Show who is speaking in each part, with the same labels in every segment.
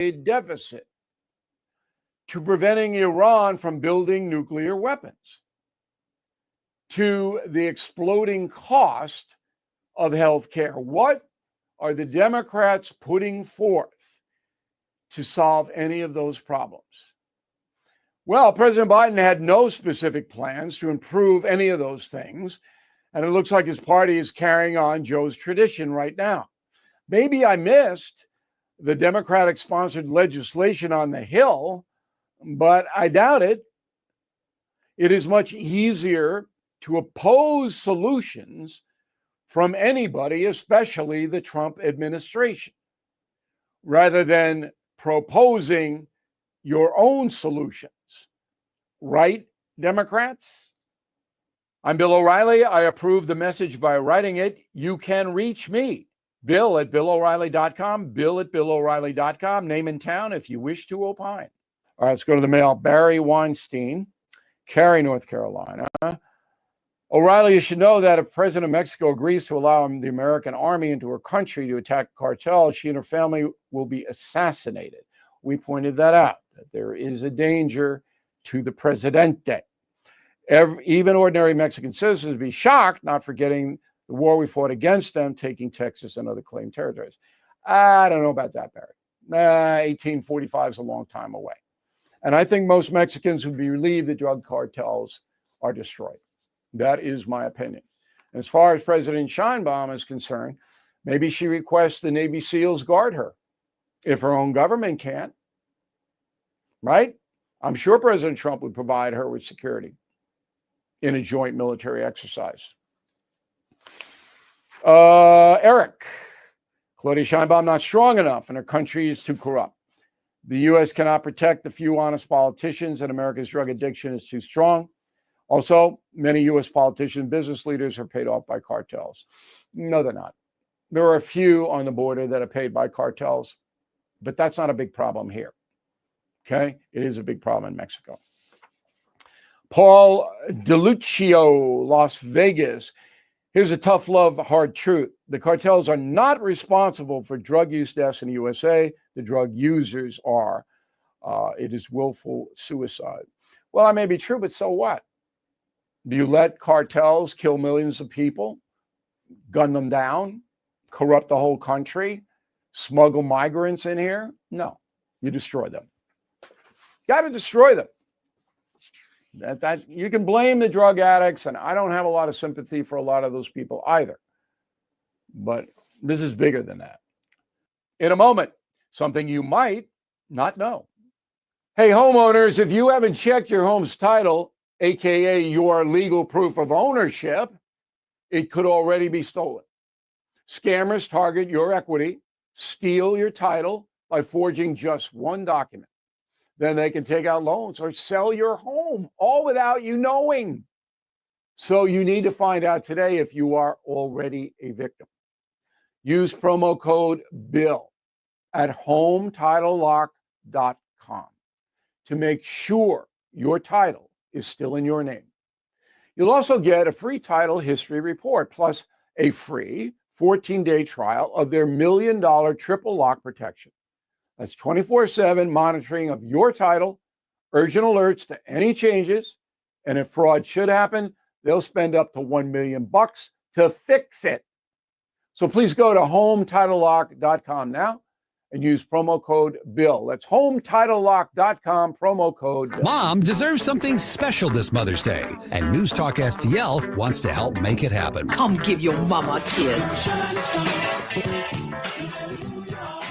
Speaker 1: deficit to preventing Iran from building nuclear weapons, to the exploding cost of health care. What are the Democrats putting forth to solve any of those problems? Well, President Biden had no specific plans to improve any of those things, and it looks like his party is carrying on Joe's tradition right now. Maybe I missed the Democratic-sponsored legislation on the Hill, but I doubt it. It is much easier to oppose solutions from anybody, especially the Trump administration, rather than proposing your own solutions. Right, Democrats? I'm Bill O'Reilly. I approve the message by writing it. You can reach me, Bill at BillO'Reilly.com, Bill at BillO'Reilly.com, name and town if you wish to opine. All right, let's go to the mail. Barry Weinstein, Cary, North Carolina. O'Reilly, you should know that if President of Mexico agrees to allow the American army into her country to attack cartels, she and her family will be assassinated. We pointed that out, that there is a danger to the Presidente. Even ordinary Mexican citizens would be shocked, not forgetting the war we fought against them, taking Texas and other claimed territories. I don't know about that, Barry. 1845 is a long time away. And I think most Mexicans would be relieved that drug cartels are destroyed. That is my opinion. As far as President Sheinbaum is concerned, maybe she requests the Navy SEALs guard her if her own government can't, right? I'm sure President Trump would provide her with security in a joint military exercise. Eric, Claudia Sheinbaum not strong enough and her country is too corrupt. The U.S. cannot protect the few honest politicians and America's drug addiction is too strong. Also, many U.S. politicians and business leaders are paid off by cartels. No, they're not. There are a few on the border that are paid by cartels, but that's not a big problem here. Okay? It is a big problem in Mexico. Paul DeLuccio, Las Vegas. Here's a tough love, hard truth. The cartels are not responsible for drug use deaths in the USA. The drug users are. It is willful suicide. Well, that may be true, but so what? Do you let cartels kill millions of people, gun them down, corrupt the whole country, smuggle migrants in here? No, you destroy them. Got to destroy them. That you can blame the drug addicts, and I don't have a lot of sympathy for a lot of those people either. But this is bigger than that. In a moment, something you might not know. Hey, homeowners, if you haven't checked your home's title, aka your legal proof of ownership, it could already be stolen. Scammers target your equity, steal your title by forging just one document. Then they can take out loans or sell your home, all without you knowing. So you need to find out today if you are already a victim. Use promo code BILL at HomeTitleLock.com to make sure your title is still in your name. You'll also get a free title history report, plus a free 14-day trial of their $1 million triple lock protection. That's 24/7 monitoring of your title, urgent alerts to any changes, and if fraud should happen, they'll spend up to $1 million to fix it. So please go to HomeTitleLock.com now and use promo code BILL. That's HomeTitleLock.com, promo code BILL.
Speaker 2: Mom deserves something special this Mother's Day, and News Talk STL wants to help make it happen.
Speaker 3: Come give your mama a kiss.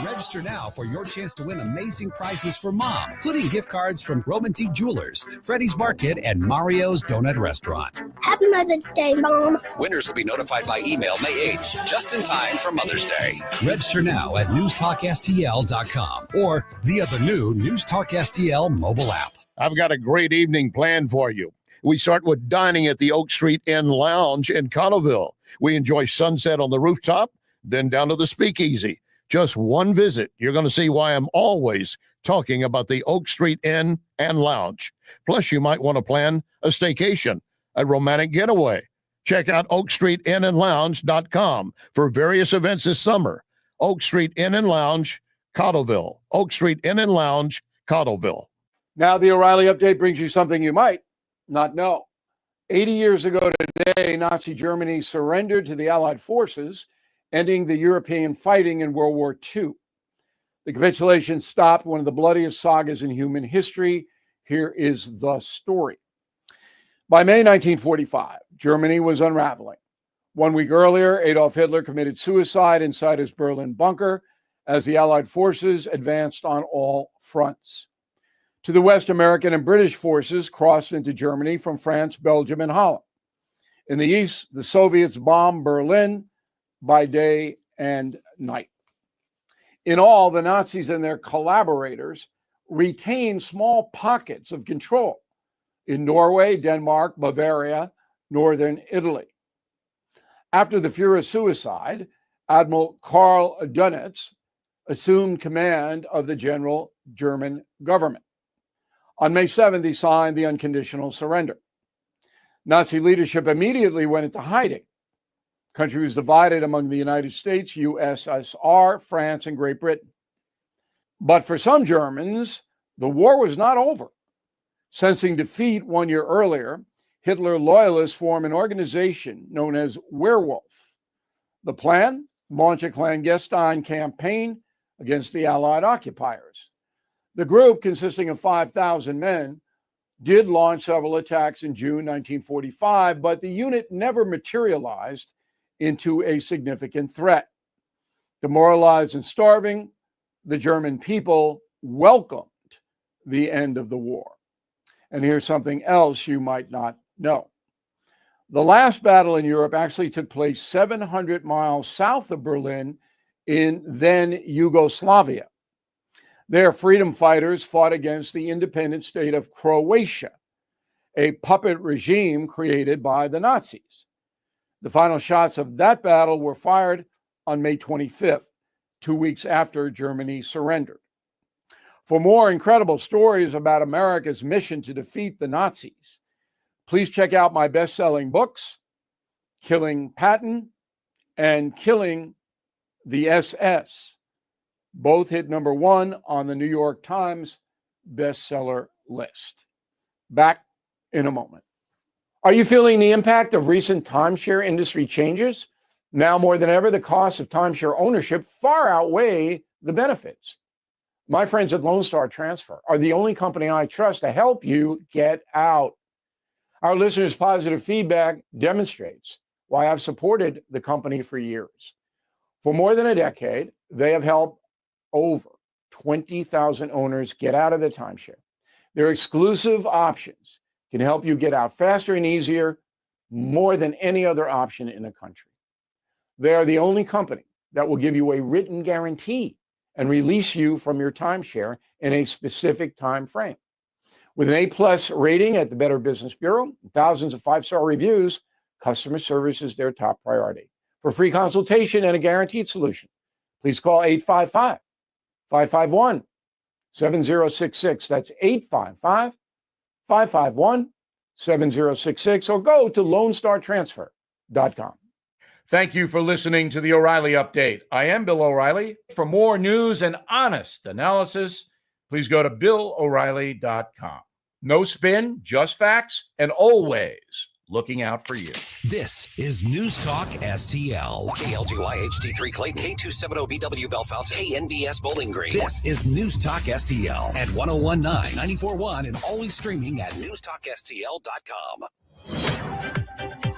Speaker 2: Register now for your chance to win amazing prizes for Mom, including gift cards from Romantique Jewelers, Freddy's Market, and Mario's Donut Restaurant.
Speaker 4: Happy Mother's Day, Mom.
Speaker 2: Winners will be notified by email May 8th, just in time for Mother's Day. Register now at newstalkstl.com or via the new News Talk STL mobile app.
Speaker 5: I've got a great evening planned for you. We start with dining at the Oak Street Inn Lounge in Connellville. We enjoy sunset on the rooftop, then down to the Speakeasy. Just one visit, you're going to see why I'm always talking about the Oak Street Inn and Lounge. Plus, you might want to plan a staycation, a romantic getaway. Check out oakstreetinandlounge.com for various events this summer. Oak Street Inn and Lounge, Cottleville. Oak Street Inn and Lounge, Cottleville.
Speaker 1: Now, the O'Reilly update brings you something you might not know. 80 years ago today, Nazi Germany surrendered to the Allied forces, ending the European fighting in World War II. The capitulation stopped one of the bloodiest sagas in human history. Here is the story. By May 1945, Germany was unraveling. 1 week earlier, Adolf Hitler committed suicide inside his Berlin bunker as the Allied forces advanced on all fronts. To the west, American and British forces crossed into Germany from France, Belgium, and Holland. In the east, the Soviets bombed Berlin by day and night. In all, the Nazis and their collaborators retained small pockets of control in Norway, Denmark, Bavaria, northern Italy. After the Führer's suicide, Admiral Karl Dönitz assumed command of the general German government. On May 7th, he signed the unconditional surrender. Nazi leadership immediately went into hiding. The country was divided among the United States, USSR, France, and Great Britain. But for some Germans, the war was not over. Sensing defeat 1 year earlier, Hitler loyalists formed an organization known as Werewolf. The plan? Launch a clandestine campaign against the Allied occupiers. The group, consisting of 5,000 men, did launch several attacks in June 1945, but the unit never materialized into a significant threat. Demoralized and starving, the German people welcomed the end of the war. And here's something else you might not know. The last battle in Europe actually took place 700 miles south of Berlin in then Yugoslavia. Their freedom fighters fought against the independent state of Croatia, a puppet regime created by the Nazis. The final shots of that battle were fired on May 25th, 2 weeks after Germany surrendered. For more incredible stories about America's mission to defeat the Nazis, please check out my best-selling books, Killing Patton and Killing the SS. Both hit #1 on the New York Times bestseller list. Back in a moment. Are you feeling the impact of recent timeshare industry changes? Now more than ever, the costs of timeshare ownership far outweigh the benefits. My friends at Lone Star Transfer are the only company I trust to help you get out. Our listeners' positive feedback demonstrates why I've supported the company for years. For more than a decade, they have helped over 20,000 owners get out of the timeshare. Their exclusive options can help you get out faster and easier, more than any other option in the country. They are the only company that will give you a written guarantee and release you from your timeshare in a specific time frame. With an A+ rating at the Better Business Bureau and thousands of 5-star reviews, customer service is their top priority. For free consultation and a guaranteed solution, please call 855-551-7066. That's 855-551-7066, or go to LoneStarTransfer.com. Thank you for listening to the O'Reilly Update. I am Bill O'Reilly. For more news and honest analysis, please go to BillO'Reilly.com. No spin, just facts, and always looking out for you.
Speaker 2: This is News Talk STL. KLGY HD3 Clayton, K270BW Bellefonte, KNBS Bowling Green. This is News Talk STL at 1019, 94.1, and always streaming at newstalkstl.com.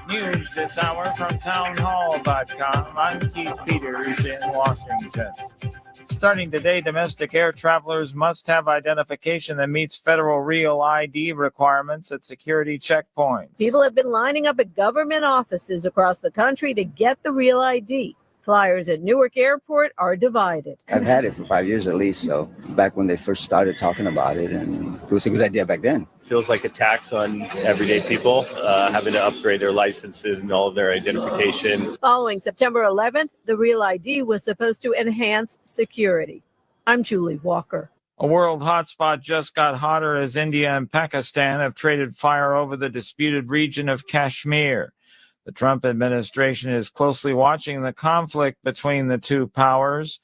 Speaker 6: News this hour from townhall.com. I'm Keith Peters in Washington. Starting today, domestic air travelers must have identification that meets federal real ID requirements at security checkpoints.
Speaker 7: People have been lining up at government offices across the country to get the real ID. Flyers at Newark Airport are divided.
Speaker 8: I've had it for 5 years at least, so back when they first started talking about it, and it was a good idea back then.
Speaker 9: Feels like a tax on everyday people, having to upgrade their licenses and all of their identification.
Speaker 7: Following September 11th, the real ID was supposed to enhance security. I'm Julie Walker.
Speaker 6: A world hotspot just got hotter as India and Pakistan have traded fire over the disputed region of Kashmir. The Trump administration is closely watching the conflict between the two powers.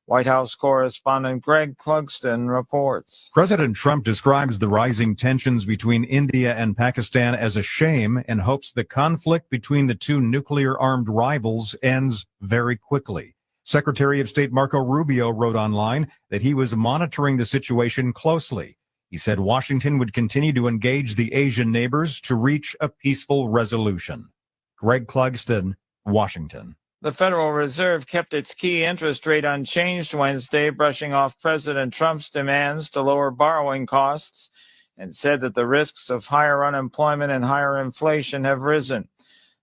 Speaker 6: White House correspondent Greg Clugston reports.
Speaker 10: President Trump describes the rising tensions between India and Pakistan as a shame and hopes the conflict between the two nuclear-armed rivals ends very quickly. Secretary of State Marco Rubio wrote online that he was monitoring the situation closely. He said Washington would continue to engage the Asian neighbors to reach a peaceful resolution. Greg Clugston, Washington.
Speaker 6: The Federal Reserve kept its key interest rate unchanged Wednesday, brushing off President Trump's demands to lower borrowing costs, and said that the risks of higher unemployment and higher inflation have risen.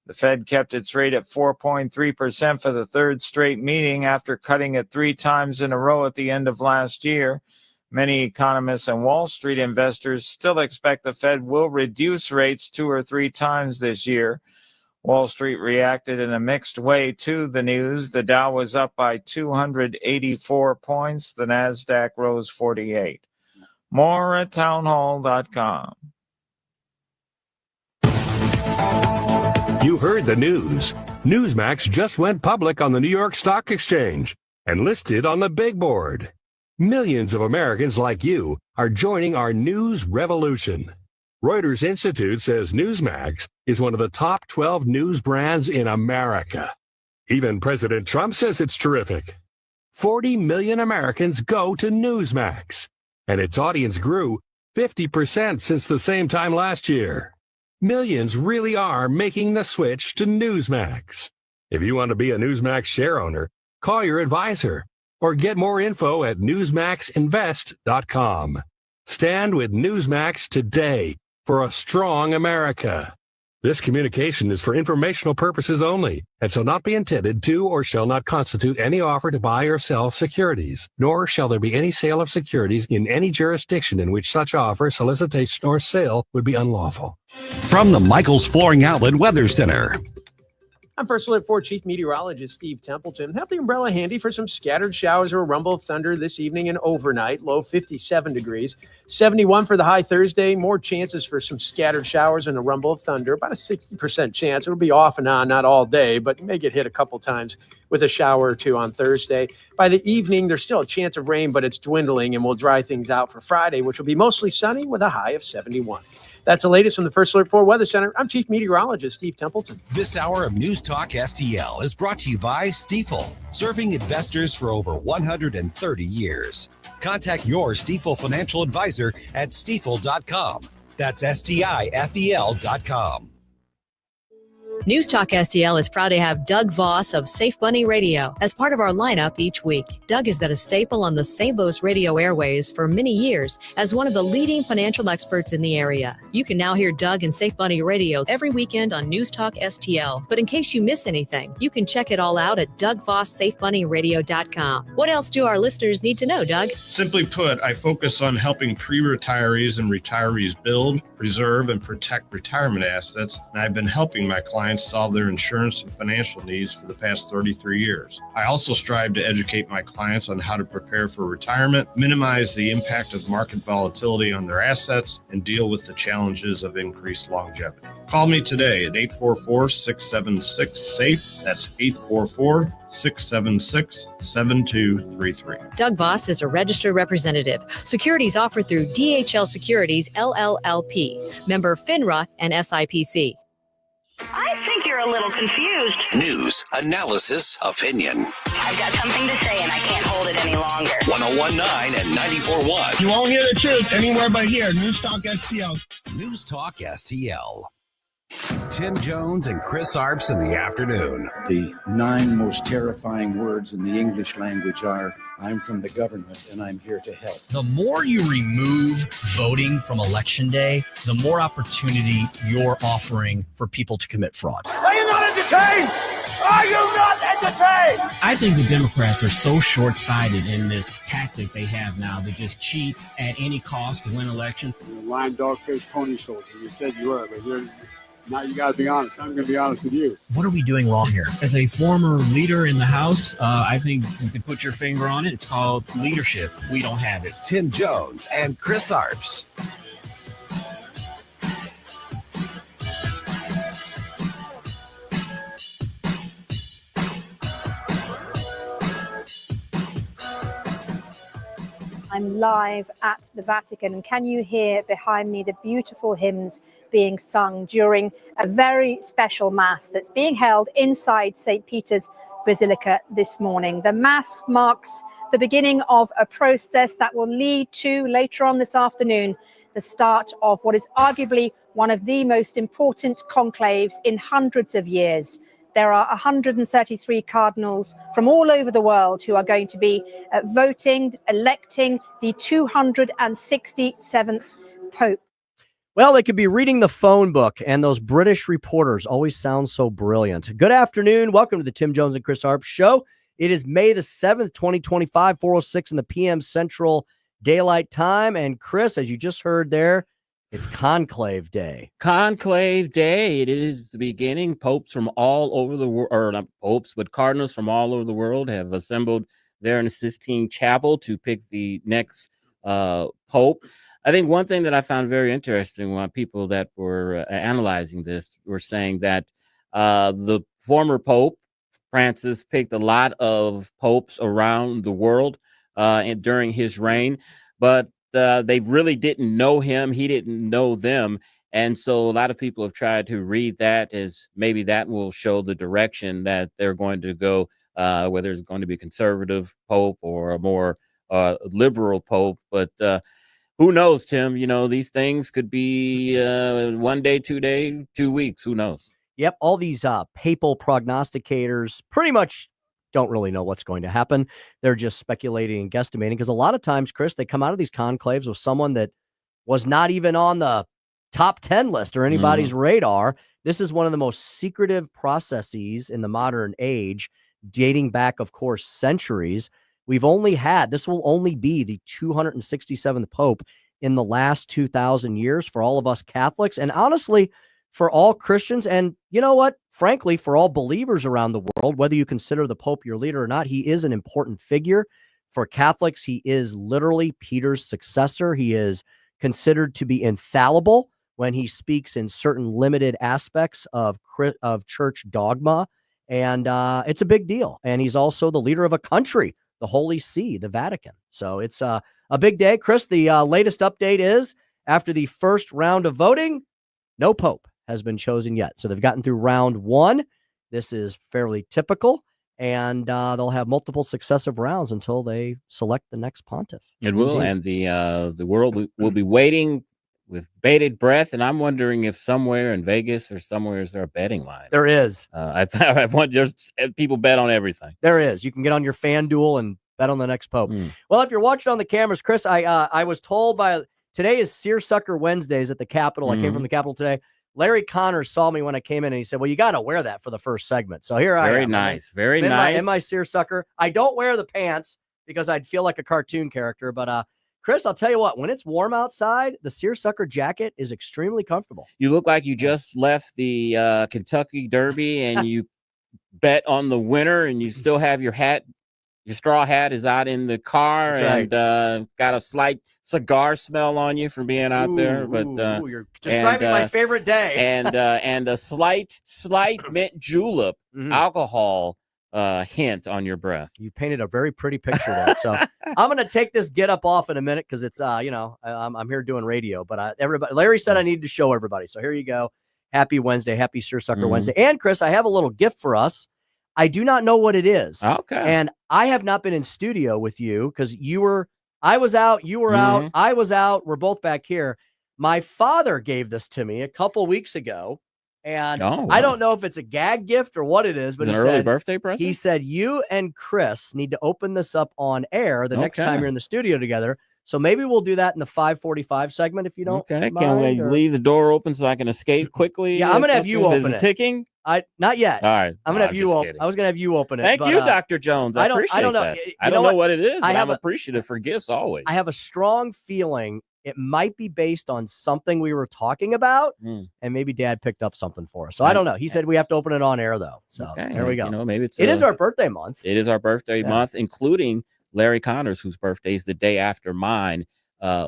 Speaker 6: The Fed kept its rate at 4.3% for the third straight meeting after cutting it 3 times in a row at the end of last year. Many economists and Wall Street investors still expect the Fed will reduce rates 2 or 3 times this year. Wall Street reacted in a mixed way to the news. The Dow was up by 284 points. The Nasdaq rose 48. More at townhall.com.
Speaker 11: You heard the news. Newsmax just went public on the New York Stock Exchange and listed on the big board. Millions of Americans like you are joining our news revolution. Reuters Institute says Newsmax is one of the top 12 news brands in America. Even President Trump says it's terrific. 40 million Americans go to Newsmax, and its audience grew 50% since the same time last year. Millions really are making the switch to Newsmax. If you want to be a Newsmax share owner, call your advisor or get more info at newsmaxinvest.com. Stand with Newsmax today for a strong America. This communication is for informational purposes only and shall not be intended to or shall not constitute any offer to buy or sell securities, nor shall there be any sale of securities in any jurisdiction in which such offer, solicitation, or sale would be unlawful.
Speaker 2: From the Michaels Flooring Outlet Weather Center.
Speaker 12: I'm First Alert 4 Chief Meteorologist Steve Templeton. Have the umbrella handy for some scattered showers or a rumble of thunder this evening and overnight. Low 57 degrees. 71 for the high Thursday. More chances for some scattered showers and a rumble of thunder. About a 60% chance. It'll be off and on, not all day, but you may get hit a couple times with a shower or two on Thursday. By the evening, there's still a chance of rain, but it's dwindling and will dry things out for Friday, which will be mostly sunny with a high of 71. That's the latest from the First Alert 4 Weather Center. I'm Chief Meteorologist Steve Templeton.
Speaker 2: This hour of News Talk STL is brought to you by Stifel, serving investors for over 130 years. Contact your Stifel financial advisor at stifel.com. That's STIFEL.com.
Speaker 13: News Talk STL is proud to have Doug Voss of Safe Bunny Radio as part of our lineup each week. Doug has been a staple on the St. Louis radio airways for many years as one of the leading financial experts in the area. You can now hear Doug and Safe Bunny Radio every weekend on News Talk STL. But in case you miss anything, you can check it all out at DougVossSafeBunnyRadio.com. What else do our listeners need to know, Doug?
Speaker 14: Simply put, I focus on helping pre-retirees and retirees build, preserve, and protect retirement assets, and I've been helping my clients solve their insurance and financial needs for the past 33 years. I also strive to educate my clients on how to prepare for retirement, minimize the impact of market volatility on their assets, and deal with the challenges of increased longevity. Call me today at 844-676-SAFE. That's 844-676-7233.
Speaker 13: Doug Voss is a registered representative. Securities offered through DHL Securities, LLLP, member FINRA and SIPC.
Speaker 15: I think you're a little confused.
Speaker 2: News, analysis, opinion.
Speaker 15: I've got something to say and I can't hold it any longer.
Speaker 2: 101.9 and 94.1.
Speaker 16: You won't hear the truth anywhere but here. News Talk STL.
Speaker 2: News Talk STL. Tim Jones and Chris Arps in the afternoon.
Speaker 17: The 9 most terrifying words in the English language are, I'm from the government and I'm here to help.
Speaker 18: The more you remove voting from Election Day, the more opportunity you're offering for people to commit fraud.
Speaker 19: Are you not entertained? Are you not entertained?
Speaker 20: I think the Democrats are so short-sighted in this tactic they have now to just cheat at any cost to win elections.
Speaker 21: You're a lying dog-faced pony soldier. You said you were, but now you got to be honest. I'm going to be honest with you.
Speaker 18: What are we doing wrong here?
Speaker 20: As a former leader in the House, I think you can put your finger on it. It's called leadership. We don't have it.
Speaker 2: Tim Jones and Chris Arps.
Speaker 3: I'm live at the Vatican. And can you hear behind me the beautiful hymns being sung during a very special Mass that's being held inside St. Peter's Basilica this morning? The Mass marks the beginning of a process that will lead to, later on this afternoon, the start of what is arguably one of the most important conclaves in hundreds of years. There are 133 cardinals from all over the world who are going to be voting, electing the 267th Pope.
Speaker 22: Well, they could be reading the phone book, and those British reporters always sound so brilliant. Good afternoon. Welcome to the Tim Jones and Chris Arps Show. It is May the 7th, 2025, 4:06 in the PM Central Daylight Time. And Chris, as you just heard there, it's Conclave Day.
Speaker 23: Conclave Day. It is the beginning. Popes from all over the world, or not popes, but cardinals from all over the world have assembled there in the Sistine Chapel to pick the next pope. I think one thing that I found very interesting when people that were analyzing this were saying that the former Pope, Francis, picked a lot of popes around the world during his reign, but they really didn't know him. He didn't know them. And so a lot of people have tried to read that as maybe that will show the direction that they're going to go, whether it's going to be a conservative pope or a more liberal pope. But who knows, Tim? You know, these things could be 1 day, 2 day, 2 weeks. Who knows?
Speaker 22: Yep, all these papal prognosticators pretty much don't really know what's going to happen. They're just speculating and guesstimating because a lot of times, Chris, they come out of these conclaves with someone that was not even on the top 10 list or anybody's radar. This is one of the most secretive processes in the modern age, dating back, of course, centuries. This will only be the 267th Pope in the last 2,000 years for all of us Catholics. And honestly, for all Christians, and you know what? Frankly, for all believers around the world, whether you consider the Pope your leader or not, he is an important figure. For Catholics, he is literally Peter's successor. He is considered to be infallible when he speaks in certain limited aspects of church dogma. And it's a big deal. And he's also the leader of a country, the Holy See, the Vatican. So it's a big day. Chris, the latest update is after the first round of voting, no Pope has been chosen yet. So they've gotten through round one. This is fairly typical, and they'll have multiple successive rounds until they select the next pontiff.
Speaker 23: It will, and the world will be waiting with bated breath. And I'm wondering if somewhere in Vegas or somewhere is there a betting line?
Speaker 22: There is.
Speaker 23: I want just people bet on everything.
Speaker 22: There is. You can get on your FanDuel and bet on the next Pope. Well, if you're watching on the cameras, Chris, I was told today is Seersucker Wednesdays at the Capitol. I came from the Capitol today. Larry Connors saw me when I came in, and he said, well, you got to wear that for the first segment. So here I am.
Speaker 23: Very nice. Very nice.
Speaker 22: In my Seersucker. I don't wear the pants because I'd feel like a cartoon character. But, Chris, I'll tell you what, when it's warm outside, the Seersucker jacket is extremely comfortable.
Speaker 23: You look like you just left the Kentucky Derby and you bet on the winner, and you still have your hat. Your straw hat is out in the car. That's and got a slight cigar smell on you from being out there. But
Speaker 22: you're describing my favorite day.
Speaker 23: and a slight mint julep alcohol hint on your breath.
Speaker 22: You painted a very pretty picture there. So I'm going to take this get up off in a minute because it's I'm here doing radio. But everybody, Larry said I needed to show everybody. So here you go. Happy Wednesday. Happy Seersucker Wednesday. And Chris, I have a little gift for us. I do not know what it is.
Speaker 23: Okay.
Speaker 22: And I have not been in studio with you because I was out, you were out, I was out. We're both back here. My father gave this to me a couple weeks ago. And I don't know if it's a gag gift or what it is, but
Speaker 23: an early birthday present.
Speaker 22: He said, you and Chris need to open this up on air the next time you're in the studio together. So maybe we'll do that in the 5:45 segment if you don't mind.
Speaker 23: Can we leave the door open so I can escape quickly?
Speaker 22: Yeah, I'm going to have you open it.
Speaker 23: Ticking?
Speaker 22: Not yet.
Speaker 23: All right.
Speaker 22: I'm going to have you open. I was going to have you open it.
Speaker 23: Thank you, Dr. Jones. I appreciate that. I don't know what it is, but I'm appreciative for gifts always.
Speaker 22: I have a strong feeling it might be based on something we were talking about, and maybe Dad picked up something for us. So I don't know. He said we have to open it on air, though. So there we go.
Speaker 23: You know, maybe it
Speaker 22: is our birthday month.
Speaker 23: It is our birthday month, including Larry Connors, whose birthday is the day after mine.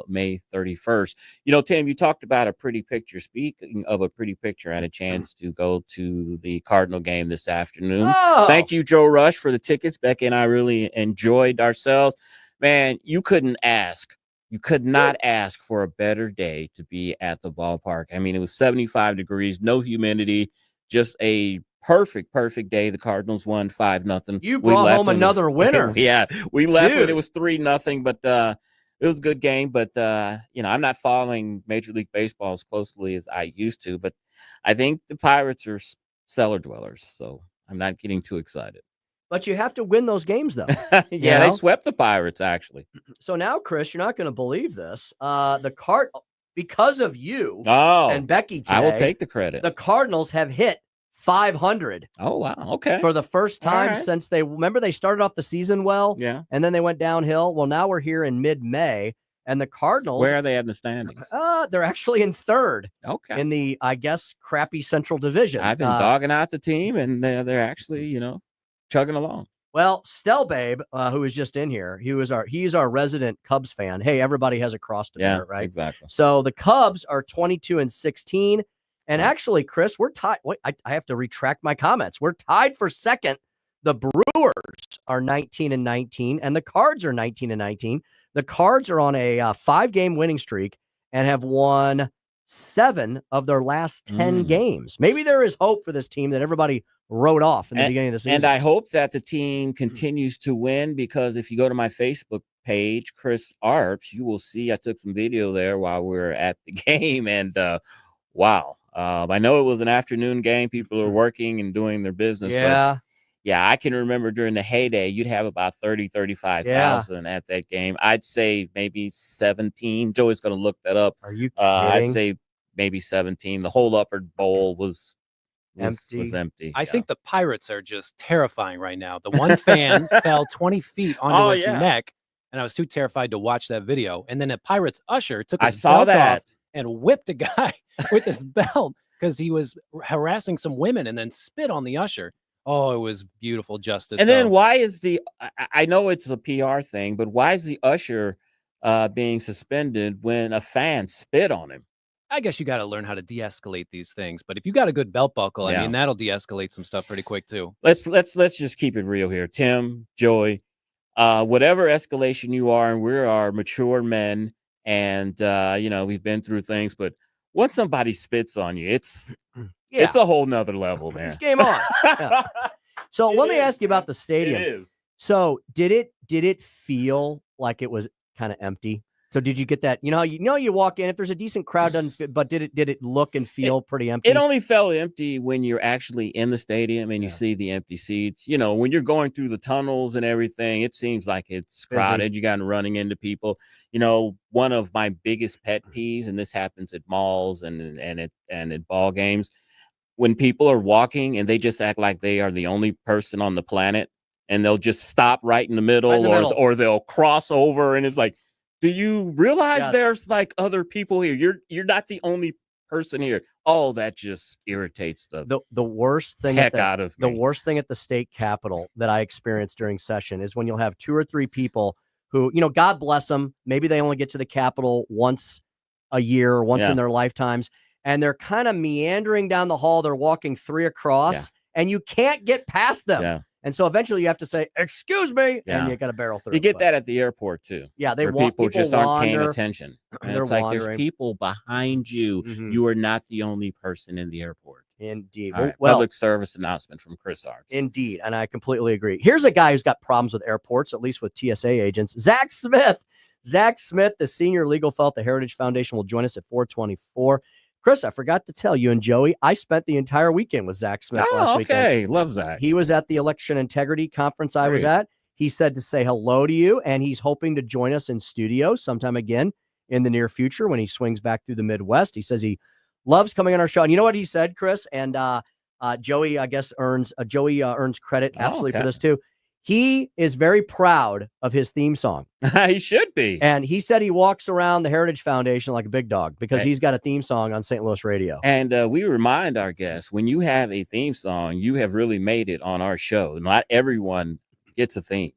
Speaker 23: May 31st. You know, Tim, you talked about a pretty picture. Speaking of a pretty picture, I had a chance to go to the Cardinal game this afternoon. Thank you, Joe Rush, for the tickets. Becky and I really enjoyed ourselves. Man, you couldn't ask. You could not ask for a better day to be at the ballpark. I mean, it was 75 degrees, no humidity, just a perfect day. The Cardinals won 5-0.
Speaker 22: You brought home another winner.
Speaker 23: Yeah, we left when
Speaker 22: Dude.
Speaker 23: it was 3-0, but it was a good game. But I'm not following Major League Baseball as closely as I used to. But I think the Pirates are cellar dwellers, so I'm not getting too excited.
Speaker 22: But you have to win those games, though.
Speaker 23: Yeah, they swept the Pirates, actually.
Speaker 22: So now, Chris, you're not going to believe this. Because of you
Speaker 23: Oh,
Speaker 22: and Becky today,
Speaker 23: I will take the credit.
Speaker 22: The Cardinals have hit 500.
Speaker 23: Oh, wow. Okay.
Speaker 22: For the first time
Speaker 23: All right.
Speaker 22: since they started off the season well.
Speaker 23: Yeah.
Speaker 22: And then they went downhill. Well, now we're here in mid-May, and the Cardinals.
Speaker 23: Where are they in the standings?
Speaker 22: They're actually in third.
Speaker 23: Okay.
Speaker 22: In the, I guess, crappy Central Division.
Speaker 23: I've been dogging out the team, and they're actually, chugging along.
Speaker 22: Well, Stelbabe, who was just in here, he's our resident Cubs fan. Hey, everybody has a cross to bear, right?
Speaker 23: Exactly.
Speaker 22: So the Cubs are 22-16, and actually, Chris, we're tied. Wait, I have to retract my comments. We're tied for second. The Brewers are 19-19, and the Cards are 19-19. The Cards are on a 5-game winning streak and have won 7 of their last 10 games. Maybe there is hope for this team that everybody wrote off in the beginning of the season.
Speaker 23: And I hope that the team continues to win, because if you go to my Facebook page, Chris Arps, you will see I took some video there while we were at the game. And wow. I know it was an afternoon game. People are working and doing their business.
Speaker 22: Yeah.
Speaker 23: But yeah, I can remember during the heyday, you'd have about 35,000 at that game. I'd say maybe 17. Joey's going to look that up.
Speaker 22: Are you kidding?
Speaker 23: I'd say maybe 17. The whole upper bowl was empty.
Speaker 1: I think the Pirates are just terrifying right now. The one fan fell 20 feet onto his neck, and I was too terrified to watch that video. And then a Pirates usher took his belt off and whipped a guy with his belt because he was harassing some women and then spit on the usher. Oh, it was beautiful justice.
Speaker 23: And then why is I know it's a PR thing, but why is the usher being suspended when a fan spit on him?
Speaker 1: I guess you got to learn how to de-escalate these things. But if you got a good belt buckle, I mean, that'll de-escalate some stuff pretty quick too.
Speaker 23: Let's just keep it real here. Tim, Joey, whatever escalation you are, and we are mature men, and we've been through things, but once somebody spits on you, it's a whole nother level, man.
Speaker 22: It's game on. Yeah. So let me ask you about the stadium.
Speaker 23: It is.
Speaker 22: So did it feel like it was kind of empty? So did you get that? You walk in, if there's a decent crowd, doesn't fit, but did it look and feel pretty empty?
Speaker 23: It only felt empty when you're actually in the stadium and you see the empty seats. When you're going through the tunnels and everything, it seems like it's crowded. You got running into people. One of my biggest pet peeves, and this happens at malls and at ball games, when people are walking and they just act like they are the only person on the planet, and they'll just stop right in the middle, or they'll cross over, and it's like, do you realize there's like other people here? You're not the only person here. Oh, that just irritates the
Speaker 22: worst thing
Speaker 23: out of me.
Speaker 22: The worst thing at the state capitol that I experienced during session is when you'll have 2 or 3 people who, God bless them, maybe they only get to the capitol once a year or once in their lifetimes, and they're kind of meandering down the hall. They're walking 3 across, and you can't get past them.
Speaker 23: Yeah.
Speaker 22: And so eventually you have to say, "Excuse me," and you got to barrel through.
Speaker 23: You get that at the airport too.
Speaker 22: Yeah,
Speaker 23: people just aren't paying attention. And
Speaker 22: They're
Speaker 23: it's like
Speaker 22: wandering.
Speaker 23: there's people behind you. You are not the only person in the airport.
Speaker 22: Indeed.
Speaker 23: All right,
Speaker 22: Well,
Speaker 23: public service announcement from Chris Arps.
Speaker 22: Indeed, and I completely agree. Here's a guy who's got problems with airports, at least with TSA agents. Zack Smith. Zack Smith, the senior legal fellow at the Heritage Foundation, will join us at 4:24. Chris, I forgot to tell you and Joey, I spent the entire weekend with Zack Smith last weekend.
Speaker 23: Okay. Love Zack.
Speaker 22: He was at the election integrity conference I was at. He said to say hello to you, and he's hoping to join us in studio sometime again in the near future when he swings back through the Midwest. He says he loves coming on our show. And you know what he said, Chris? And Joey, I guess, earns credit absolutely for this too. He is very proud of his theme song.
Speaker 23: He should be.
Speaker 22: And he said he walks around the Heritage Foundation like a big dog because he's got a theme song on St. Louis radio.
Speaker 23: And we remind our guests, when you have a theme song, you have really made it on our show. Not everyone gets a theme.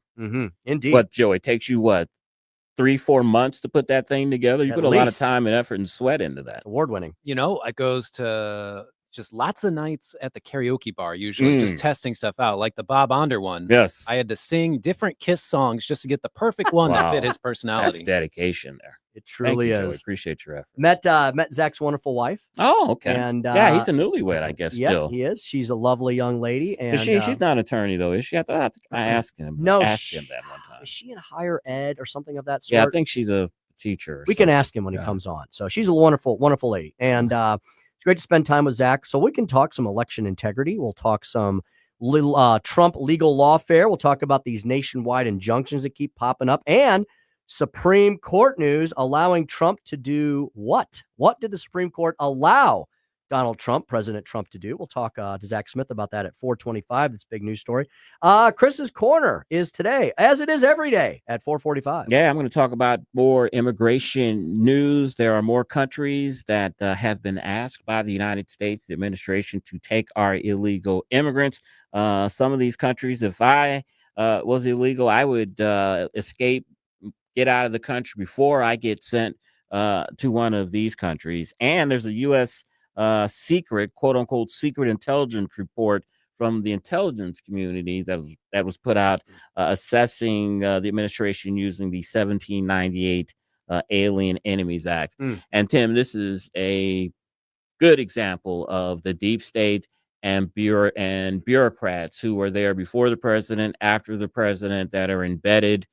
Speaker 22: Indeed.
Speaker 23: But, Joe, it takes you, 3-4 months to put that thing together? You
Speaker 22: At
Speaker 23: put a lot of
Speaker 22: least.
Speaker 23: time and effort and sweat into that.
Speaker 22: Award-winning.
Speaker 1: It goes to just lots of nights at the karaoke bar, usually just testing stuff out, like the Bob Onder one.
Speaker 23: Yes.
Speaker 1: I had to sing different Kiss songs just to get the perfect one that fit his
Speaker 23: That's
Speaker 1: personality.
Speaker 23: dedication there.
Speaker 22: It truly
Speaker 23: Thank you,
Speaker 22: is.
Speaker 23: Joey. Appreciate your effort.
Speaker 22: Met Zach's wonderful wife.
Speaker 23: Oh, okay.
Speaker 22: And
Speaker 23: yeah, he's a newlywed, I guess.
Speaker 22: Yeah,
Speaker 23: Still,
Speaker 22: he is. She's a lovely young lady. And
Speaker 23: she's not an attorney though, is she? I thought I asked him.
Speaker 22: No,
Speaker 23: asked him that one time.
Speaker 22: Is she in higher ed or something of that sort?
Speaker 23: Yeah, I think she's a teacher.
Speaker 22: We can ask him when he comes on. So she's a wonderful, wonderful lady. And it's great to spend time with Zach. So we can talk some election integrity. We'll talk some Trump legal lawfare. We'll talk about these nationwide injunctions that keep popping up, and Supreme Court news allowing Trump to do what? What did the Supreme Court allow President Trump to do? We'll talk to Zach Smith about that at 4:25. That's a big news story. Chris's Corner is today, as it is every day, at 4:45.
Speaker 23: Yeah, I'm going to talk about more immigration news. There are more countries that have been asked by the United States, the administration, to take our illegal immigrants. Some of these countries, if I was illegal, I would escape, get out of the country before I get sent to one of these countries. And there's a U.S. Secret, quote unquote, secret intelligence report from the intelligence community that was put out assessing the administration using the 1798 Alien Enemies Act. And Tim, this is a good example of the deep state and bureaucrats who were there before the president, after the president, that are embedded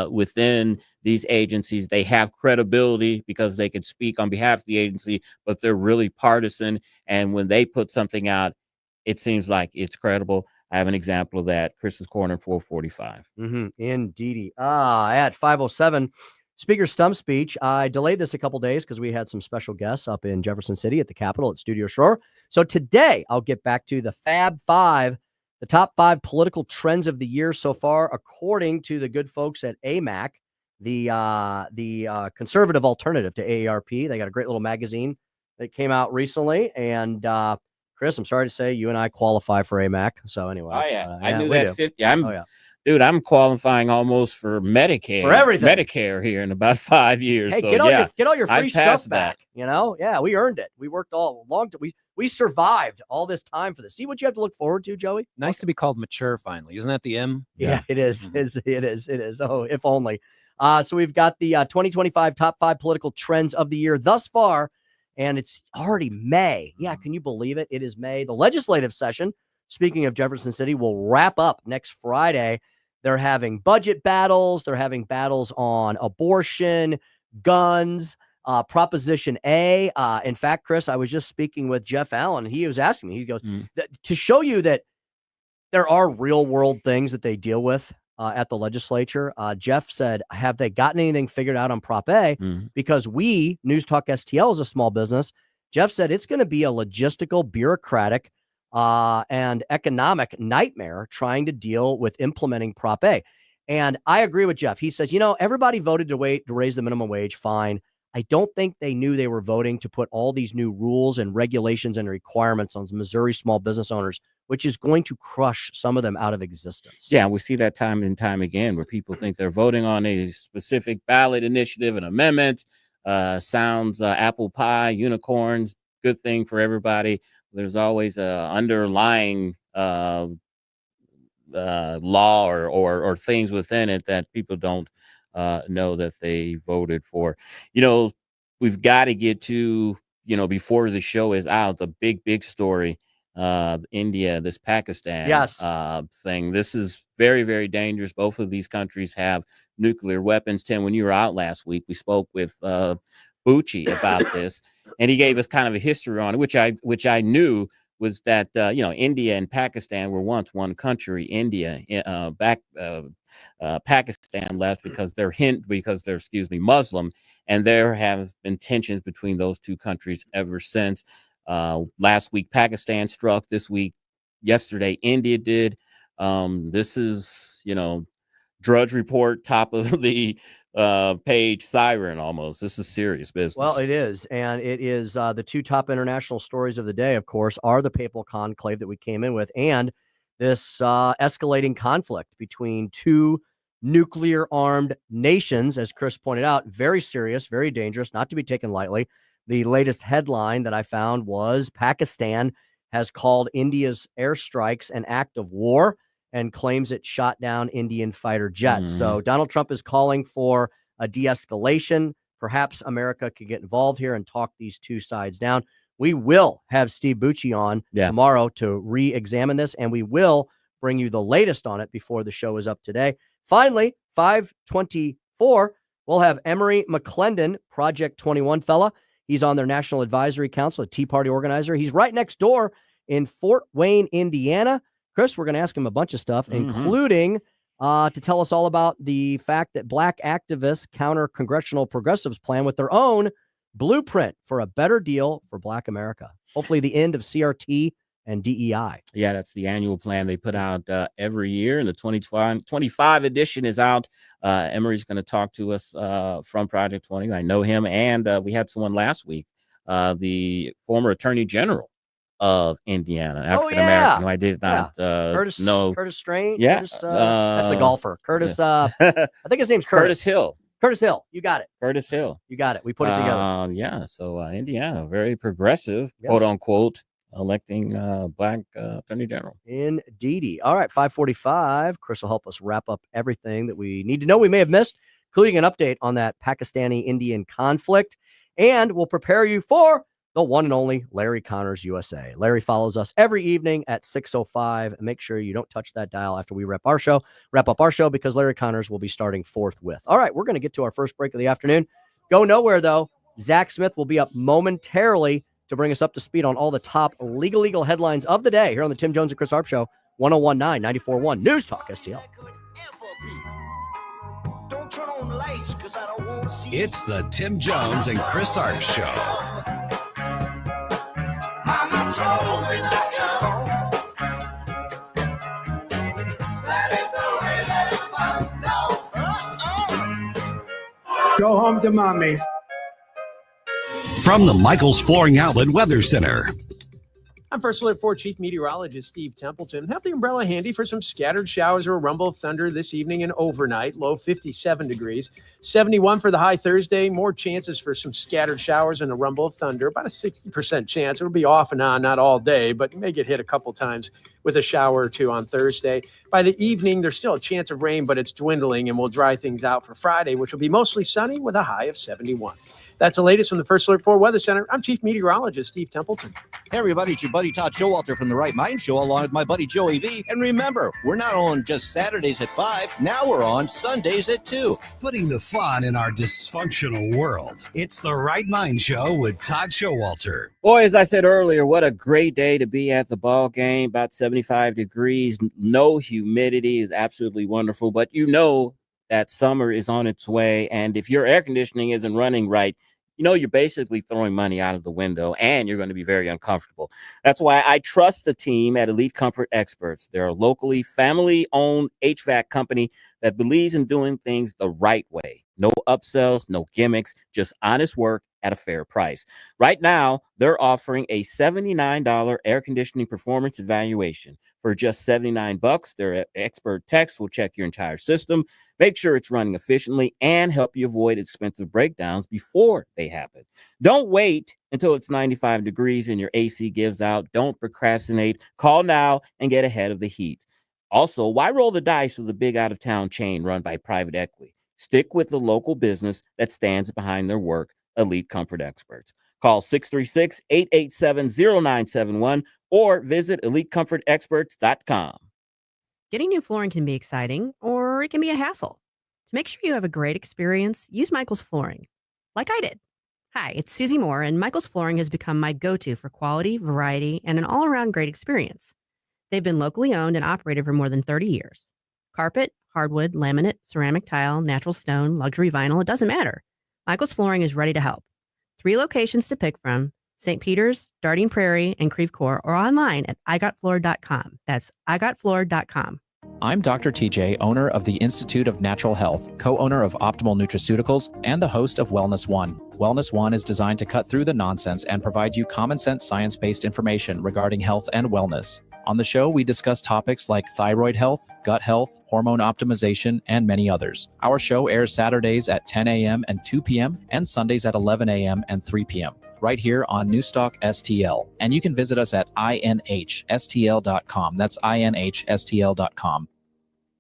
Speaker 23: within these agencies. They have credibility because they can speak on behalf of the agency, but they're really partisan. And when they put something out, it seems like it's credible. I have an example of that. Chris's Corner, 4:45.
Speaker 22: Indeedy. At 5:07, Speaker stump speech. I delayed this a couple days because we had some special guests up in Jefferson City at the Capitol at Studio Shore. So today I'll get back to the Fab Five, the top 5 political trends of the year so far, according to the good folks at AMAC, the conservative alternative to AARP. They got a great little magazine that came out recently. And Chris, I'm sorry to say you and I qualify for AMAC. So anyway.
Speaker 23: Oh, yeah. I knew that.
Speaker 22: Do.
Speaker 23: 50. Dude, I'm qualifying almost for Medicare.
Speaker 22: For everything.
Speaker 23: Medicare here in about 5 years.
Speaker 22: Hey,
Speaker 23: so,
Speaker 22: get all your free stuff back.
Speaker 23: That.
Speaker 22: You know? Yeah, we earned it. We worked all long. We survived all this time for this. See what you have to look forward to, Joey?
Speaker 1: Nice to be called mature finally. Isn't that the M?
Speaker 22: Yeah, it is. It is. Oh, if only. So we've got the 2025 top 5 political trends of the year thus far, and it's already May. Yeah, can you believe it? It is May. The legislative session, speaking of Jefferson City, will wrap up next Friday. They're having budget battles. They're having battles on abortion, guns, Proposition A. In fact, Chris, I was just speaking with Jeff Allen, and he was asking me, he goes, to show you that there are real world things that they deal with at the legislature. Jeff said, have they gotten anything figured out on Prop A? Because we, News Talk STL, is a small business. Jeff said it's going to be a logistical, bureaucratic, and economic nightmare trying to deal with implementing Prop A. And I agree with Jeff. He says, everybody voted to raise the minimum wage. Fine. I don't think they knew they were voting to put all these new rules and regulations and requirements on Missouri small business owners, which is going to crush some of them out of existence.
Speaker 23: Yeah, we see that time and time again where people think they're voting on a specific ballot initiative, an amendment, sounds apple pie, unicorns, good thing for everybody. There's always a underlying law or things within it that people don't know that they voted for. We've got to get to, before the show is out, the big story, India, this Pakistan thing. This is very, very dangerous. Both of these countries have nuclear weapons. Tim, when you were out last week, we spoke with Bucci about this, and he gave us kind of a history on it, which I knew was that India and Pakistan were once one country. Pakistan left because they're Muslim, and there have been tensions between those two countries ever since. Last week Pakistan struck. This week, yesterday, India did. This is Drudge Report, top of the page siren almost. This is serious business.
Speaker 22: Well, it is. And it is the 2 top international stories of the day, of course, are the papal conclave that we came in with, and this escalating conflict between 2 nuclear armed nations, as Chris pointed out, very serious, very dangerous, not to be taken lightly. The latest headline that I found was Pakistan has called India's airstrikes an act of war and claims it shot down Indian fighter jets. So Donald Trump is calling for a de-escalation. Perhaps America could get involved here and talk these two sides down. We will have Steve Bucci on tomorrow to re-examine this, and we will bring you the latest on it before the show is up today. Finally, 524, we'll have Emery McClendon, Project 21 fella. He's on their National Advisory Council, a Tea Party organizer. He's right next door in Fort Wayne, Indiana. Chris, we're going to ask him a bunch of stuff, including to tell us all about the fact that black activists counter congressional progressives plan with their own blueprint for a better deal for Black America. Hopefully the end of CRT and DEI.
Speaker 23: Yeah, that's the annual plan they put out every year, and the 2025 edition is out. Emery's going to talk to us from Project 20. I know him, and we had someone last week, the former Attorney General of Indiana, African American, who I did not know.
Speaker 22: Curtis Strange?
Speaker 23: Yeah.
Speaker 22: Curtis, that's the golfer. Curtis, I think his name's Curtis.
Speaker 23: Curtis Hill.
Speaker 22: Curtis Hill. You got it.
Speaker 23: Curtis Hill.
Speaker 22: You got it. We put it together.
Speaker 23: Yeah. So Indiana, very progressive, quote unquote, electing black attorney general.
Speaker 22: Indeedy. All right, 545. Chris will help us wrap up everything that we need to know we may have missed, including an update on that Pakistani-Indian conflict. And we'll prepare you for the one and only Larry Connors USA. Larry follows us every evening at 6:05. Make sure you don't touch that dial after we wrap up our show, because Larry Connors will be starting forthwith. All right, we're going to get to our first break of the afternoon. Go nowhere, though. Zach Smith will be up momentarily to bring us up to speed on all the top legal headlines of the day here on the Tim Jones and Chris Arps Show, 101.9, 94.1 News Talk STL.
Speaker 2: It's the Tim Jones and Chris Arps Show.
Speaker 19: Mama told me not to that is the way that it must go. Go home to mommy.
Speaker 2: From the Michaels Flooring Outlet Weather Center.
Speaker 12: I'm First Alert 4 Chief Meteorologist Steve Templeton. Have the umbrella handy for some scattered showers or a rumble of thunder this evening and overnight. Low 57 degrees. 71 for the high Thursday. More chances for some scattered showers and a rumble of thunder. About a 60% chance. It'll be off and on, not all day, but you may get hit a couple times with a shower or two on Thursday. By the evening, there's still a chance of rain, but it's dwindling, and we'll dry things out for Friday, which will be mostly sunny with a high of 71. That's the latest from the First Alert 4 Weather Center. I'm Chief Meteorologist Steve Templeton.
Speaker 4: Hey, everybody, it's your buddy Todd Showalter from the Right Mind Show, along with my buddy Joey V. And remember, we're not on just Saturdays at 5. Now we're on Sundays at 2.
Speaker 2: Putting the fun in our dysfunctional world. It's the Right Mind Show with Todd Showalter.
Speaker 23: Boy, as I said earlier, what a great day to be at the ball game. About 75 degrees. No humidity is absolutely wonderful. But you know that summer is on its way, and if your air conditioning isn't running right, you know you're basically throwing money out of the window, and you're going to be very uncomfortable. That's why I trust the team at Elite Comfort Experts. They're a locally family-owned HVAC company that believes in doing things the right way. No upsells, no gimmicks, just honest work at a fair price. Right now, they're offering a $79 air conditioning performance evaluation. For just $79, their expert techs will check your entire system, make sure it's running efficiently, and help you avoid expensive breakdowns before they happen. Don't wait until it's 95 degrees and your AC gives out. Don't procrastinate. Call now and get ahead of the heat. Also, why roll the dice with a big out-of-town chain run by private equity? Stick with the local business that stands behind their work, Elite Comfort Experts. Call 636-887-0971 or visit elitecomfortexperts.com.
Speaker 5: Getting new flooring can be exciting, or it can be a hassle. To make sure you have a great experience, use Michael's Flooring, like I did. Hi, it's Susie Moore, and Michael's Flooring has become my go-to for quality, variety, and an all-around great experience. They've been locally owned and operated for more than 30 years. Carpet, hardwood, laminate, ceramic tile, natural stone, luxury vinyl, it doesn't matter. Michael's Flooring is ready to help. 3 locations to pick from: St. Peter's, Darting Prairie, and Creve Coeur, or online at igotfloor.com. That's igotfloor.com.
Speaker 8: I'm Dr. TJ, owner of the Institute of Natural Health, co-owner of Optimal Nutraceuticals, and the host of Wellness One. Wellness One is designed to cut through the nonsense and provide you common sense, science-based information regarding health and wellness. On the show, we discuss topics like thyroid health, gut health, hormone optimization, and many others. Our show airs Saturdays at 10 a.m. and 2 p.m. and Sundays at 11 a.m. and 3 p.m. right here on Newstalk STL. And you can visit us at inhstl.com. That's inhstl.com.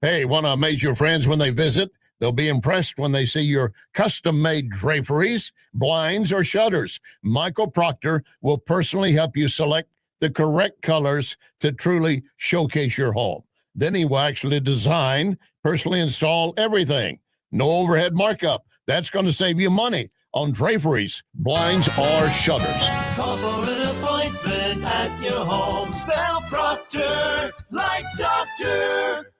Speaker 7: Hey, want to amaze your friends when they visit? They'll be impressed when they see your custom-made draperies, blinds, or shutters. Michael Proctor will personally help you select the correct colors to truly showcase your home. Then he will actually design, personally install everything. No overhead markup. That's going to save you money on draperies, blinds, or shutters.
Speaker 9: Call for an appointment at your home. Spell Proctor like doctor.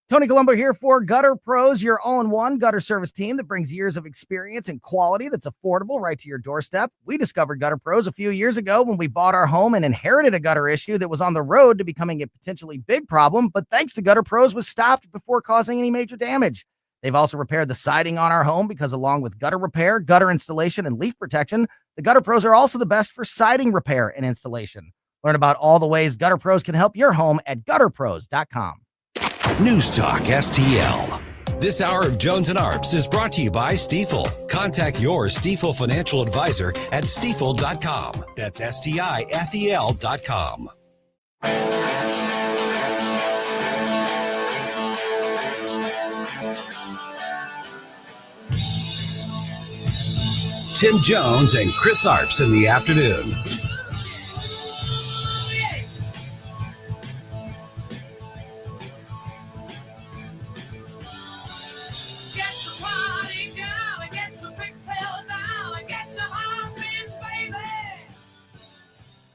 Speaker 10: Tony Colombo here for Gutter Pros, your all-in-one gutter service team that brings years of experience and quality that's affordable right to your doorstep. We discovered Gutter Pros a few years ago when we bought our home and inherited a gutter issue that was on the road to becoming a potentially big problem, but thanks to Gutter Pros was stopped before causing any major damage. They've also repaired the siding on our home because along with gutter repair, gutter installation, and leaf protection, the Gutter Pros are also the best for siding repair and installation. Learn about all the ways Gutter Pros can help your home at gutterpros.com.
Speaker 2: News Talk STL. This hour of Jones and Arps is brought to you by Stifel. Contact your Stifel financial advisor at stifel.com. That's STIFEL.com. Tim Jones and Chris Arps in the afternoon.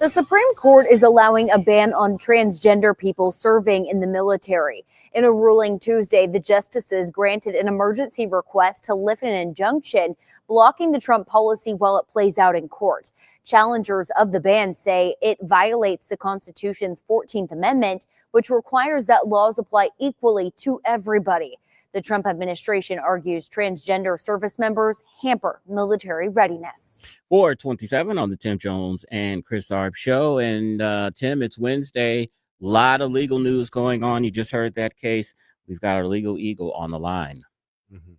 Speaker 24: The Supreme Court is allowing a ban on transgender people serving in the military. In a ruling Tuesday, the justices granted an emergency request to lift an injunction blocking the Trump policy while it plays out in court. Challengers of the ban say it violates the Constitution's 14th Amendment, which requires that laws apply equally to everybody. The Trump administration argues transgender service members hamper military readiness.
Speaker 23: 427 on the Tim Jones and Chris Arp show. And Tim, it's Wednesday. A lot of legal news going on. You just heard that case. We've got our legal eagle on the line.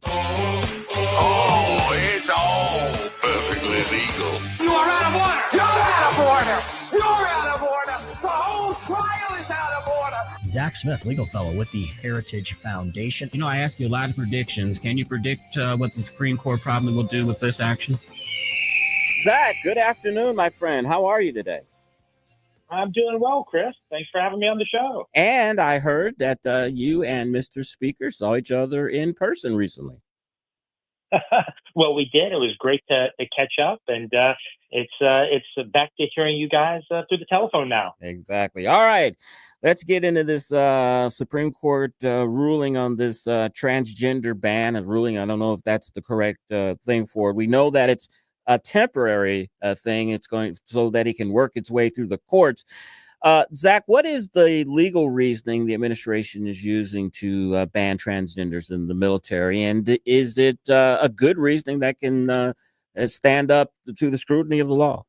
Speaker 25: Oh, it's all perfectly legal.
Speaker 19: You are out of order. You're out of order. You're out of order. The whole trial is out of order.
Speaker 18: Zack Smith, legal fellow with the Heritage Foundation.
Speaker 23: You know, I ask you a lot of predictions. Can you predict what the Supreme Court probably will do with this action? Zack, good afternoon, my friend. How are you today?
Speaker 26: I'm doing well, Chris. Thanks for having me on the show.
Speaker 23: And I heard that you and Mr. Speaker saw each other in person recently.
Speaker 26: Well, we did. It was great to catch up, and it's back to hearing you guys through the telephone now.
Speaker 23: Exactly. All right. Let's get into this Supreme Court ruling on this transgender ban. A ruling, I don't know if that's the correct thing for it. We know that it's a temporary thing. It's going so that it can work its way through the courts. Zack, what is the legal reasoning the administration is using to ban transgenders in the military? And is it a good reasoning that can stand up to the scrutiny of the law?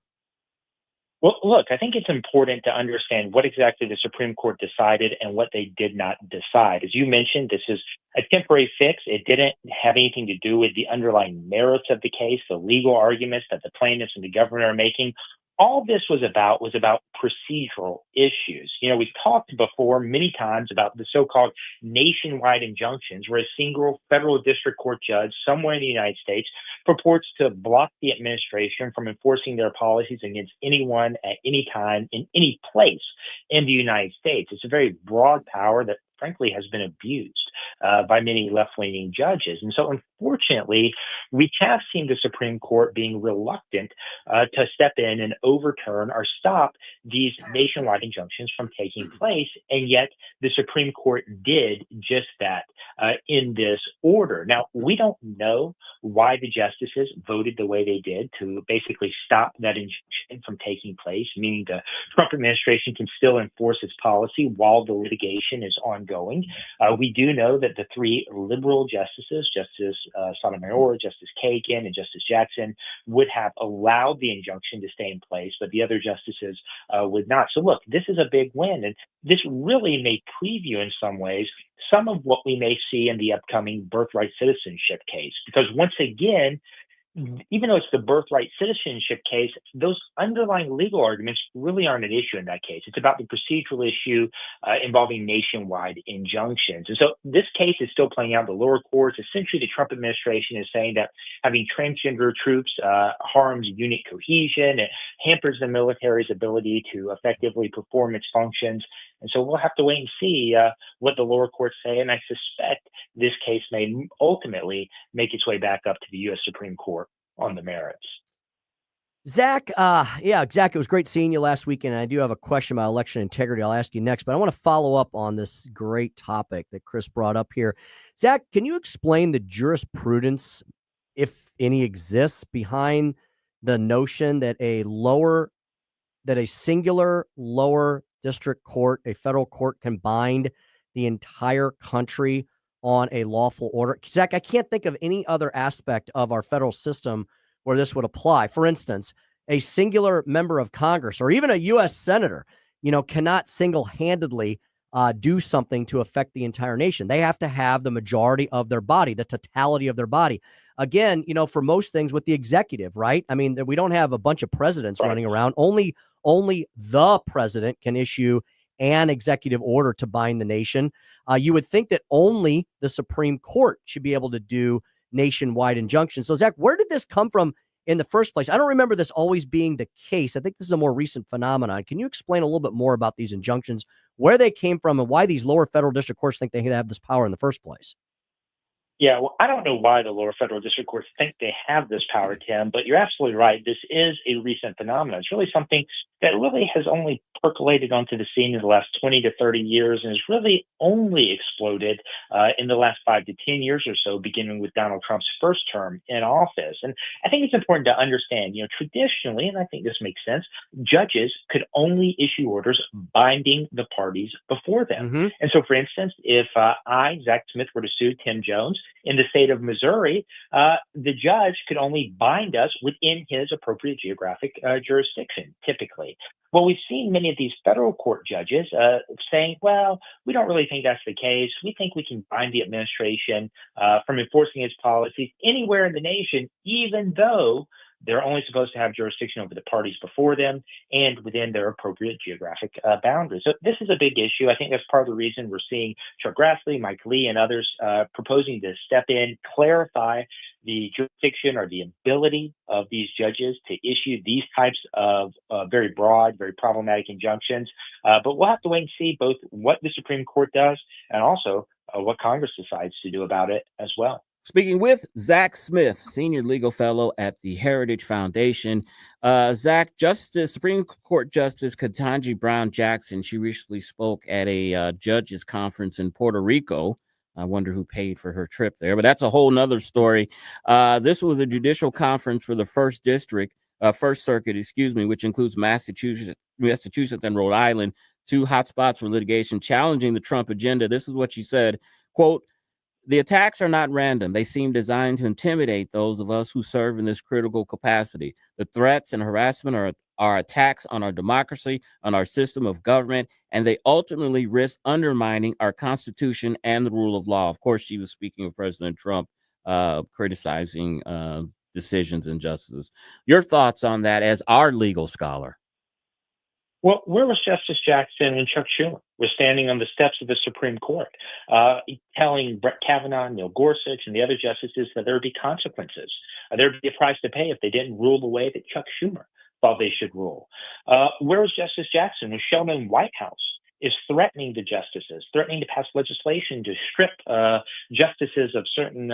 Speaker 26: Well, look, I think it's important to understand what exactly the Supreme Court decided and what they did not decide. As you mentioned, this is a temporary fix. It didn't have anything to do with the underlying merits of the case, the legal arguments that the plaintiffs and the government are making. All this was about procedural issues. You know, we've talked before many times about the so-called nationwide injunctions, where a single federal district court judge somewhere in the United States purports to block the administration from enforcing their policies against anyone at any time in any place in the United States. It's a very broad power that frankly has been abused by many left-leaning judges. And so unfortunately, we have seen the Supreme Court being reluctant to step in and overturn or stop these nationwide injunctions from taking place. And yet the Supreme Court did just that in this order. Now, we don't know why the justices voted the way they did to basically stop that injunction from taking place, meaning the Trump administration can still enforce its policy while the litigation is ongoing. We do know that the three liberal justices, Justice Sotomayor, Justice Kagan, and Justice Jackson, would have allowed the injunction to stay in place, but the other justices would not. So look, this is a big win, and this really may preview in some ways some of what we may see in the upcoming birthright citizenship case, because once again, even though it's the birthright citizenship case, those underlying legal arguments really aren't an issue in that case. It's about the procedural issue involving nationwide injunctions. And so this case is still playing out in the lower courts. Essentially, the Trump administration is saying that having transgender troops harms unit cohesion, it hampers the military's ability to effectively perform its functions. And so we'll have to wait and see what the lower courts say. And I suspect this case may ultimately make its way back up to the U.S. Supreme Court on the merits.
Speaker 22: Zack, Zack, it was great seeing you last weekend. And I do have a question about election integrity. I'll ask you next, but I want to follow up on this great topic that Chris brought up here. Zack, can you explain the jurisprudence, if any exists, behind the notion that a singular lower district court, a federal court, can bind the entire country on a lawful order? Zack, I can't think of any other aspect of our federal system where this would apply. For instance, a singular member of Congress or even a U.S. senator, cannot single-handedly do something to affect the entire nation. They have to have the majority of their body, the totality of their body. Again, for most things with the executive, right? I mean, we don't have a bunch of presidents running around. Only the president can issue an executive order to bind the nation. You would think that only the Supreme Court should be able to do nationwide injunctions. So, Zack, where did this come from in the first place? I don't remember this always being the case. I think this is a more recent phenomenon. Can you explain a little bit more about these injunctions, where they came from, and why these lower federal district courts think they have this power in the first place?
Speaker 26: Yeah, well, I don't know why the lower federal district courts think they have this power, Tim, but you're absolutely right. This is a recent phenomenon. It's really something that really has only percolated onto the scene in the last 20 to 30 years and has really only exploded in the last 5 to 10 years or so, beginning with Donald Trump's first term in office. And I think it's important to understand, traditionally, and I think this makes sense, judges could only issue orders binding the parties before them.
Speaker 22: Mm-hmm.
Speaker 26: And so, for instance, if I, Zack Smith, were to sue Tim Jones in the state of Missouri, the judge could only bind us within his appropriate geographic jurisdiction, typically. Well, we've seen many of these federal court judges saying, well, we don't really think that's the case. We think we can bind the administration from enforcing its policies anywhere in the nation, even though they're only supposed to have jurisdiction over the parties before them and within their appropriate geographic boundaries. So this is a big issue. I think that's part of the reason we're seeing Chuck Grassley, Mike Lee, and others proposing to step in, clarify the jurisdiction or the ability of these judges to issue these types of very broad, very problematic injunctions. But we'll have to wait and see both what the Supreme Court does and also what Congress decides to do about it as well.
Speaker 23: Speaking with Zack Smith, Senior Legal Fellow at the Heritage Foundation. Zack, Supreme Court Justice Ketanji Brown Jackson, she recently spoke at a judges conference in Puerto Rico. I wonder who paid for her trip there, but that's a whole nother story. This was a judicial conference for the First Circuit, which includes Massachusetts and Rhode Island, two hotspots for litigation challenging the Trump agenda. This is what she said, quote, "The attacks are not random. They seem designed to intimidate those of us who serve in this critical capacity. The threats and harassment are attacks on our democracy, on our system of government, and they ultimately risk undermining our Constitution and the rule of law." Of course, she was speaking of President Trump, criticizing decisions and justices. Your thoughts on that as our legal scholar?
Speaker 26: Well, where was Justice Jackson when Chuck Schumer was standing on the steps of the Supreme Court, telling Brett Kavanaugh, Neil Gorsuch, and the other justices that there would be consequences? There would be a price to pay if they didn't rule the way that Chuck Schumer thought they should rule. Where was Justice Jackson when Sheldon Whitehouse is threatening the justices, threatening to pass legislation to strip justices of certain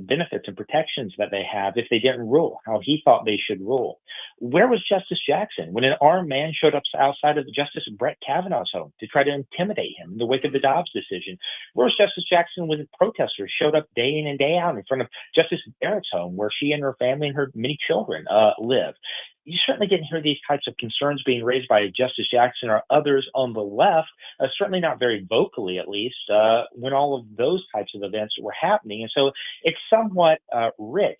Speaker 26: benefits and protections that they have if they didn't rule how he thought they should rule? Where was Justice Jackson when an armed man showed up outside of Justice Brett Kavanaugh's home to try to intimidate him in the wake of the Dobbs decision? Where was Justice Jackson when protesters showed up day in and day out in front of Justice Barrett's home, where she and her family and her many children live? you certainly didn't hear these types of concerns being raised by Justice Jackson or others on the left, certainly not very vocally, at least, when all of those types of events were happening. And so it's somewhat rich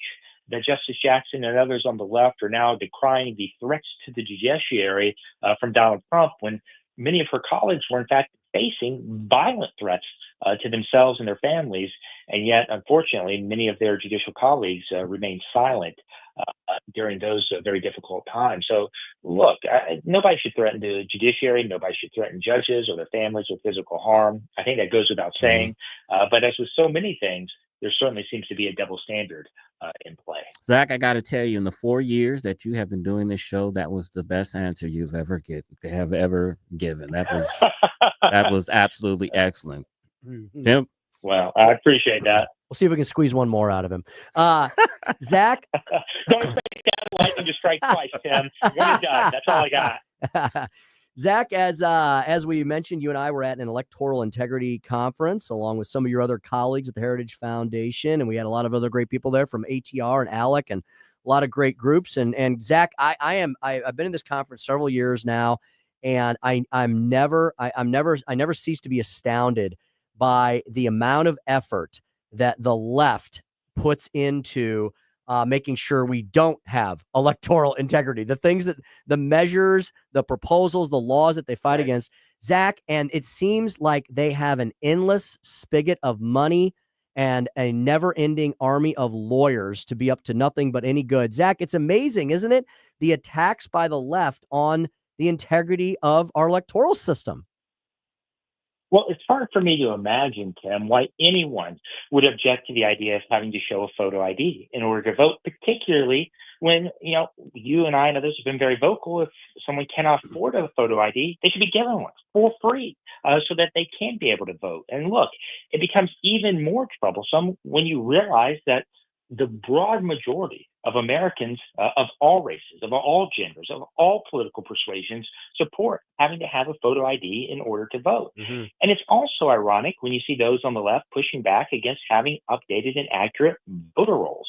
Speaker 26: that Justice Jackson and others on the left are now decrying the threats to the judiciary from Donald Trump, when many of her colleagues were, in fact, facing violent threats to themselves and their families. And yet, unfortunately, many of their judicial colleagues remain silent during those very difficult times. So, look, nobody should threaten the judiciary. Nobody should threaten judges or their families with physical harm. I think that goes without saying. But as with so many things, there certainly seems to be a double standard in play.
Speaker 23: Zach, I got to tell you, in the 4 years that you have been doing this show, that was the best answer you've ever given. That was absolutely excellent. Tim?
Speaker 26: Well, I appreciate that.
Speaker 22: We'll see if we can squeeze one more out of him. Zach?
Speaker 26: Don't expect lightning to strike twice, Tim. One and done. That's all I got.
Speaker 22: Zach, as we mentioned, you and I were at an electoral integrity conference along with some of your other colleagues at the Heritage Foundation, and we had a lot of other great people there from ATR and ALEC and a lot of great groups. And Zach, I've been in this conference several years now, and I never cease to be astounded by the amount of effort that the left puts into making sure we don't have electoral integrity, the things that the measures, the proposals, the laws that they fight against, Zach. And it seems like they have an endless spigot of money and a never ending army of lawyers to be up to nothing but any good. Zach, it's amazing, isn't it? The attacks by the left on the integrity of our electoral system.
Speaker 26: Well, it's hard for me to imagine, Tim, why anyone would object to the idea of having to show a photo ID in order to vote, particularly when, you and I and others have been very vocal. If someone cannot afford a photo ID, they should be given one for free so that they can be able to vote. And look, it becomes even more troublesome when you realize that the broad majority of Americans of all races, of all genders, of all political persuasions support having to have a photo ID in order to vote.
Speaker 22: Mm-hmm.
Speaker 26: And it's also ironic when you see those on the left pushing back against having updated and accurate voter rolls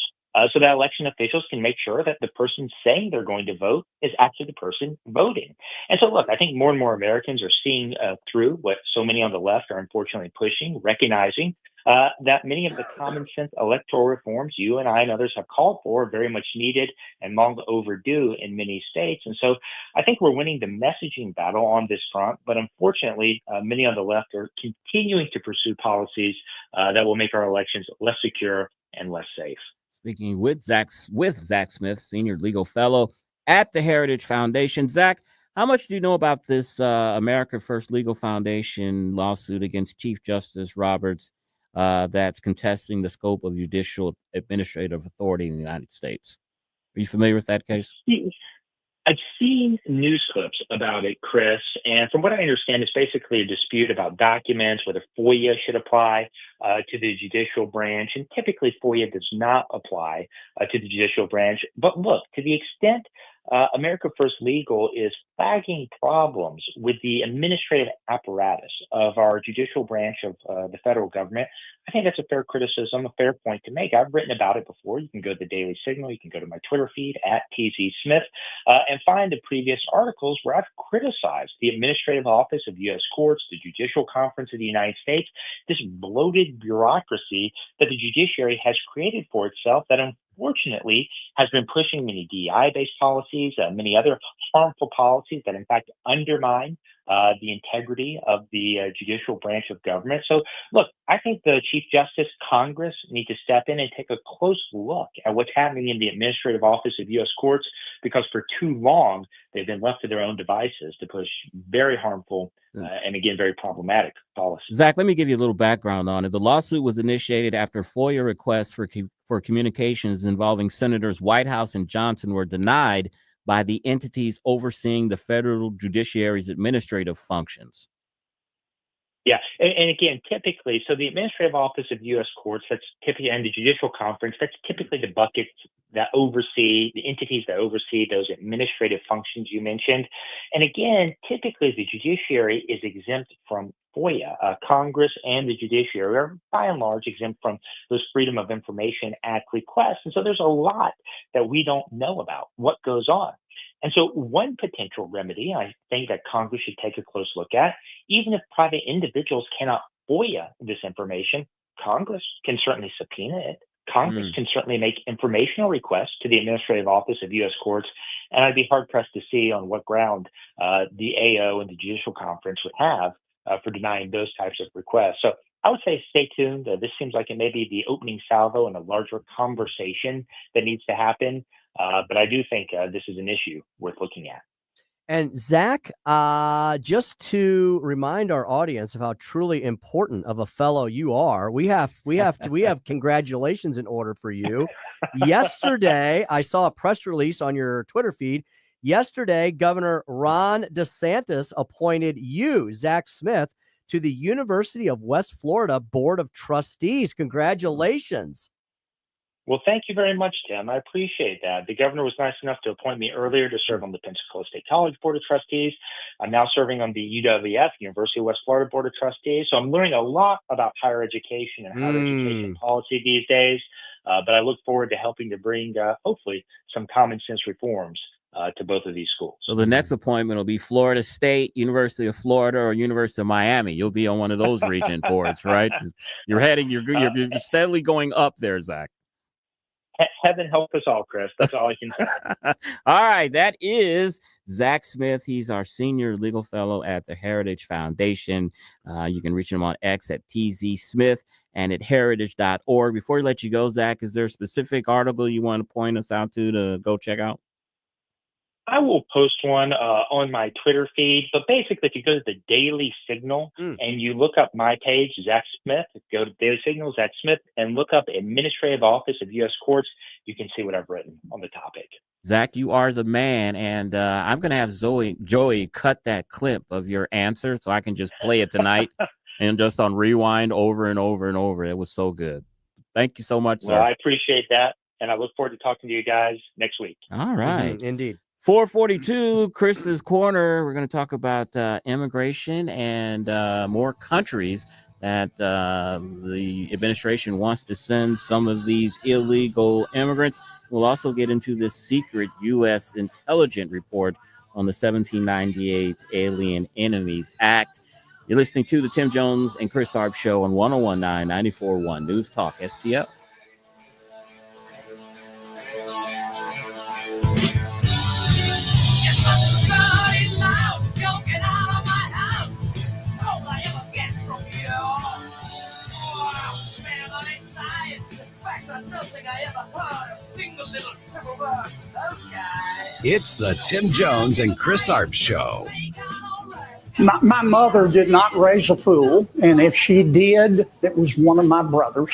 Speaker 26: so that election officials can make sure that the person saying they're going to vote is actually the person voting. And so, look, I think more and more Americans are seeing through what so many on the left are unfortunately pushing, recognizing that many of the common sense electoral reforms you and I and others have called for are very much needed and long overdue in many states. And so I think we're winning the messaging battle on this front. But unfortunately, many on the left are continuing to pursue policies that will make our elections less secure and less safe.
Speaker 23: Speaking with Zack Smith, Senior Legal Fellow at the Heritage Foundation. Zack, how much do you know about this America First Legal Foundation lawsuit against Chief Justice Roberts that's contesting the scope of judicial administrative authority in the United States? Are you familiar with that case?
Speaker 26: I've seen news clips about it, Chris, and from what I understand, it's basically a dispute about documents, whether FOIA should apply to the judicial branch, and typically FOIA does not apply to the judicial branch. But look, to the extent America First Legal is flagging problems with the administrative apparatus of our judicial branch of the federal government, I think that's a fair criticism, a fair point to make. I've written about it before. You can go to the Daily Signal. You can go to my Twitter feed at TZ Smith and find the previous articles where I've criticized the administrative office of U.S. courts, the Judicial Conference of the United States, this bloated bureaucracy that the judiciary has created for itself that unfortunately has been pushing many DEI-based policies, many other harmful policies that in fact undermine the integrity of the judicial branch of government. So look, I think the Chief Justice, Congress need to step in and take a close look at what's happening in the administrative office of U.S. courts, because for too long, they've been left to their own devices to push very harmful and again, very problematic policies.
Speaker 23: Zack, let me give you a little background on it. The lawsuit was initiated after FOIA requests for communications involving Senators Whitehouse and Johnson were denied by the entities overseeing the federal judiciary's administrative functions.
Speaker 26: Yeah, and again, typically, so the administrative office of U.S. courts, that's typically, and the judicial conference, that's typically the buckets that oversee, the entities that oversee those administrative functions you mentioned. And again, typically the judiciary is exempt from FOIA. Congress and the judiciary are by and large exempt from those Freedom of Information Act requests. And so there's a lot that we don't know about what goes on And so one potential remedy I think that Congress should take a close look at, even if private individuals cannot FOIA this information, Congress can certainly subpoena it. Congress can certainly make informational requests to the Administrative Office of U.S. Courts, and I'd be hard-pressed to see on what ground the AO and the Judicial Conference would have for denying those types of requests. So I would say stay tuned. This seems like it may be the opening salvo in a larger conversation that needs to happen, but I do think this is an issue worth looking at.
Speaker 22: And Zack, just to remind our audience of how truly important of a fellow you are, we have congratulations in order for you. Yesterday, I saw a press release on your Twitter feed. Yesterday, Governor Ron DeSantis appointed you, Zack Smith, to the University of West Florida Board of Trustees. Congratulations.
Speaker 26: Well, thank you very much, Tim. I appreciate that. The governor was nice enough to appoint me earlier to serve on the Pensacola State College Board of Trustees. I'm now serving on the UWF, University of West Florida Board of Trustees. So I'm learning a lot about higher education and higher education policy these days. But I look forward to helping to bring, hopefully, some common sense reforms to both of these schools.
Speaker 23: So the next appointment will be Florida State, University of Florida, or University of Miami. You'll be on one of those region boards, right? You're steadily going up there, Zack.
Speaker 26: Heaven help us all, Chris. That's all I can say.
Speaker 23: All right. That is Zack Smith. He's our senior legal fellow at the Heritage Foundation. You can reach him on X at TZ Smith and at heritage.org. Before we let you go, Zack, is there a specific article you want to point us out to go check out?
Speaker 26: I will post one on my Twitter feed, but basically if you go to the Daily Signal and you look up my page, Zack Smith, go to Daily Signal, Zack Smith, and look up Administrative Office of U.S. Courts, you can see what I've written on the topic.
Speaker 23: Zack, you are the man, and I'm going to have Joey cut that clip of your answer so I can just play it tonight and just on rewind over and over and over. It was so good. Thank you so much, sir.
Speaker 26: Well, I appreciate that, and I look forward to talking to you guys next week.
Speaker 23: All right.
Speaker 22: Indeed.
Speaker 23: 442, Chris's Corner. We're going to talk about immigration and more countries that the administration wants to send some of these illegal immigrants. We'll also get into this secret U.S. intelligence report on the 1798 Alien Enemies Act. You're listening to the Tim Jones and Chris Arps Show on 101.9 94.1 News Talk STL.
Speaker 2: It's the Tim Jones and Chris Arps Show.
Speaker 6: My mother did not raise a fool, and if she did, it was one of my brothers.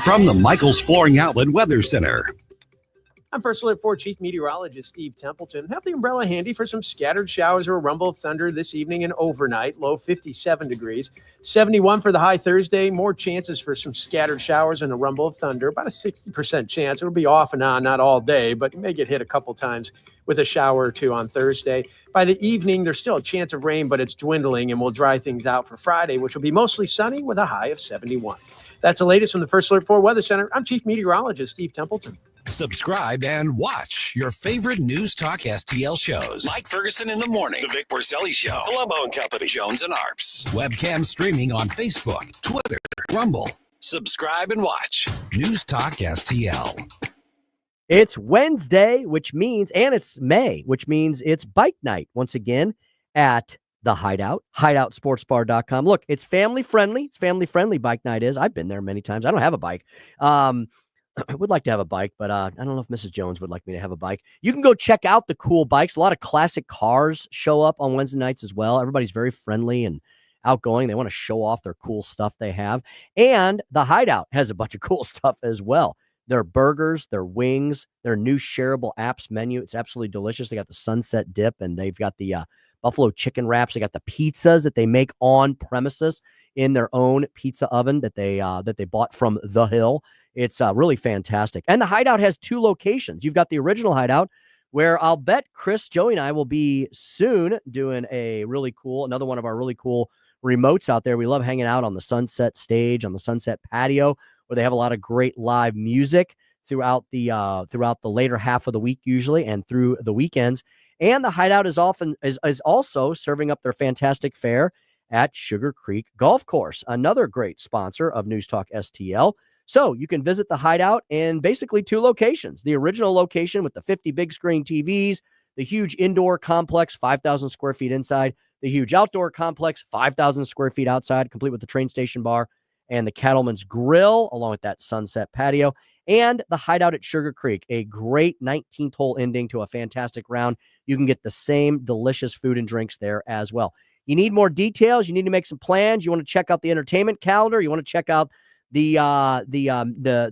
Speaker 2: From the Michaels Flooring Outlet Weather Center.
Speaker 12: I'm First Alert 4 Chief Meteorologist Steve Templeton. Have the umbrella handy for some scattered showers or a rumble of thunder this evening and overnight. Low 57 degrees. 71 for the high Thursday. More chances for some scattered showers and a rumble of thunder. About a 60% chance. It'll be off and on, not all day, but you may get hit a couple times with a shower or two on Thursday. By the evening, there's still a chance of rain, but it's dwindling and will dry things out for Friday, which will be mostly sunny with a high of 71. That's the latest from the First Alert 4 Weather Center. I'm Chief Meteorologist Steve Templeton.
Speaker 2: Subscribe and watch your favorite News Talk STL shows. Mike Ferguson in the Morning, The Vic Porcelli Show, Columbo and Company, Jones and Arps. Webcam streaming on Facebook, Twitter, Rumble. Subscribe and watch News Talk STL.
Speaker 22: It's Wednesday, which means, and it's May, which means it's bike night once again at the Hideout, hideoutsportsbar.com. Look, it's family friendly. It's family friendly bike night is. I've been there many times. I don't have a bike. I would like to have a bike, but I don't know if Mrs. Jones would like me to have a bike. You can go check out the cool bikes. A lot of classic cars show up on Wednesday nights as well. Everybody's very friendly and outgoing. They want to show off their cool stuff they have. And the Hideout has a bunch of cool stuff as well. Their burgers, their wings, their new shareable apps menu. It's absolutely delicious. They got the sunset dip, and they've got the buffalo chicken wraps. They got the pizzas that they make on premises in their own pizza oven that they bought from The Hill. It's really fantastic. And the Hideout has two locations. You've got the original Hideout, where I'll bet Chris, Joey, and I will be soon doing another one of our really cool remotes out there. We love hanging out on the Sunset stage, on the Sunset patio, where they have a lot of great live music throughout the later half of the week usually, and through the weekends. And the Hideout is also serving up their fantastic fare at Sugar Creek Golf Course, another great sponsor of News Talk STL. So you can visit the Hideout in basically 2 locations. The original location with the 50 big screen TVs, the huge indoor complex, 5,000 square feet inside, the huge outdoor complex, 5,000 square feet outside, complete with the train station bar and the Cattleman's Grill, along with that Sunset patio, and the Hideout at Sugar Creek, a great 19th hole ending to a fantastic round. You can get the same delicious food and drinks there as well. You need more details. You need to make some plans. You want to check out the entertainment calendar. You want to check out the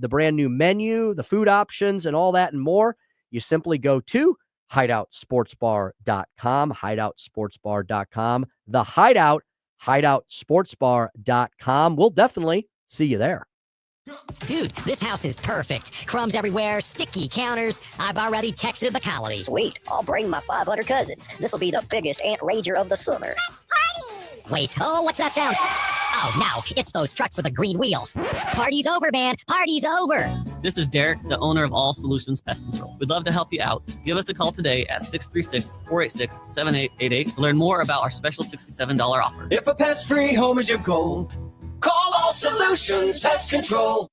Speaker 22: brand new menu, the food options, and all that and more. You simply go to hideoutsportsbar.com, hideoutsportsbar.com, the Hideout, hideoutsportsbar.com. We'll definitely see you there.
Speaker 11: Dude, this house is perfect. Crumbs everywhere, sticky counters. I've already texted the colony.
Speaker 13: Sweet. I'll bring my 500 cousins. This'll be the biggest ant rager of the summer.
Speaker 11: Let's party! Wait, what's that sound? Oh, no, it's those trucks with the green wheels. Party's over, man. Party's over.
Speaker 14: This is Derek, the owner of All Solutions Pest Control. We'd love to help you out. Give us a call today at 636-486-7888 to learn more about our special $67 offer.
Speaker 15: If a pest-free home is your goal, call All Solutions Pest Control.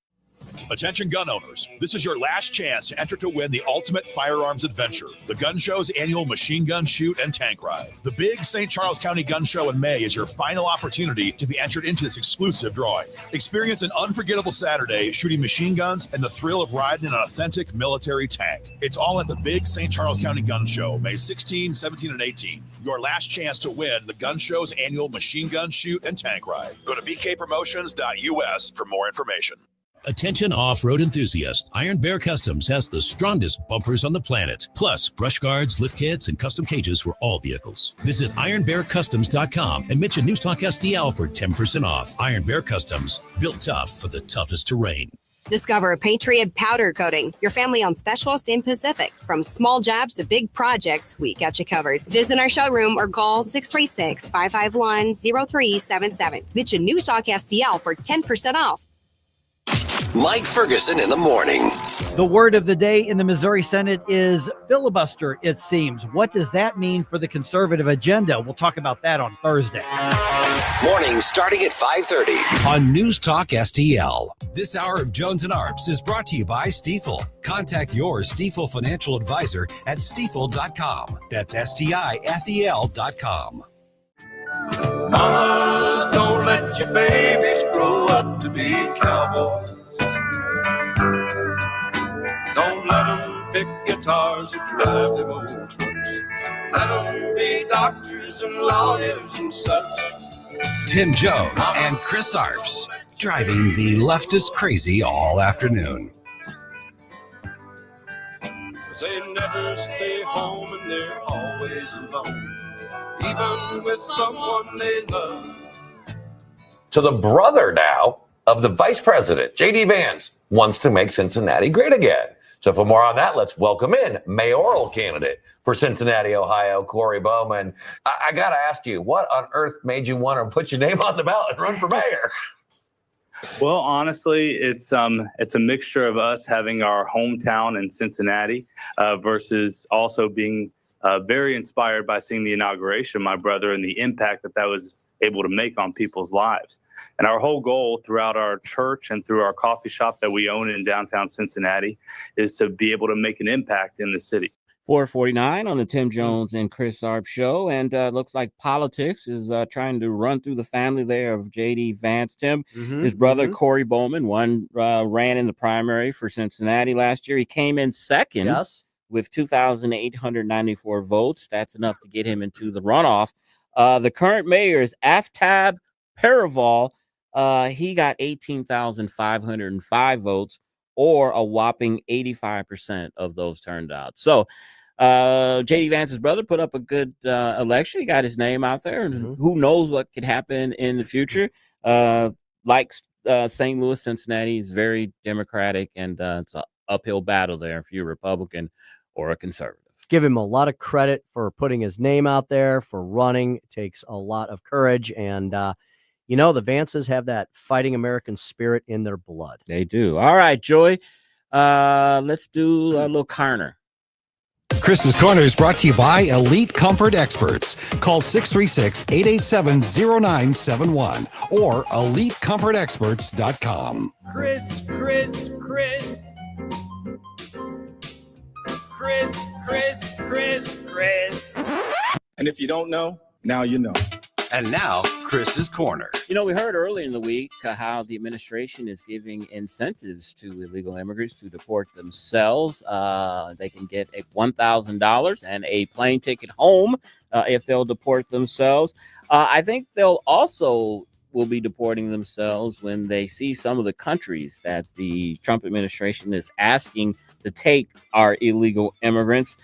Speaker 16: Attention gun owners, this is your last chance to enter to win the ultimate firearms adventure, the Gun Show's annual machine gun shoot and tank ride. The big St. Charles County Gun Show in May is your final opportunity to be entered into this exclusive drawing. Experience an unforgettable Saturday shooting machine guns and the thrill of riding an authentic military tank. It's all at the big St. Charles County Gun Show, May 16, 17, and 18. Your last chance to win the Gun Show's annual machine gun shoot and tank ride. Go to bkpromotions.us for more information.
Speaker 2: Attention off-road enthusiasts. Iron Bear Customs has the strongest bumpers on the planet. Plus, brush guards, lift kits, and custom cages for all vehicles. Visit ironbearcustoms.com and mention News Talk STL for 10% off. Iron Bear Customs, built tough for the toughest terrain.
Speaker 17: Discover Patriot Powder Coating, your family on specialist in Pacific. From small jobs to big projects, we got you covered. Visit our showroom or call 636-551-0377. Mention News Talk STL for 10% off.
Speaker 2: Mike Ferguson in the morning.
Speaker 10: The word of the day in the Missouri Senate is filibuster, it seems. What does that mean for the conservative agenda? We'll talk about that on Thursday.
Speaker 2: Mornings starting at 5:30 on News Talk STL. This hour of Jones and Arps is brought to you by Stifel. Contact your Stifel financial advisor at stifel.com. That's STIFEL.com.
Speaker 9: Mamas, don't let your babies grow up to be cowboys. Don't let them pick guitars or drive them old trucks. Let them be doctors and lawyers and such.
Speaker 2: Tim Jones and Chris Arps, driving the leftist crazy all afternoon.
Speaker 9: 'Cause they never stay home and they're always alone, even with someone they love.
Speaker 27: To the brother now of the vice president, J.D. Vance, wants to make Cincinnati great again. So for more on that, let's welcome in mayoral candidate for Cincinnati, Ohio, Corey Bowman. I got to ask you, what on earth made you want to put your name on the ballot and run for mayor?
Speaker 28: Well, honestly, it's a mixture of us having our hometown in Cincinnati versus also being very inspired by seeing the inauguration of my brother and the impact that was able to make on people's lives. And our whole goal throughout our church and through our coffee shop that we own in downtown Cincinnati is to be able to make an impact in the city.
Speaker 23: 449 on the Tim Jones and Chris Arp show. And looks like politics is trying to run through the family there of J.D. Vance. Tim, his brother, Corey Bowman, ran in the primary for Cincinnati last year. He came in second with 2,894 votes. That's enough to get him into the runoff. The current mayor is Aftab Paraval. He got 18,505 votes, or a whopping 85% of those turned out. So J.D. Vance's brother put up a good election. He got his name out there, and who knows what could happen in the future. Like St. Louis, Cincinnati is very Democratic, and it's an uphill battle there if you're a Republican or a conservative.
Speaker 22: give him a lot of credit for putting his name out there, for running. It takes a lot of courage. And, the Vances have that fighting American spirit in their blood.
Speaker 23: They do. All right, Joy. Let's do a little Carner.
Speaker 2: Chris's Corner is brought to you by Elite Comfort Experts. Call 636-887-0971 or EliteComfortExperts.com.
Speaker 1: Chris.
Speaker 3: And if you don't know, now you know.
Speaker 2: And now, Chris's Corner.
Speaker 23: We heard earlier in the week how the administration is giving incentives to illegal immigrants to deport themselves. They can get $1,000 and a plane ticket home if they'll deport themselves. I think they'll also will be deporting themselves when they see some of the countries that the Trump administration is asking to take our illegal immigrants.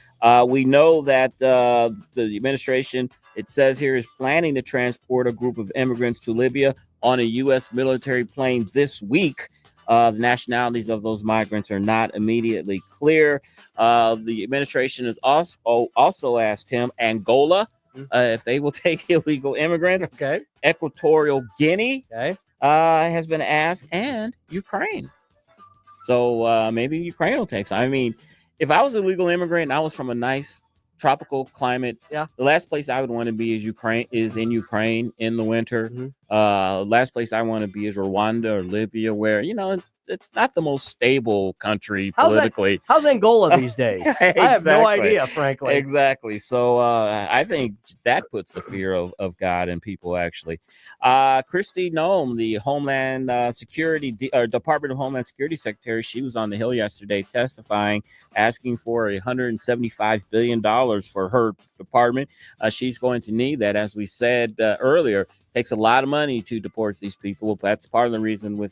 Speaker 23: We know that the administration, it says here, is planning to transport a group of immigrants to Libya on a U.S. military plane this week. The nationalities of those migrants are not immediately clear. The administration has also asked him Angola if they will take illegal immigrants.
Speaker 22: Okay.
Speaker 23: Equatorial Guinea has been asked, and Ukraine. So maybe Ukraine will take some. I mean, if I was a legal immigrant and I was from a nice tropical climate, the last place I would want to be is in Ukraine in the winter. Last place I want to be is Rwanda or Libya, where it's not the most stable country politically.
Speaker 22: How's Angola these days?
Speaker 23: Exactly.
Speaker 22: I have no idea, frankly.
Speaker 23: Exactly. So I think that puts the fear of God in people, actually. Kristi Noem, the Homeland Security Department of Homeland Security Secretary, she was on the Hill yesterday testifying, asking for $175 billion for her department. She's going to need that, as we said earlier. Takes a lot of money to deport these people. That's part of the reason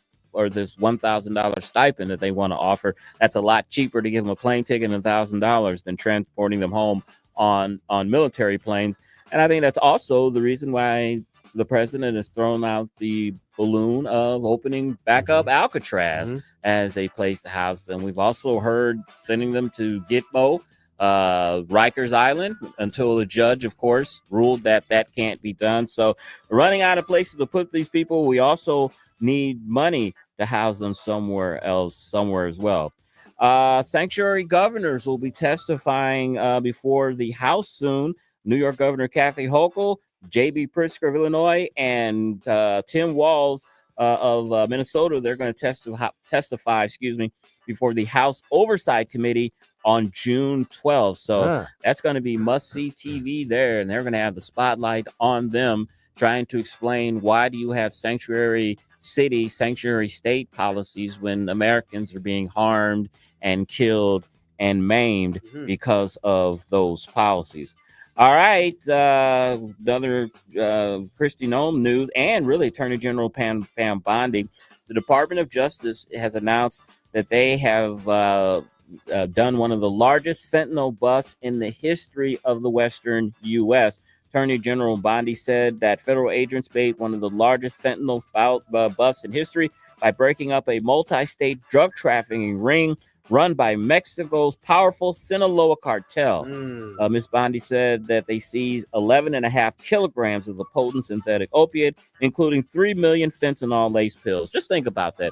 Speaker 23: this $1,000 stipend that they want to offer. That's a lot cheaper to give them a plane ticket and $1,000 than transporting them home on military planes. And I think that's also the reason why the president has thrown out the balloon of opening back up Alcatraz as a place to house them. We've also heard sending them to Gitmo, Rikers Island, until the judge, of course, ruled that can't be done. So running out of places to put these people. We also need money to house them somewhere as well. Sanctuary governors will be testifying before the House soon. New York Governor Kathy Hochul, J.B. Pritzker of Illinois, and Tim Walz of Minnesota. They're going to testify, before the House Oversight Committee on June 12th. So that's going to be must-see TV there, and they're going to have the spotlight on them, trying to explain why do you have sanctuary city, sanctuary state policies when Americans are being harmed and killed and maimed because of those policies. All right, another Kristi Noem news, and really Attorney General Pam Bondi. The Department of Justice has announced that they have done one of the largest fentanyl busts in the history of the Western U.S. Attorney General Bondi said that federal agents made one of the largest fentanyl busts in history by breaking up a multi-state drug trafficking ring run by Mexico's powerful Sinaloa cartel. Ms. Bondi said that they seized 11.5 kilograms of the potent synthetic opiate, including 3 million fentanyl lace pills. Just think about that.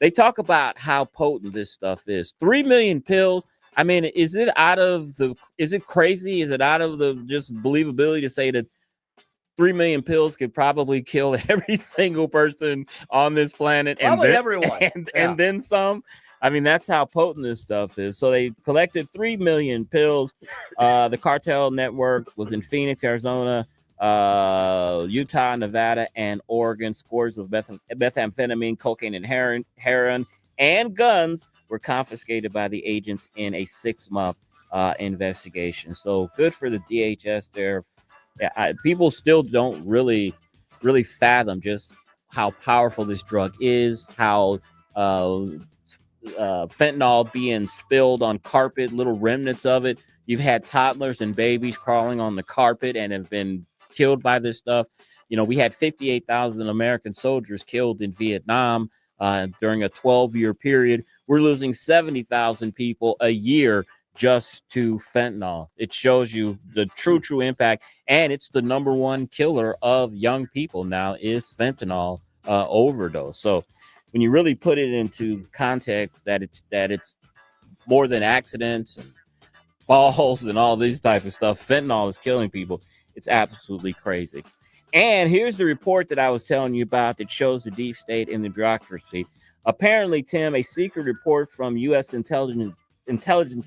Speaker 23: They talk about how potent this stuff is. 3 million pills. I mean, is it crazy? Is it out of the just believability to say that 3 million pills could probably kill every single person on this planet?
Speaker 22: Probably everyone.
Speaker 23: And then some. I mean, that's how potent this stuff is. So they collected 3 million pills. The cartel network was in Phoenix, Arizona, Utah, Nevada, and Oregon. Scores of methamphetamine, cocaine, and heroin, and guns were confiscated by the agents in a 6-month investigation. So good for the DHS there. People still don't really fathom just how powerful this drug is, how fentanyl being spilled on carpet, little remnants of it. You've had toddlers and babies crawling on the carpet and have been killed by this stuff. We had 58,000 American soldiers killed in Vietnam during a 12-year period. We're losing 70,000 people a year just to fentanyl. It shows you the true impact, and it's the number one killer of young people now is fentanyl overdose. So when you really put it into context that it's more than accidents and falls and all this type of stuff, fentanyl is killing people. It's absolutely crazy. And here's the report that I was telling you about that shows the deep state and the bureaucracy. Apparently, Tim, a secret report from U.S. intelligence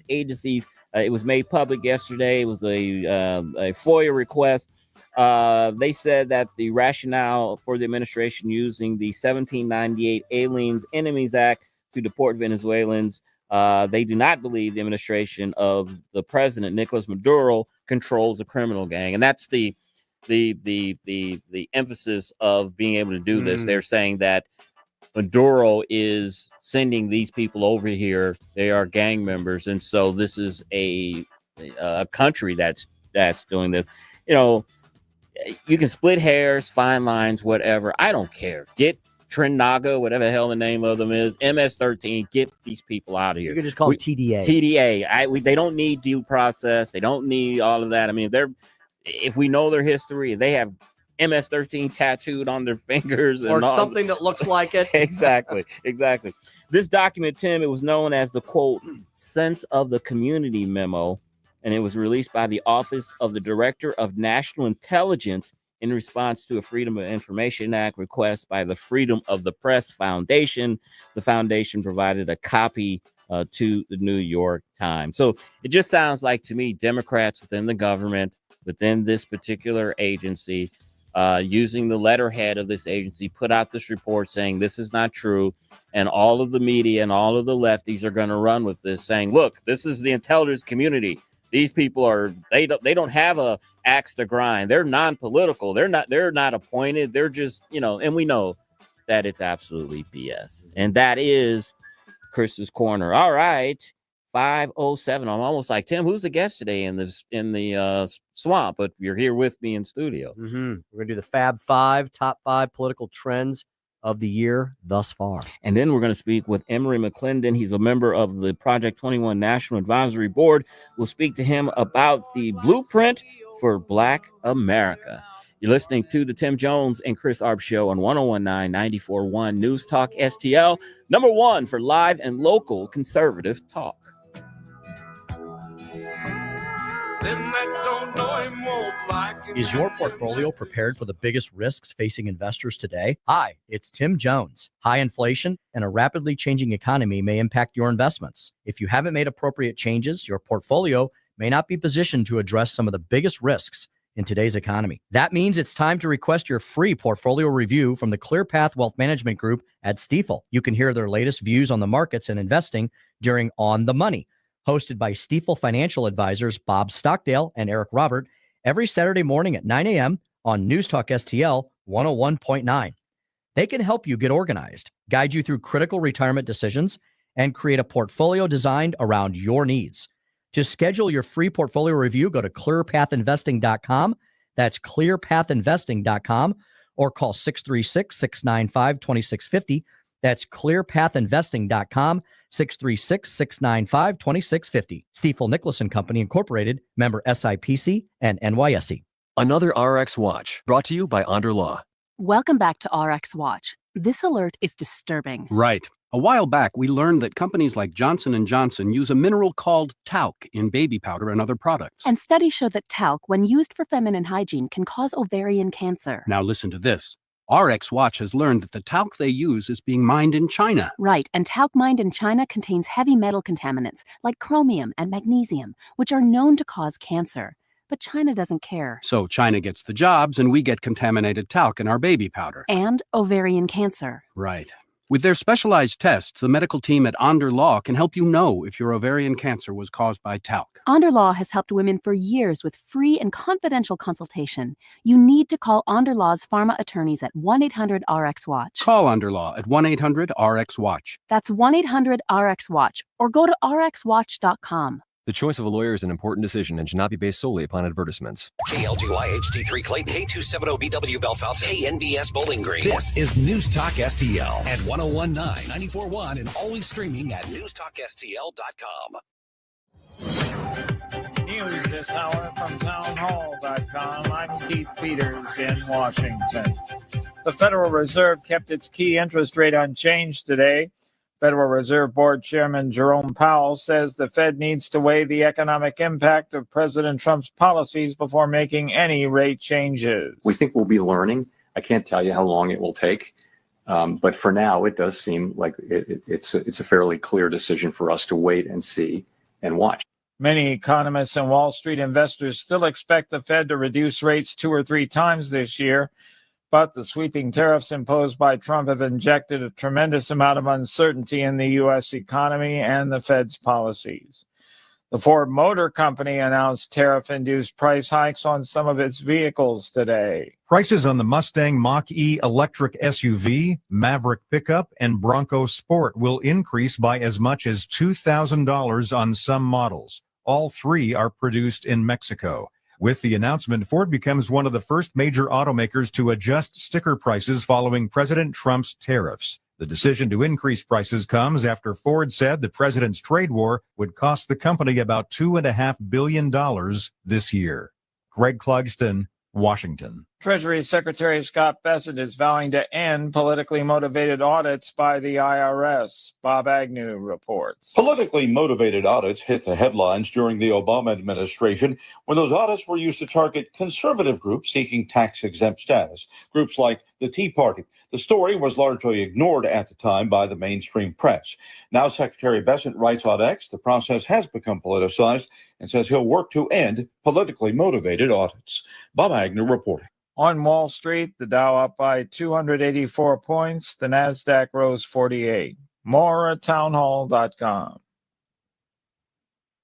Speaker 23: agencies, it was made public yesterday. It was a FOIA request. They said that the rationale for the administration using the 1798 Aliens Enemies Act to deport Venezuelans, they do not believe the administration of the president, Nicolas Maduro, controls a criminal gang. And that's the emphasis of being able to do this. They're saying that Maduro is sending these people over here. They are gang members, and so this is a country that's doing this. You know, you can split hairs, fine lines, whatever. I don't care. Get Trinaga, whatever the hell the name of them is, MS-13. Get these people out of here.
Speaker 22: You can just call them TDA.
Speaker 23: TDA. They don't need due process. They don't need all of that. I mean, if we know their history, they have MS-13 tattooed on their fingers
Speaker 22: or something that looks like it.
Speaker 23: Exactly. This document, Tim, it was known as the, quote, Sense of the Community memo, and it was released by the Office of the Director of National Intelligence in response to a Freedom of Information Act request by the Freedom of the Press Foundation. The foundation provided a copy to the New York Times. So it just sounds like to me, Democrats within the government, within this particular agency, using the letterhead of this agency, put out this report saying this is not true. And all of the media and all of the lefties are going to run with this, saying, look, this is the intelligence community. These people they don't have a axe to grind. They're non-political. They're not appointed. They're just, and we know that it's absolutely BS. And that is Chris's Corner. All right. 5:07. I'm almost like, Tim, who's the guest today in the swamp? But you're here with me in studio.
Speaker 22: We're going to do the Fab Five, top 5 political trends of the year thus far.
Speaker 23: And then we're going to speak with Emery McClendon. He's a member of the Project 21 National Advisory Board. We'll speak to him about the blueprint for Black America. You're listening to the Tim Jones and Chris Arps Show on 101.9 94.1 News Talk STL, number 1 for live and local conservative talk.
Speaker 18: Is your portfolio prepared for the biggest risks facing investors today? Hi, it's Tim Jones. High inflation and a rapidly changing economy may impact your investments. If you haven't made appropriate changes, your portfolio may not be positioned to address some of the biggest risks in today's economy. That means it's time to request your free portfolio review from the ClearPath Wealth Management Group at Stifel. You can hear their latest views on the markets and investing during On the Money, hosted by Stifel financial advisors Bob Stockdale and Eric Robert, every Saturday morning at 9 a.m. on News Talk STL 101.9. They can help you get organized, guide you through critical retirement decisions, and create a portfolio designed around your needs. To schedule your free portfolio review, go to clearpathinvesting.com. That's clearpathinvesting.com, or call 636-695-2650. That's clearpathinvesting.com, 636-695-2650. Stifel Nicholas & Company Incorporated, member SIPC and NYSE.
Speaker 1: Another RX Watch, brought to you by Onder Law.
Speaker 4: Welcome back to RX Watch. This alert is disturbing.
Speaker 5: Right. A while back, we learned that companies like Johnson & Johnson use a mineral called talc in baby powder and other products.
Speaker 4: And studies show that talc, when used for feminine hygiene, can cause ovarian cancer.
Speaker 5: Now listen to this. RX Watch has learned that the talc they use is being mined in China.
Speaker 4: Right, and talc mined in China contains heavy metal contaminants like chromium and magnesium, which are known to cause cancer. But China doesn't care.
Speaker 5: So China gets the jobs and we get contaminated talc in our baby powder.
Speaker 4: And ovarian cancer.
Speaker 5: Right. With their specialized tests, the medical team at Onder Law can help you know if your ovarian cancer was caused by talc.
Speaker 4: Onder Law has helped women for years with free and confidential consultation. You need to call Onder Law's pharma attorneys at 1-800-RX-WATCH.
Speaker 5: Call Onder Law at 1-800-RX-WATCH.
Speaker 4: That's 1-800-RX-WATCH, or go to rxwatch.com.
Speaker 1: The choice of a lawyer is an important decision and should not be based solely upon advertisements.
Speaker 2: KLGY HD3 Clayton, K270BW Bellefontaine, KNVS Bowling Green. This is News Talk STL at 101.9, 94.1, and always streaming at newstalkstl.com.
Speaker 7: news this hour from townhall.com. I'm Keith Peters in Washington. The Federal Reserve kept its key interest rate unchanged today. Federal Reserve Board Chairman Jerome Powell says the Fed needs to weigh the economic impact of President Trump's policies before making any rate changes.
Speaker 8: We think we'll be learning. I can't tell you how long it will take. But for now, it does seem like it's a fairly clear decision for us to wait and see and watch.
Speaker 7: Many economists and Wall Street investors still expect the Fed to reduce rates 2 or 3 times this year. But the sweeping tariffs imposed by Trump have injected a tremendous amount of uncertainty in the U.S. economy and the Fed's policies. The Ford Motor Company announced tariff-induced price hikes on some of its vehicles today.
Speaker 19: Prices on the Mustang Mach-E electric SUV, Maverick pickup, and Bronco Sport will increase by as much as $2,000 on some models. All 3 are produced in Mexico. With the announcement, Ford becomes one of the first major automakers to adjust sticker prices following President Trump's tariffs. The decision to increase prices comes after Ford said the president's trade war would cost the company about $2.5 billion this year. Greg Clugston, Washington.
Speaker 7: Treasury Secretary Scott Bessent is vowing to end politically motivated audits by the IRS. Bob Agnew reports.
Speaker 20: Politically motivated audits hit the headlines during the Obama administration when those audits were used to target conservative groups seeking tax-exempt status, groups like the Tea Party. The story was largely ignored at the time by the mainstream press. Now Secretary Bessent writes on X, the process has become politicized and says he'll work to end politically motivated audits. Bob Agnew reporting.
Speaker 7: On Wall Street, the Dow up by 284 points. The Nasdaq rose 48. More at townhall.com.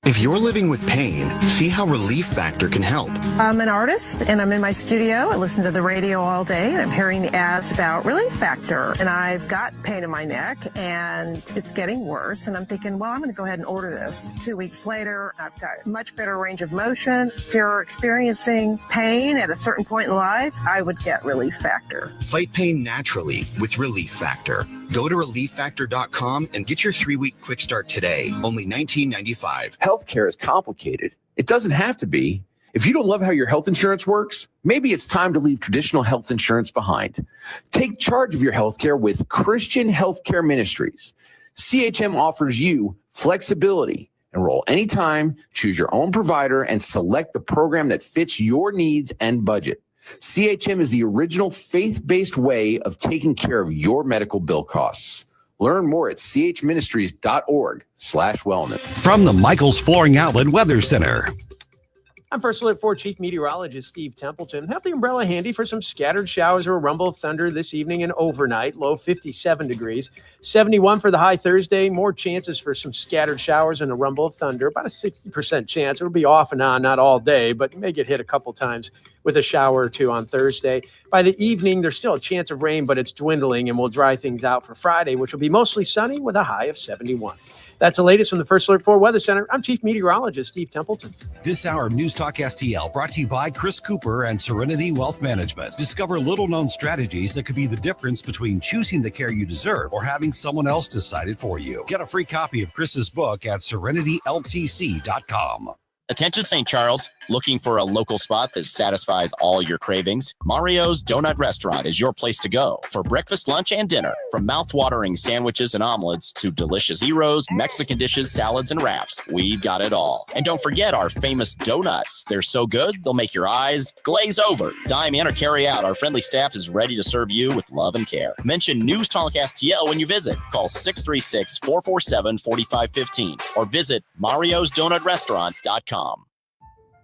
Speaker 21: If you're living with pain, see how Relief Factor can help.
Speaker 24: I'm an artist and I'm in my studio. I listen to the radio all day and I'm hearing the ads about Relief Factor. And I've got pain in my neck and it's getting worse. And I'm thinking, well, I'm going to go ahead and order this. 2 weeks later, I've got much better range of motion. If you're experiencing pain at a certain point in life, I would get Relief Factor.
Speaker 21: Fight pain naturally with Relief Factor. Go to relieffactor.com and get your 3-week quick start today. Only $19.95.
Speaker 25: Healthcare is complicated. It doesn't have to be. If you don't love how your health insurance works, maybe it's time to leave traditional health insurance behind. Take charge of your healthcare with Christian Healthcare Ministries. CHM offers you flexibility. Enroll anytime, choose your own provider, and select the program that fits your needs and budget. CHM is the original faith-based way of taking care of your medical bill costs. Learn more at chministries.org/wellness.
Speaker 2: From the Michaels Flooring Outlet Weather Center.
Speaker 12: I'm First Alert 4 Chief Meteorologist Steve Templeton. Have the umbrella handy for some scattered showers or a rumble of thunder this evening and overnight. Low 57 degrees. 71 for the high Thursday. More chances for some scattered showers and a rumble of thunder. About a 60% chance. It'll be off and on, not all day, but you may get hit a couple times with a shower or two on Thursday. By the evening, there's still a chance of rain, but it's dwindling and will dry things out for Friday, which will be mostly sunny with a high of 71. That's the latest from the First Alert 4 Weather Center. I'm Chief Meteorologist Steve Templeton.
Speaker 2: This hour of News Talk STL brought to you by Chris Cooper and Serenity Wealth Management. Discover little-known strategies that could be the difference between choosing the care you deserve or having someone else decide it for you. Get a free copy of Chris's book at serenityltc.com.
Speaker 26: Attention St. Charles, looking for a local spot that satisfies all your cravings? Mario's Donut Restaurant is your place to go for breakfast, lunch, and dinner. From mouth-watering sandwiches and omelets to delicious gyros, Mexican dishes, salads, and wraps, we've got it all. And don't forget our famous donuts. They're so good, they'll make your eyes glaze over. Dine in or carry out. Our friendly staff is ready to serve you with love and care. Mention News Talk STL when you visit. Call 636-447-4515 or visit mariosdonutrestaurant.com.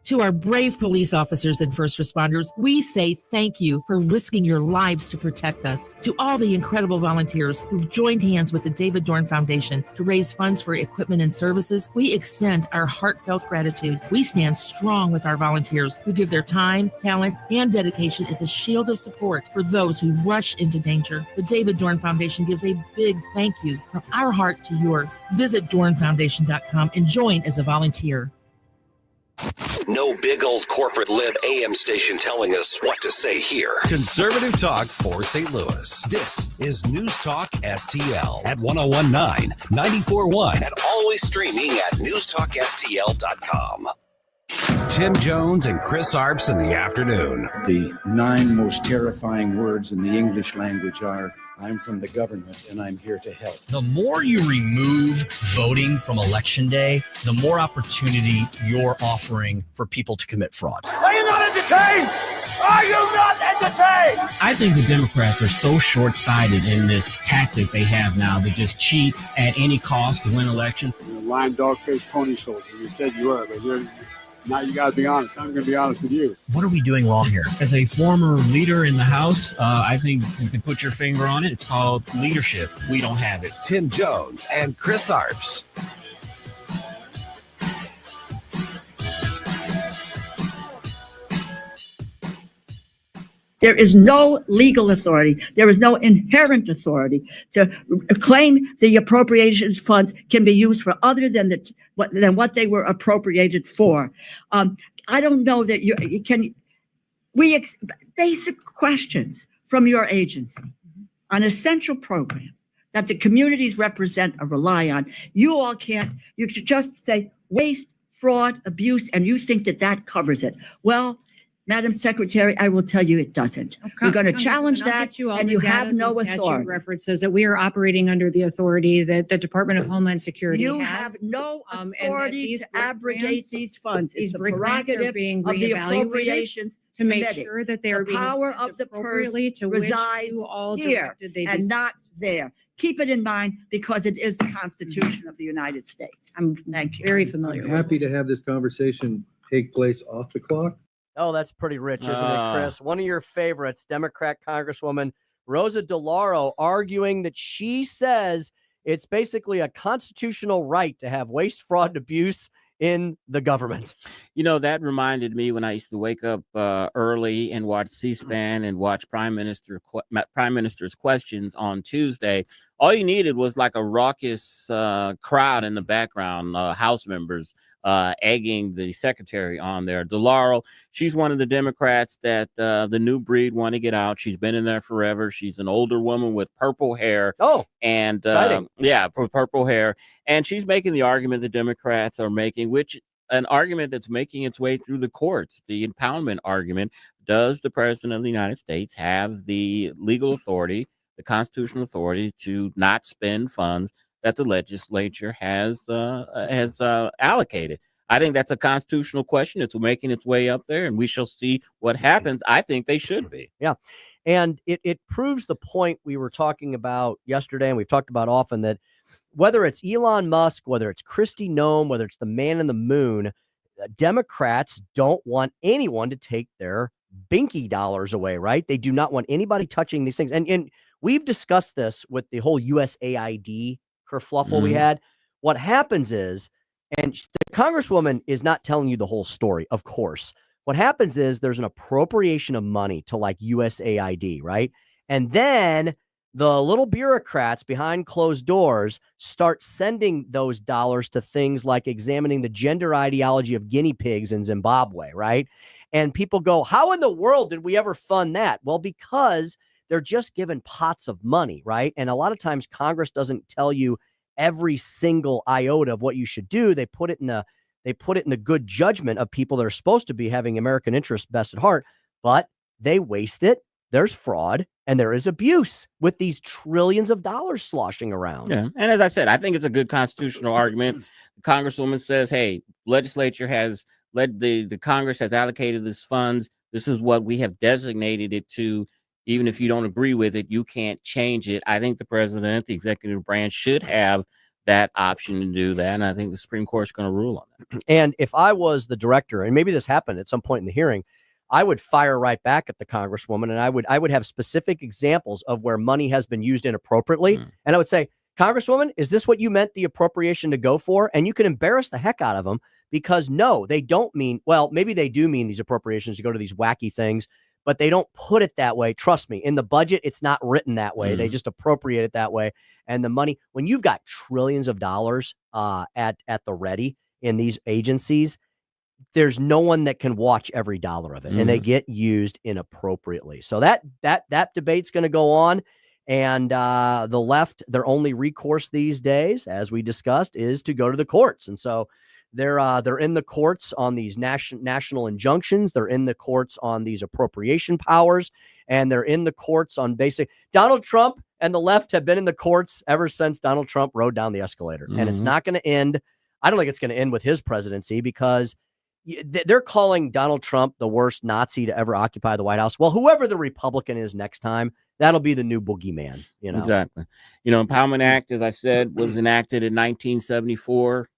Speaker 29: To our brave police officers and first responders, we say thank you for risking your lives to protect us. To all the incredible volunteers who've joined hands with the David Dorn Foundation to raise funds for equipment and services, we extend our heartfelt gratitude. We stand strong with our volunteers who give their time, talent, and dedication as a shield of support for those who rush into danger. The David Dorn Foundation gives a big thank you from our heart to yours. Visit dornfoundation.com and join as a volunteer.
Speaker 2: No big old corporate lib AM station telling us what to say here. Conservative talk for St. Louis. This is News Talk STL at 1019, 94.1, and always streaming at newstalkstl.com. Tim Jones and Chris Arps in the afternoon.
Speaker 6: The 9 most terrifying words in the English language are, I'm from the government and I'm here to help.
Speaker 18: The more you remove voting from Election Day, the more opportunity you're offering for people to commit fraud.
Speaker 9: Are you not entertained? Are you not entertained?
Speaker 10: I think the Democrats are so short-sighted in this tactic they have now to just cheat at any cost to win elections.
Speaker 11: You're a lying dog-faced pony soldier. You said you were, but now you got to be honest. I'm going to be honest with you.
Speaker 18: What are we doing wrong here?
Speaker 10: As a former leader in the House, I think you can put your finger on it. It's called leadership. We don't have it.
Speaker 2: Tim Jones and Chris Arps.
Speaker 13: There is no legal authority. There is no inherent authority to claim the appropriations funds can be used for other than what they were appropriated for. I don't know that you can. Basic questions from your agency on essential programs that the communities represent or rely on. You all can't. You should just say waste, fraud, abuse, and you think that covers it. Well, Madam Secretary, I will tell you it doesn't. We're going to challenge that, and you have no authority.
Speaker 14: References that we are operating under the authority that the Department of Homeland Security
Speaker 13: You
Speaker 14: has.
Speaker 13: have no authority to abrogate these funds. It's
Speaker 14: These
Speaker 13: the
Speaker 14: grants are
Speaker 13: prerogative
Speaker 14: being
Speaker 13: of the
Speaker 14: reevaluated
Speaker 13: appropriations
Speaker 14: to make
Speaker 13: committee.
Speaker 14: sure that they are
Speaker 13: the
Speaker 14: being
Speaker 13: power
Speaker 14: spent
Speaker 13: of the purse
Speaker 14: appropriately to which
Speaker 13: resides
Speaker 14: you all
Speaker 13: here
Speaker 14: directed they be
Speaker 13: and
Speaker 14: spent.
Speaker 13: not there. Keep it in mind because it is the Constitution of the United States. Thank you.
Speaker 14: Very familiar.
Speaker 15: I'm happy to have this conversation take place off the clock.
Speaker 22: Oh, that's pretty rich, isn't it, Chris? One of your favorites, Democrat Congresswoman Rosa DeLauro, arguing that she says it's basically a constitutional right to have waste, fraud, and abuse in the government.
Speaker 23: You know, that reminded me when I used to wake up early and watch C-SPAN and watch Prime Minister's questions on Tuesday. All you needed was like a raucous crowd in the background, House members egging the secretary on there. DeLauro, she's one of the Democrats that the new breed want to get out. She's been in there forever. She's an older woman with purple hair.
Speaker 22: Oh,
Speaker 23: and purple hair. And she's making the argument the Democrats are making, which an argument that's making its way through the courts, the impoundment argument. Does the president of the United States have the legal authority, the constitutional authority to not spend funds that the legislature has allocated? I think that's a constitutional question. It's making its way up there, and we shall see what happens. I think they should be.
Speaker 22: Yeah. And it proves the point we were talking about yesterday, and we've talked about often, that whether it's Elon Musk, whether it's Kristi Noem, whether it's the man in the moon, Democrats don't want anyone to take their binky dollars away, right? They do not want anybody touching these things. And we've discussed this with the whole USAID kerfluffle we had. What happens is, and the Congresswoman is not telling you the whole story, of course. What happens is there's an appropriation of money to like USAID, right? And then the little bureaucrats behind closed doors start sending those dollars to things like examining the gender ideology of guinea pigs in Zimbabwe, right? And people go, how in the world did we ever fund that? Well, because they're just given pots of money, right? And a lot of times Congress doesn't tell you every single iota of what you should do. They put it in the good judgment of people that are supposed to be having American interests best at heart, but they waste it. There's fraud and there is abuse with these trillions of dollars sloshing around.
Speaker 23: Yeah. And as I said, I think it's a good constitutional argument. The Congresswoman says, hey, legislature has the Congress has allocated these funds. This is what we have designated it to. Even if you don't agree with it, you can't change it. I think the president, the executive branch, should have that option to do that. And I think the Supreme Court is going to rule on that.
Speaker 22: And if I was the director, and maybe this happened at some point in the hearing, I would fire right back at the Congresswoman, and I would have specific examples of where money has been used inappropriately. And I would say, Congresswoman, is this what you meant the appropriation to go for? And you can embarrass the heck out of them, because no, they don't mean, well, maybe they do mean these appropriations to go to these wacky things, but they don't put it that way. Trust me, in the budget, it's not written that way. They just appropriate it that way. And the money, when you've got trillions of dollars at the ready in these agencies, there's no one that can watch every dollar of it, and they get used inappropriately. So that debate's going to go on. And the left, their only recourse these days, as we discussed, is to go to the courts. And so They're in the courts on these national injunctions. They're in the courts on these appropriation powers, and they're in the courts on basic. Donald Trump and the left have been in the courts ever since Donald Trump rode down the escalator, and it's not going to end. I don't think it's going to end with his presidency, because they're calling Donald Trump the worst Nazi to ever occupy the White House. Well, whoever the Republican is next time, that'll be the new boogeyman.
Speaker 23: Exactly. Empowerment Act, as I said, was enacted in 1974.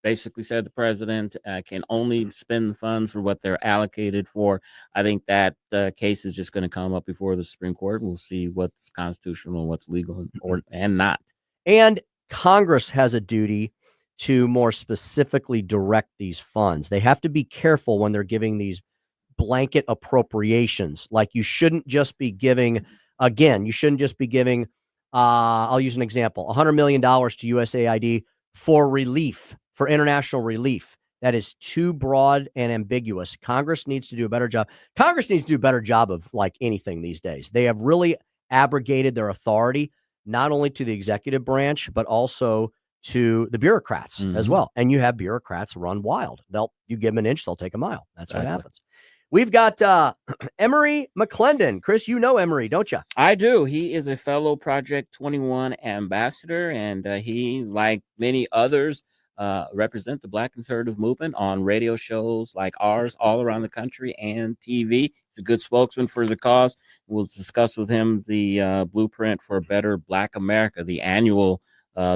Speaker 23: Basically said the president can only spend the funds for what they're allocated for. I think that case is just going to come up before the Supreme Court. We'll see what's constitutional and what's legal and not.
Speaker 22: And Congress has a duty to more specifically direct these funds. They have to be careful when they're giving these blanket appropriations. Like, you shouldn't just be giving, I'll use an example, $100 million to USAID for relief, for international relief. That is too broad and ambiguous. Congress needs to do a better job. Congress needs to do a better job of like anything these days. They have really abrogated their authority, not only to the executive branch, but also to the bureaucrats as well. And you have bureaucrats run wild. You give them an inch, they'll take a mile. That's what happens. We've got Emery McClendon. Chris, you know Emery, don't you?
Speaker 23: I do. He is a fellow Project 21 ambassador, and he, like many others, represent the Black conservative movement on radio shows like ours all around the country and TV. He's a good spokesman for the cause. We'll discuss with him the Blueprint for a Better Black America, the annual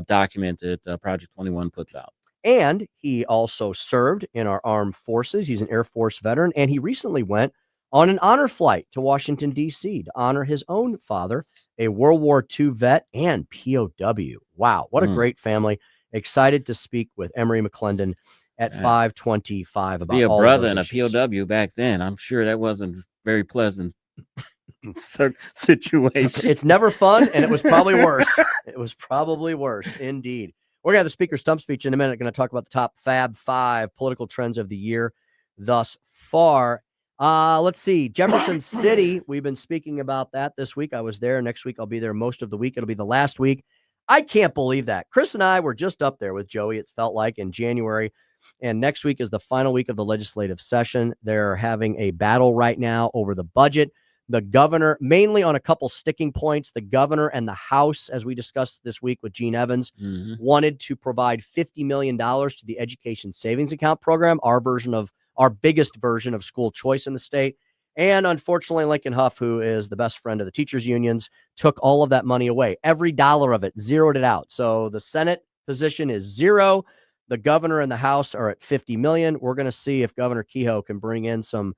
Speaker 23: document that Project 21 puts out.
Speaker 22: And he also served in our armed forces. He's an Air Force veteran, and he recently went on an honor flight to Washington, D.C. to honor his own father, a World War II vet and POW. Wow, what a great family. Excited to speak with Emery McClendon at 5:25 about
Speaker 23: be a
Speaker 22: all
Speaker 23: brother
Speaker 22: of
Speaker 23: and
Speaker 22: those
Speaker 23: a
Speaker 22: issues.
Speaker 23: POW back then. I'm sure that wasn't very pleasant situation.
Speaker 22: It's never fun, and it was probably worse. It was probably worse, indeed. We're going to have the speaker stump speech in a minute. Going to talk about the top Fab 5 political trends of the year thus far. Let's see. Jefferson City, we've been speaking about that this week. I was there. Next week, I'll be there most of the week. It'll be the last week. I can't believe that. Chris and I were just up there with Joey, it felt like, in January. And next week is the final week of the legislative session. They're having a battle right now over the budget. The governor, mainly on a couple sticking points, the governor and the House, as we discussed this week with Gene Evans, wanted to provide $50 million to the Education Savings Account program, our biggest version of school choice in the state. And unfortunately, Lincoln Huff, who is the best friend of the teachers unions, took all of that money away. Every dollar of it, zeroed it out. So the Senate position is zero. The governor and the House are at $50 million. We're going to see if Governor Kehoe can bring in some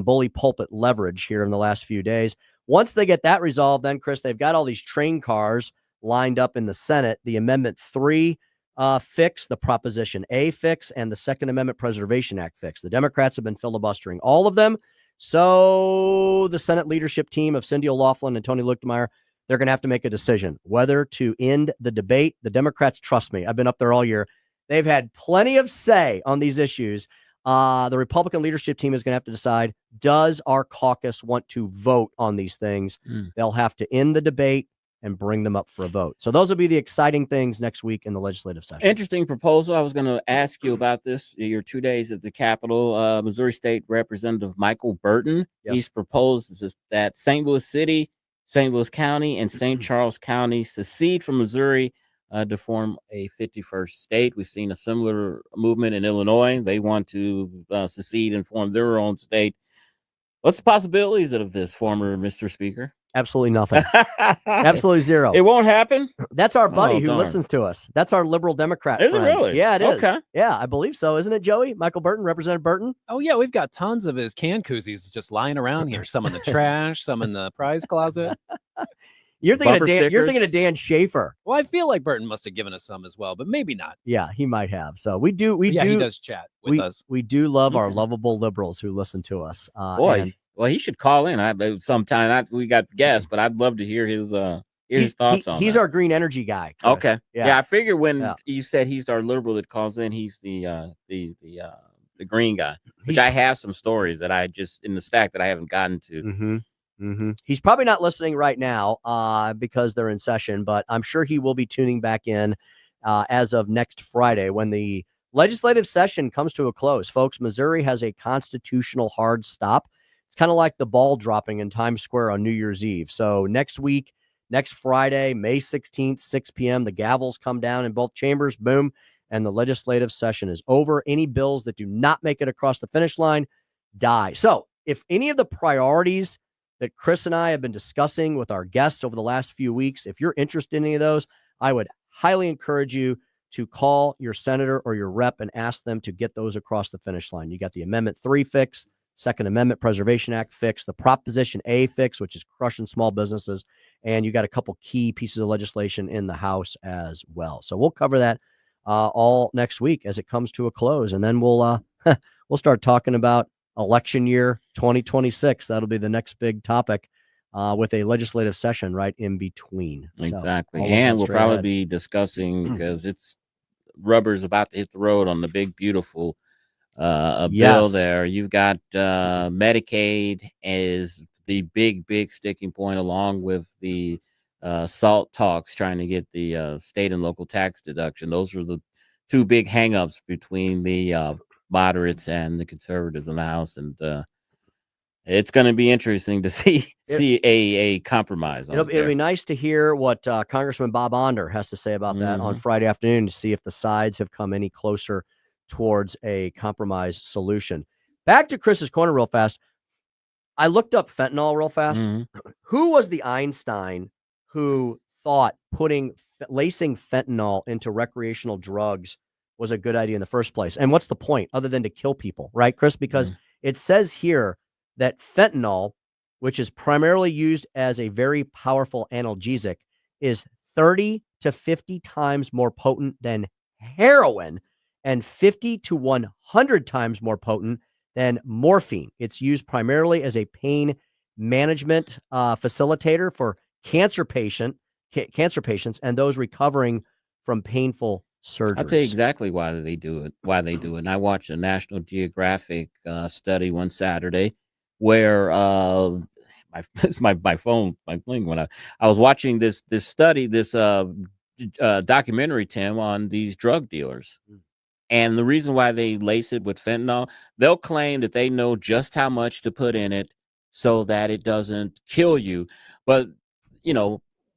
Speaker 22: bully pulpit leverage here in the last few days. Once they get that resolved, then, Chris, they've got all these train cars lined up in the Senate. The Amendment 3 fix, the Proposition A fix, and the Second Amendment Preservation Act fix. The Democrats have been filibustering all of them. So the Senate leadership team of Cindy O'Loughlin and Tony Luetkemeyer, they're going to have to make a decision whether to end the debate. The Democrats, trust me, I've been up there all year. They've had plenty of say on these issues. The Republican leadership team is going to have to decide, does our caucus want to vote on these things? They'll have to end the debate and bring them up for a vote. So those will be the exciting things next week in the legislative session.
Speaker 23: Interesting proposal. I was going to ask you about this. Your 2 days at the Capitol. Missouri State Representative Michael Burton.
Speaker 22: Yes.
Speaker 23: He's proposed that St. Louis City, St. Louis County, and St. Charles County secede from Missouri to form a 51st state. We've seen a similar movement in Illinois. They want to secede and form their own state. What's the possibilities of this, former Mr. Speaker?
Speaker 22: Absolutely nothing. Absolutely zero.
Speaker 23: It won't happen?
Speaker 22: That's our buddy who
Speaker 23: darn.
Speaker 22: listens to us. That's our liberal Democrat
Speaker 23: Is
Speaker 22: friend.
Speaker 23: it really?
Speaker 22: Yeah, it is.
Speaker 23: Okay.
Speaker 22: Yeah, I believe so. Isn't it, Joey? Michael Burton, Representative Burton?
Speaker 1: Oh, yeah. We've got tons of his can koozies just lying around here. Some in the trash, some in the prize closet.
Speaker 22: You're thinking of Dan Schaefer.
Speaker 1: Well, I feel like Burton must have given us some as well, but maybe not.
Speaker 22: Yeah, he might have. So we do.
Speaker 1: He does chat with us.
Speaker 22: We do love our lovable liberals who listen to us.
Speaker 23: Well, he should call in sometime. We got guests, but I'd love to hear his thoughts on
Speaker 22: He's
Speaker 23: that.
Speaker 22: our green energy guy, Chris.
Speaker 23: Okay.
Speaker 22: Yeah.
Speaker 23: I figured when you said he's our liberal that calls in, he's the green guy, which I have some stories that I just in the stack that I haven't gotten to.
Speaker 22: He's probably not listening right now because they're in session, but I'm sure he will be tuning back in as of next Friday when the legislative session comes to a close, folks. Missouri has a constitutional hard stop. It's kind of like the ball dropping in Times Square on New Year's Eve. So next week, next Friday, May 16th, 6 p.m., the gavels come down in both chambers, boom, and the legislative session is over. Any bills that do not make it across the finish line die. So if any of the priorities that Chris and I have been discussing with our guests over the last few weeks, if you're interested in any of those, I would highly encourage you to call your senator or your rep and ask them to get those across the finish line. You got the Amendment 3 fix, Second Amendment Preservation Act fix, the Proposition A fix, which is crushing small businesses, and you got a couple key pieces of legislation in the House as well. So we'll cover that all next week as it comes to a close, and then we'll start talking about election year 2026. That'll be the next big topic with a legislative session right in between.
Speaker 23: Exactly.
Speaker 22: So,
Speaker 23: and we'll probably
Speaker 22: ahead.
Speaker 23: be discussing, because it's rubber's about to hit the road on the big, beautiful bill
Speaker 22: Yes.
Speaker 23: there. You've got Medicaid is the big sticking point, along with the SALT talks trying to get the state and local tax deduction. Those are the two big hangups between the moderates and the conservatives in the House, and it's going to be interesting to see a compromise on
Speaker 22: It'll be nice to hear what Congressman Bob Onder has to say about that on Friday afternoon, to see if the sides have come any closer towards a compromise solution. Back to Chris's Corner real fast. I looked up fentanyl real fast. Who was the Einstein who thought lacing fentanyl into recreational drugs was a good idea in the first place? And what's the point other than to kill people, right, Chris? Because it says here that fentanyl, which is primarily used as a very powerful analgesic, is 30 to 50 times more potent than heroin and 50 to 100 times more potent than morphine. It's used primarily as a pain management facilitator for cancer patients and those recovering from painful surgeries.
Speaker 23: I'll tell you exactly why they do it. And I watched a National Geographic study one Saturday where my phone went out. I was watching this study, this documentary, Tim, on these drug dealers. And the reason why they lace it with fentanyl, they'll claim that they know just how much to put in it so that it doesn't kill you. But,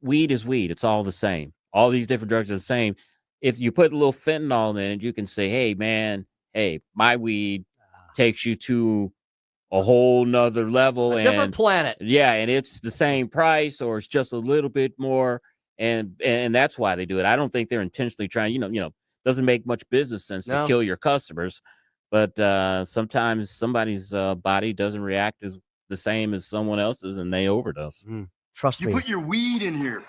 Speaker 23: weed is weed. It's all the same. All these different drugs are the same. If you put a little fentanyl in it, you can say, hey, man, my weed takes you to a whole nother level.
Speaker 22: A different planet.
Speaker 23: Yeah, and it's the same price, or it's just a little bit more. And that's why they do it. I don't think they're intentionally trying, doesn't make much business sense to kill your customers, but sometimes somebody's body doesn't react as the same as someone else's, and they overdose.
Speaker 22: Trust me.
Speaker 9: You put your weed in here.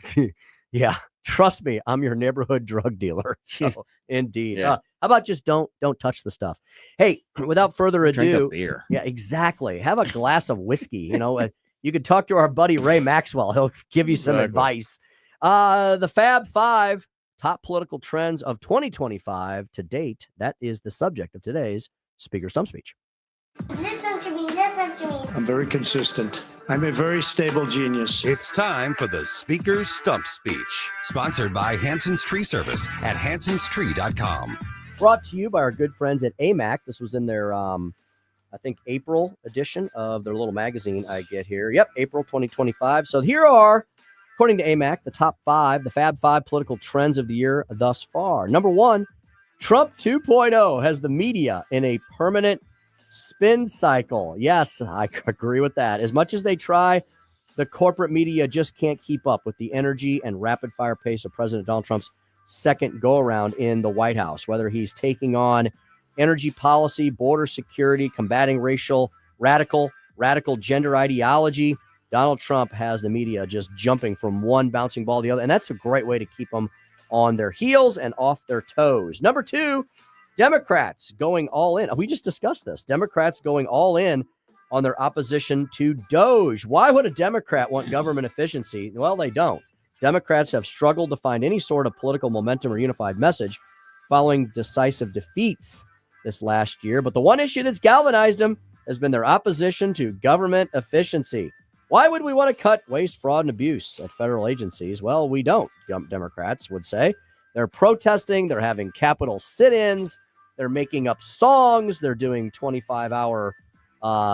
Speaker 22: Yeah, trust me. I'm your neighborhood drug dealer. So indeed.
Speaker 23: Yeah.
Speaker 22: How about just don't touch the stuff? Hey, without further ado,
Speaker 23: Drink a beer.
Speaker 22: Yeah, exactly. Have a glass of whiskey. You could talk to our buddy Ray Maxwell. He'll give you some advice. The Fab Five. Top political trends of 2025 to date. That is the subject of today's Speaker Stump Speech.
Speaker 3: Listen to me, listen to me.
Speaker 4: I'm very consistent. I'm a very stable genius.
Speaker 2: It's time for the Speaker's Stump Speech, sponsored by Hanson's Tree Service at hansonstree.com.
Speaker 22: Brought to you by our good friends at AMAC. This was in their, I think, April edition of their little magazine I get here. Yep, April 2025. So here are, according to AMAC, the top five, the Fab Five political trends of the year thus far. Number one, Trump 2.0 has the media in a permanent spin cycle. Yes, I agree with that. As much as they try, the corporate media just can't keep up with the energy and rapid fire pace of President Donald Trump's second go around in the White House, whether he's taking on energy policy, border security, combating radical gender ideology. Donald Trump has the media just jumping from one bouncing ball to the other, and that's a great way to keep them on their heels and off their toes. Number two, Democrats going all in. We just discussed this. Democrats going all in on their opposition to DOGE. Why would a Democrat want government efficiency? Well, they don't. Democrats have struggled to find any sort of political momentum or unified message following decisive defeats this last year. But the one issue that's galvanized them has been their opposition to government efficiency. Why would we want to cut waste, fraud, and abuse at federal agencies? Well, we don't, Democrats would say. They're protesting. They're having Capitol sit-ins. They're making up songs. They're doing 25-hour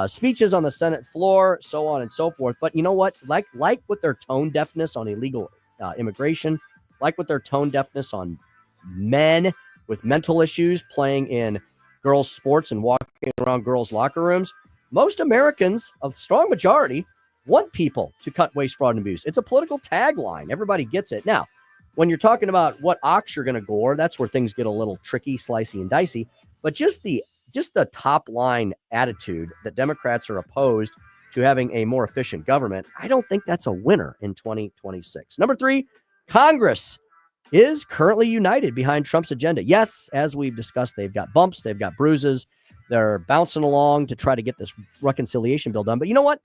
Speaker 22: speeches on the Senate floor, so on and so forth. But you know what? Like with their tone deafness on illegal immigration, like with their tone deafness on men with mental issues playing in girls' sports and walking around girls' locker rooms, most Americans, a strong majority, want people to cut waste, fraud, and abuse. It's a political tagline. Everybody gets it. Now, when you're talking about what ox you're going to gore, that's where things get a little tricky, slicey, and dicey. But just the top line attitude that Democrats are opposed to having a more efficient government, I don't think that's a winner in 2026. Number 3, Congress is currently united behind Trump's agenda. Yes, as we've discussed, they've got bumps, they've got bruises. They're bouncing along to try to get this reconciliation bill done. But you know what?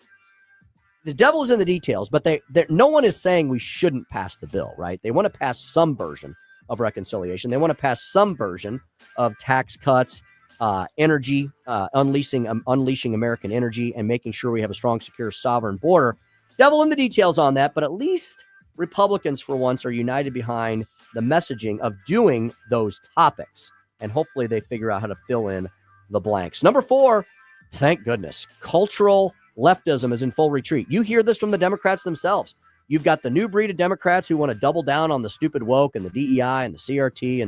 Speaker 22: The devil is in the details, but no one is saying we shouldn't pass the bill, right? They want to pass some version of reconciliation. They want to pass some version of tax cuts, energy, unleashing American energy, and making sure we have a strong, secure, sovereign border. Devil in the details on that, but at least Republicans, for once, are united behind the messaging of doing those topics, and hopefully they figure out how to fill in the blanks. Number 4, thank goodness, cultural leftism is in full retreat. You hear this from the Democrats themselves. You've got the new breed of Democrats who want to double down on the stupid woke and the DEI and the CRT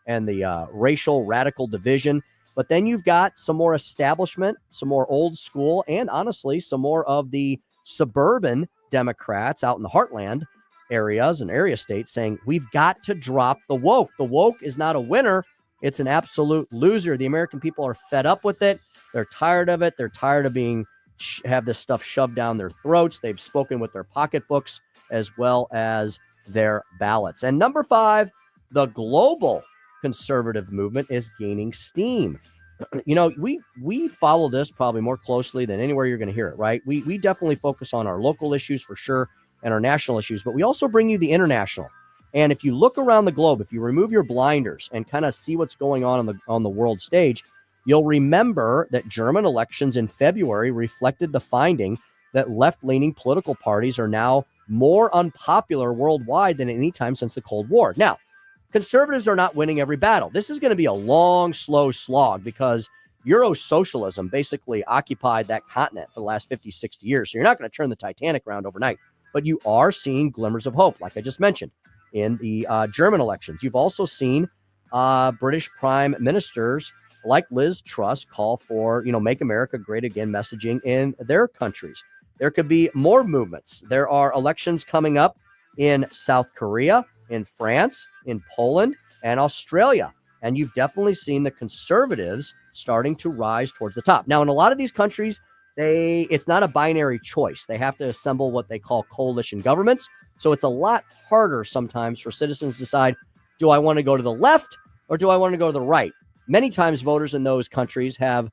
Speaker 22: and the racial radical division. But then you've got some more establishment, some more old school, and honestly, some more of the suburban Democrats out in the heartland areas and area states saying, we've got to drop the woke. The woke is not a winner. It's an absolute loser. The American people are fed up with it. They're tired of it. They're tired of have this stuff shoved down their throats. They've spoken with their pocketbooks as well as their ballots. And number 5, the global conservative movement is gaining steam. You know, we follow this probably more closely than anywhere you're going to hear it, right? We definitely focus on our local issues for sure and our national issues, but we also bring you the international. And if you look around the globe, if you remove your blinders and kind of see what's going on the world stage, you'll remember that German elections in February reflected the finding that left-leaning political parties are now more unpopular worldwide than at any time since the Cold War. Now, conservatives are not winning every battle. This is going to be a long, slow slog because Euro-socialism basically occupied that continent for the last 50, 60 years. So you're not going to turn the Titanic around overnight, but you are seeing glimmers of hope, like I just mentioned, in the German elections. You've also seen British prime ministers like Liz Truss call for, make America great again messaging in their countries. There could be more movements. There are elections coming up in South Korea, in France, in Poland, and Australia. And you've definitely seen the conservatives starting to rise towards the top. Now, in a lot of these countries, it's not a binary choice. They have to assemble what they call coalition governments. So it's a lot harder sometimes for citizens to decide, do I want to go to the left or do I want to go to the right? Many times voters in those countries have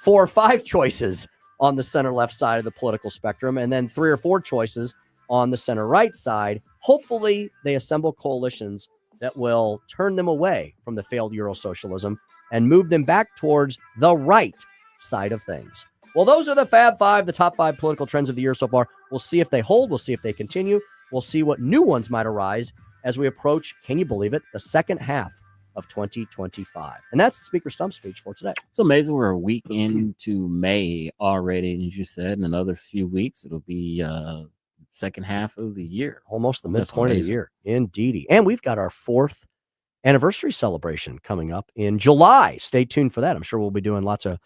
Speaker 22: 4 or 5 choices on the center-left side of the political spectrum and then 3 or 4 choices on the center-right side. Hopefully, they assemble coalitions that will turn them away from the failed Euro-socialism and move them back towards the right side of things. Well, those are the Fab 5, the top 5 political trends of the year so far. We'll see if they hold. We'll see if they continue. We'll see what new ones might arise as we approach, can you believe it, the second half of 2025. And that's the Speaker Stump Speech for today.
Speaker 23: It's amazing we're a week into May already. And as you said, in another few weeks, it'll be second half of the year.
Speaker 22: Almost the midpoint of the year. Indeedy. And we've got our 4th anniversary celebration coming up in July. Stay tuned for that. I'm sure we'll be doing lots of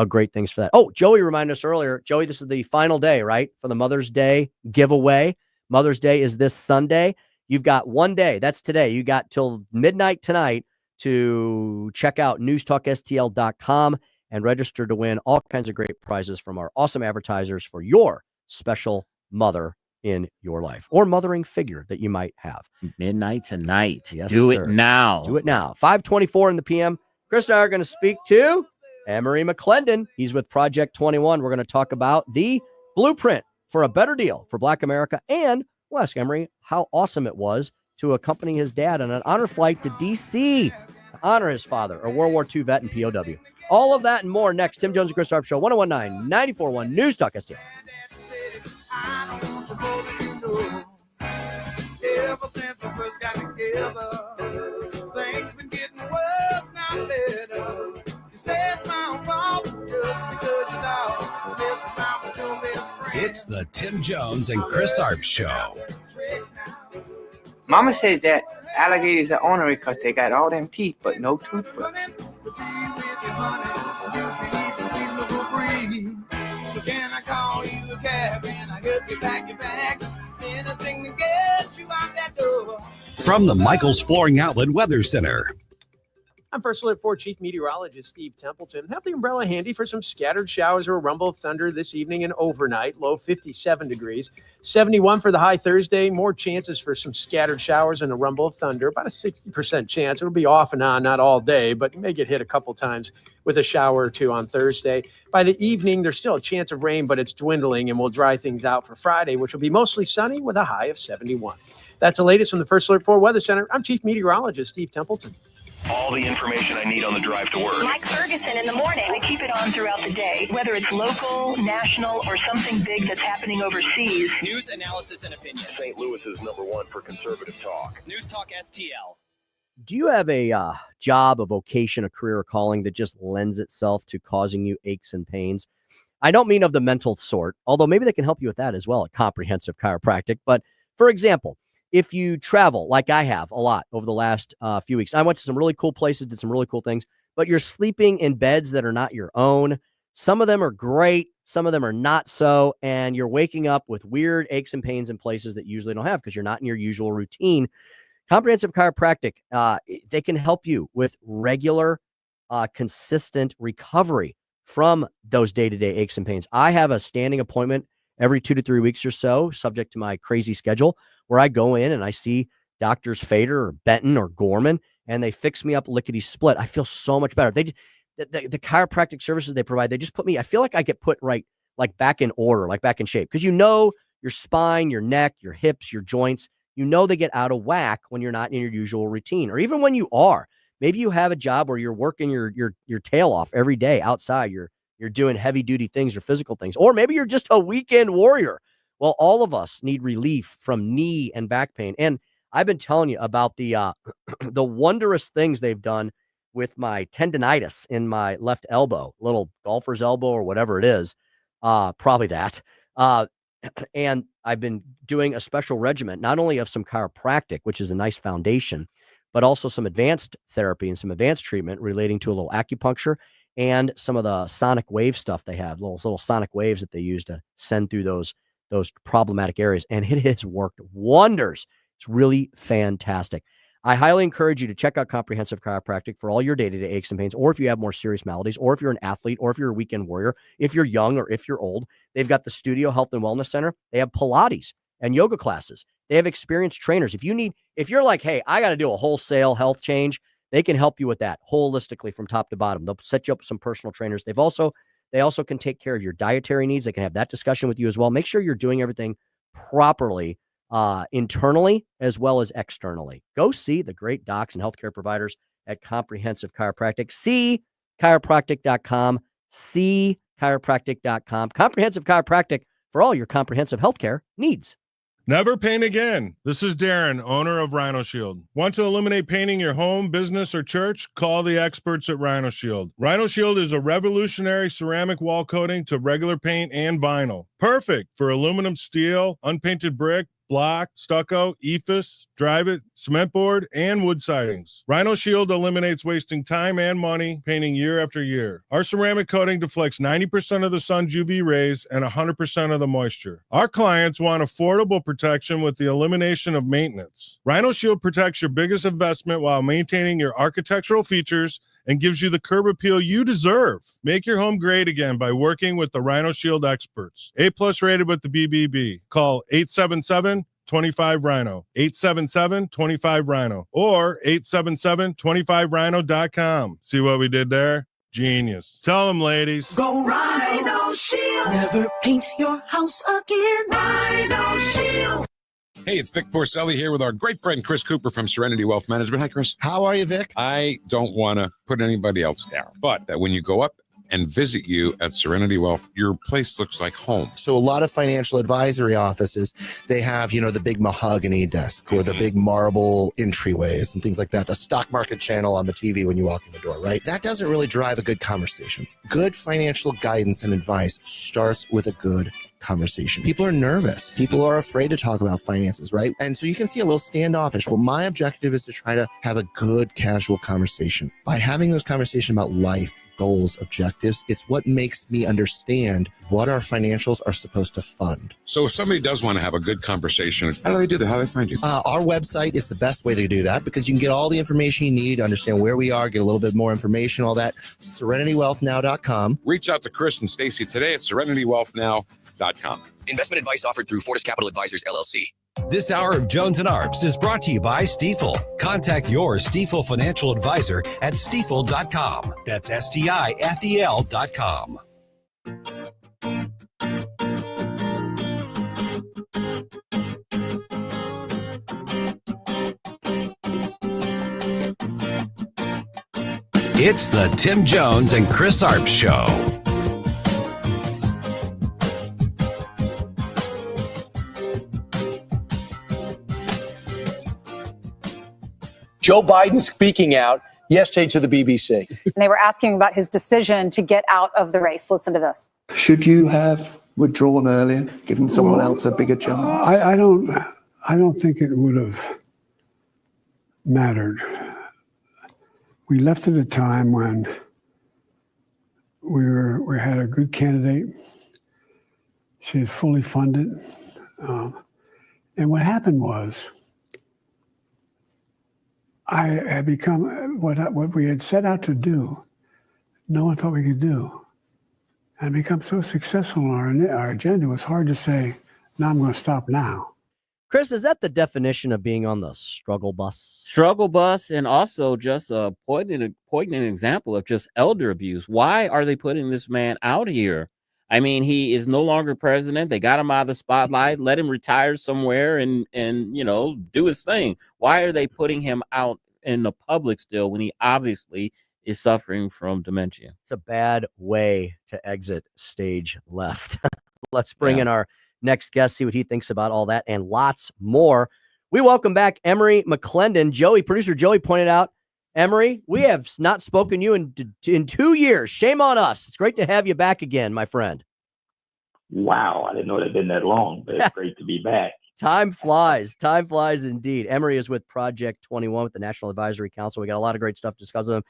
Speaker 22: great things for that. Oh, Joey reminded us earlier. Joey, this is the final day, right? For the Mother's Day giveaway. Mother's Day is this Sunday. You've got one day. That's today. You got till midnight tonight to check out newstalkstl.com and register to win all kinds of great prizes from our awesome advertisers for your special mother in your life or mothering figure that you might have.
Speaker 23: Midnight tonight.
Speaker 22: Yes,
Speaker 23: Do
Speaker 22: sir.
Speaker 23: it now.
Speaker 22: Do it now. 5:24 in the PM. Chris and I are going to speak to Emery McClendon. He's with Project 21. We're going to talk about the blueprint for a better deal for Black America, and we'll ask Emery how awesome it was to accompany his dad on an honor flight to D.C. to honor his father, a World War II vet and POW. All of that and more next. Tim Jones and Chris Arps Show, 1019 94.1 News Talk STL.
Speaker 9: Ever since we first got together, things been getting worse, not better.
Speaker 2: the Tim Jones and Chris Arps Show.
Speaker 5: Mama says that alligators are ornery because they got all them teeth but no toothbrush.
Speaker 9: So can I call you a cab and I help you pack your bag? Anything to get you out that door.
Speaker 2: From the Michaels Flooring Outlet Weather Center.
Speaker 12: I'm First Alert 4 Chief Meteorologist Steve Templeton. Have the umbrella handy for some scattered showers or a rumble of thunder this evening and overnight. Low 57 degrees. 71 for the high Thursday. More chances for some scattered showers and a rumble of thunder. About a 60% chance. It'll be off and on, not all day, but you may get hit a couple times with a shower or two on Thursday. By the evening, there's still a chance of rain, but it's dwindling and will dry things out for Friday, which will be mostly sunny with a high of 71. That's the latest from the First Alert 4 Weather Center. I'm Chief Meteorologist Steve Templeton.
Speaker 7: All the information I need on the drive to work.
Speaker 8: Mike Ferguson in the morning. We keep it on throughout the day, whether it's local, national, or something big that's happening overseas.
Speaker 16: News, analysis, and opinion.
Speaker 7: St. Louis is #1 for conservative talk.
Speaker 16: News Talk STL.
Speaker 22: Do you have a job, a vocation, a career, or calling that just lends itself to causing you aches and pains? I don't mean of the mental sort, although maybe they can help you with that as well, a comprehensive chiropractic. But for example, if you travel like I have a lot over the last few weeks, I went to some really cool places, did some really cool things, but you're sleeping in beds that are not your own. Some of them are great. Some of them are not so. And you're waking up with weird aches and pains in places that you usually don't have because you're not in your usual routine. Comprehensive Chiropractic, they can help you with regular, consistent recovery from those day-to-day aches and pains. I have a standing appointment every 2 to 3 weeks or so, subject to my crazy schedule, where I go in and I see Doctors Fader or Benton or Gorman, and they fix me up lickety-split. I feel so much better. The chiropractic services they provide, they just put me, I feel like I get put right, like back in order, like back in shape. Because you know your spine, your neck, your hips, your joints, you know they get out of whack when you're not in your usual routine. Or even when you are. Maybe you have a job where you're working your tail off every day outside. You're doing heavy-duty things or physical things. Or maybe you're just a weekend warrior. Well, all of us need relief from knee and back pain. And I've been telling you about the the wondrous things they've done with my tendonitis in my left elbow, little golfer's elbow or whatever it is, probably that. And I've been doing a special regimen, not only of some chiropractic, which is a nice foundation, but also some advanced therapy and some advanced treatment relating to a little acupuncture and some of the sonic wave stuff they have, little sonic waves that they use to send through those problematic areas. And it has worked wonders. It's really fantastic. I highly encourage you to check out Comprehensive Chiropractic for all your day-to-day aches and pains, or if you have more serious maladies, or if you're an athlete, or if you're a weekend warrior, if you're young or if you're old. They've got the Studio Health and Wellness Center. They have Pilates and yoga classes. They have experienced trainers. If you're like, hey, I got to do a wholesale health change, they can help you with that holistically from top to bottom. They'll set you up with some personal trainers. They also can take care of your dietary needs. They can have that discussion with you as well. Make sure you're doing everything properly, internally as well as externally. Go see the great docs and healthcare providers at Comprehensive Chiropractic. See chiropractic.com. See chiropractic.com. Comprehensive Chiropractic for all your comprehensive healthcare needs.
Speaker 17: Never paint again. This is Darren, owner of Rhino Shield. Want to eliminate painting your home, business, or church? Call the experts at Rhino Shield. Rhino Shield is a revolutionary ceramic wall coating to regular paint and vinyl. Perfect for aluminum, steel, unpainted brick, block, stucco, ephes, drive-it, cement board, and wood sidings. Rhino Shield eliminates wasting time and money painting year after year. Our ceramic coating deflects 90% of the sun's UV rays and 100% of the moisture. Our clients want affordable protection with the elimination of maintenance. Rhino Shield protects your biggest investment while maintaining your architectural features and gives you the curb appeal you deserve. Make your home great again by working with the Rhino Shield experts. A+ rated with the BBB. Call 877-25-RHINO, 877-25-RHINO, or 877-25rhino.com. See what we did there? Genius. Tell them, ladies.
Speaker 9: Go Rhino Shield. Never paint your house again. Rhino Shield.
Speaker 19: Hey, it's Vic Porcelli here with our great friend Chris Cooper from Serenity Wealth Management. Hi, Chris. How are you, Vic? I don't want to put anybody else down, but when you go up and visit you at Serenity Wealth, your place looks like home.
Speaker 20: So a lot of financial advisory offices, they have, the big mahogany desk or the big marble entryways and things like that. The stock market channel on the TV when you walk in the door, right? That doesn't really drive a good conversation. Good financial guidance and advice starts with a good conversation. People are nervous. People are afraid to talk about finances, right? And so you can see a little standoffish. Well, my objective is to try to have a good, casual conversation. By having those conversations about life, goals, objectives, it's what makes me understand what our financials are supposed to fund.
Speaker 19: So if somebody does want to have a good conversation, how do they do that? How do they find you?
Speaker 20: Our website is the best way to do that because you can get all the information you need, understand where we are, get a little bit more information, all that. SerenityWealthNow.com.
Speaker 19: Reach out to Chris and Stacy today at SerenityWealthNow.com.
Speaker 2: Investment advice offered through Fortis Capital Advisors, LLC.
Speaker 6: This hour of Jones and Arps is brought to you by Stifel. Contact your Stifel financial advisor at stifel.com. That's STIFEL.com. It's the Tim Jones and Chris Arps Show.
Speaker 11: Joe Biden speaking out yesterday to the BBC.
Speaker 21: And they were asking about his decision to get out of the race. Listen to this.
Speaker 24: Should you have withdrawn earlier, given someone else a bigger chance?
Speaker 25: I don't think it would have mattered. We left at a time when we had a good candidate. She was fully funded. And what happened was I had become what we had set out to do. No one thought we could do. And become so successful in our agenda, it was hard to say, no, I'm going to stop now.
Speaker 22: Chris, is that the definition of being on the struggle bus?
Speaker 23: Struggle bus, and also just a poignant example of just elder abuse. Why are they putting this man out here? I mean, he is no longer president. They got him out of the spotlight, let him retire somewhere and do his thing. Why are they putting him out in the public still when he obviously is suffering from dementia?
Speaker 22: It's a bad way to exit stage left. Let's bring in our next guest, see what he thinks about all that and lots more. We welcome back Emery McClendon. Producer Joey pointed out, Emery, we have not spoken to you in 2 years. Shame on us. It's great to have you back again, my friend.
Speaker 26: Wow, I didn't know it had been that long, but it's great to be back.
Speaker 22: Time flies. Time flies indeed. Emery is with Project 21 with the National Advisory Council. We got a lot of great stuff to discuss with them.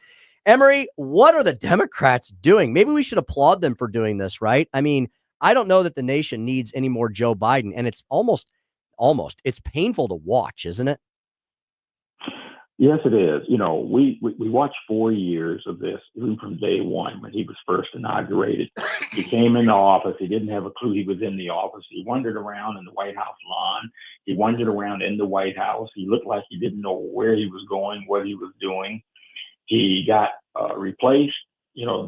Speaker 22: Emery, what are the Democrats doing? Maybe we should applaud them for doing this, right? I mean, I don't know that the nation needs any more Joe Biden, and it's almost, it's painful to watch, isn't it?
Speaker 26: Yes, it is. You know, we watched 4 years of this, even from day one when he was first inaugurated. He came into office. He didn't have a clue he was in the office. He wandered around in the White House lawn. He wandered around in the White House. He looked like he didn't know where he was going, what he was doing. He got replaced,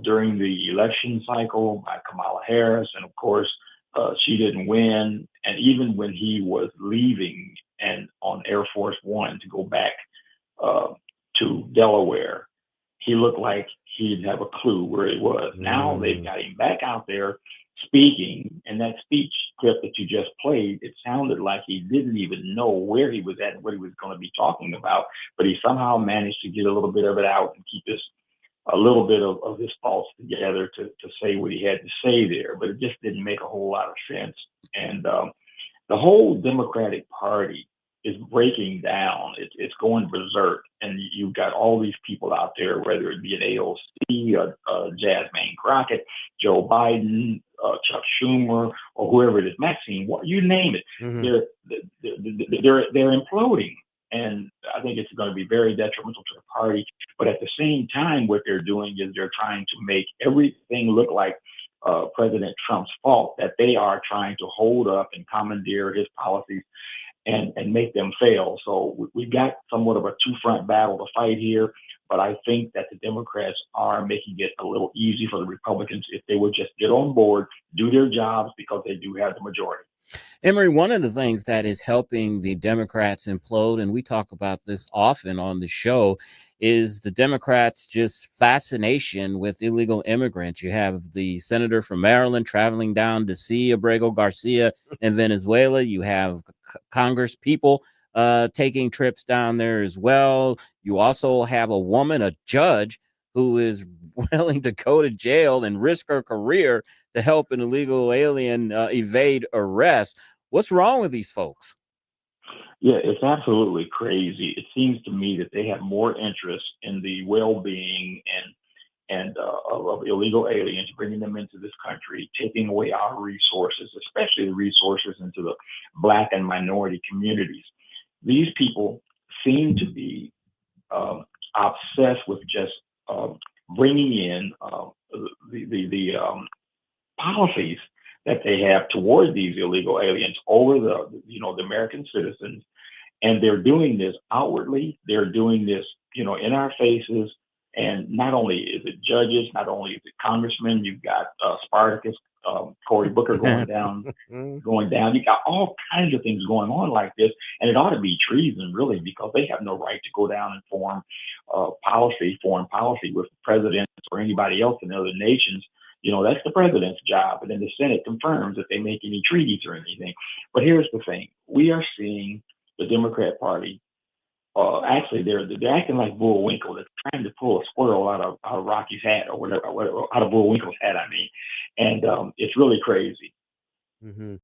Speaker 26: during the election cycle by Kamala Harris. And of course, she didn't win. And even when he was leaving and on Air Force One to go back to Delaware, he looked like he didn't have a clue where he was. Now they've got him back out there speaking, and that speech clip that you just played, it sounded like he didn't even know where he was at and what he was going to be talking about, but he somehow managed to get a little bit of it out and keep a little bit of his thoughts together to say what he had to say there, but it just didn't make a whole lot of sense. And the whole Democratic Party is breaking down. It's going berserk. And you've got all these people out there, whether it be an AOC, Jasmine Crockett, Joe Biden, Chuck Schumer, or whoever it is, Maxine, you name it. Mm-hmm. They're imploding. And I think it's going to be very detrimental to the party. But at the same time, what they're doing is they're trying to make everything look like President Trump's fault, that they are trying to hold up and commandeer his policies and make them fail. So we've got somewhat of a two-front battle to fight here. But I think that the Democrats are making it a little easy for the Republicans if they would just get on board, do their jobs, because they do have the majority.
Speaker 23: Emery, one of the things that is helping the Democrats implode, and we talk about this often on the show, is the Democrats' just fascination with illegal immigrants. You have the senator from Maryland traveling down to see Abrego Garcia in Venezuela. You have Congress people taking trips down there as well. You also have a woman, a judge, who is willing to go to jail and risk her career to help an illegal alien evade arrest. What's wrong with these folks?
Speaker 26: Yeah, it's absolutely crazy. It seems to me that they have more interest in the well-being of illegal aliens, bringing them into this country, taking away our resources, especially the resources into the Black and minority communities. These people seem to be obsessed with just bringing in the policies that they have toward these illegal aliens over the American citizens. And they're doing this outwardly. They're doing this, in our faces. And not only is it judges, not only is it congressmen, you've got Spartacus, Cory Booker going down. You got all kinds of things going on like this. And it ought to be treason, really, because they have no right to go down and form foreign policy with presidents or anybody else in other nations. That's the president's job. And then the Senate confirms if they make any treaties or anything. But here's the thing. We are seeing the Democrat Party, actually, they're acting like Bullwinkle. They're trying to pull a squirrel out of Rocky's hat or whatever, out of Bullwinkle's hat, I mean. And it's really crazy.
Speaker 22: Mm-hmm.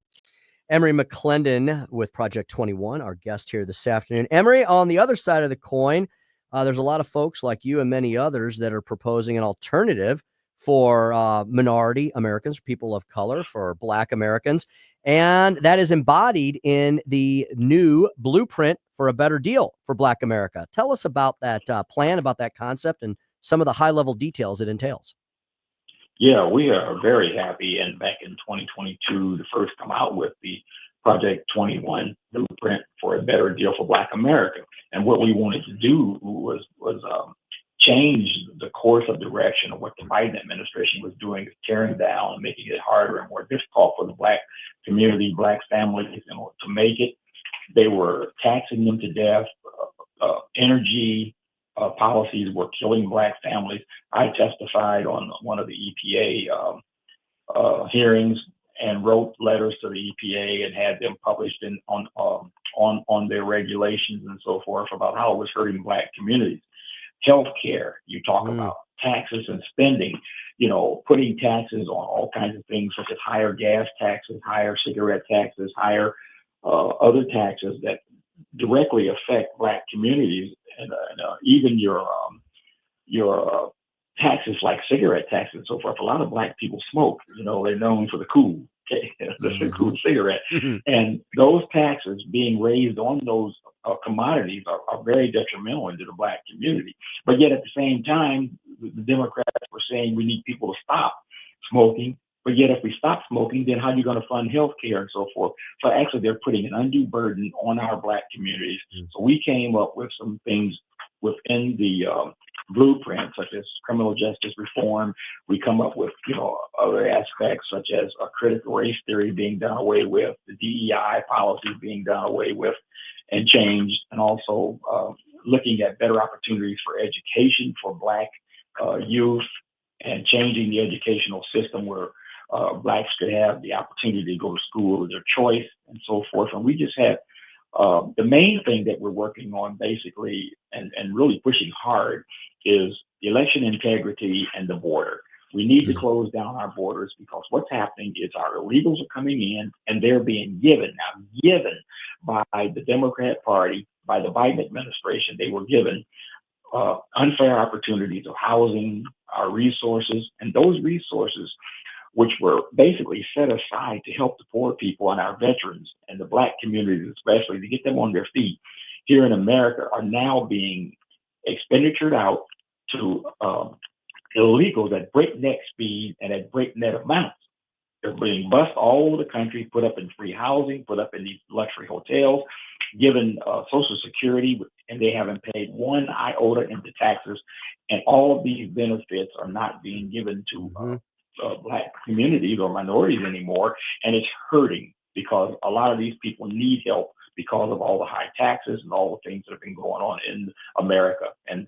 Speaker 22: Emery McClendon with Project 21, our guest here this afternoon. Emery, on the other side of the coin, there's a lot of folks like you and many others that are proposing an alternative for minority Americans, people of color, for Black Americans. And that is embodied in the new blueprint for a better deal for Black America. Tell us about that plan, about that concept, and some of the high-level details it entails.
Speaker 26: Yeah, we are very happy. And back in 2022, to first come out with the Project 21 blueprint for a better deal for Black America. And what we wanted to do was change the course of direction of what the Biden administration was doing, is tearing down and making it harder and more difficult for the Black community, Black families, to make it. They were taxing them to death. Energy policies were killing Black families. I testified on one of the EPA hearings and wrote letters to the EPA and had them published on their regulations and so forth about how it was hurting Black communities. Healthcare, you talk about taxes and spending, putting taxes on all kinds of things such as higher gas taxes, higher cigarette taxes, higher other taxes that directly affect Black communities, and even your taxes like cigarette taxes and so forth. A lot of Black people smoke. They're known for the cool, the cool cigarette, and those taxes being raised on those commodities are very detrimental into the Black community. But yet at the same time, the Democrats were saying we need people to stop smoking. But yet if we stop smoking, then how are you going to fund health care and so forth? So actually they're putting an undue burden on our Black communities. So we came up with some things within the blueprint, such as criminal justice reform. We come up with, other aspects such as a critical race theory being done away with, the DEI policies being done away with and changed, and also looking at better opportunities for education for Black youth and changing the educational system where Blacks could have the opportunity to go to school of their choice and so forth. And we just had the main thing that we're working on basically and really pushing hard is election integrity and the border. We need to close down our borders because what's happening is our illegals are coming in and they're being given by the Democrat Party, by the Biden administration. They were given unfair opportunities of housing, our resources, and those resources, which were basically set aside to help the poor people and our veterans and the Black communities, especially to get them on their feet here in America, are now being expenditured out to illegals at breakneck speed and at breakneck amounts. They're being bussed all over the country, put up in free housing, put up in these luxury hotels, given Social Security, and they haven't paid one iota into taxes. And all of these benefits are not being given to Black communities or minorities anymore. And it's hurting because a lot of these people need help because of all the high taxes and all the things that have been going on in America. And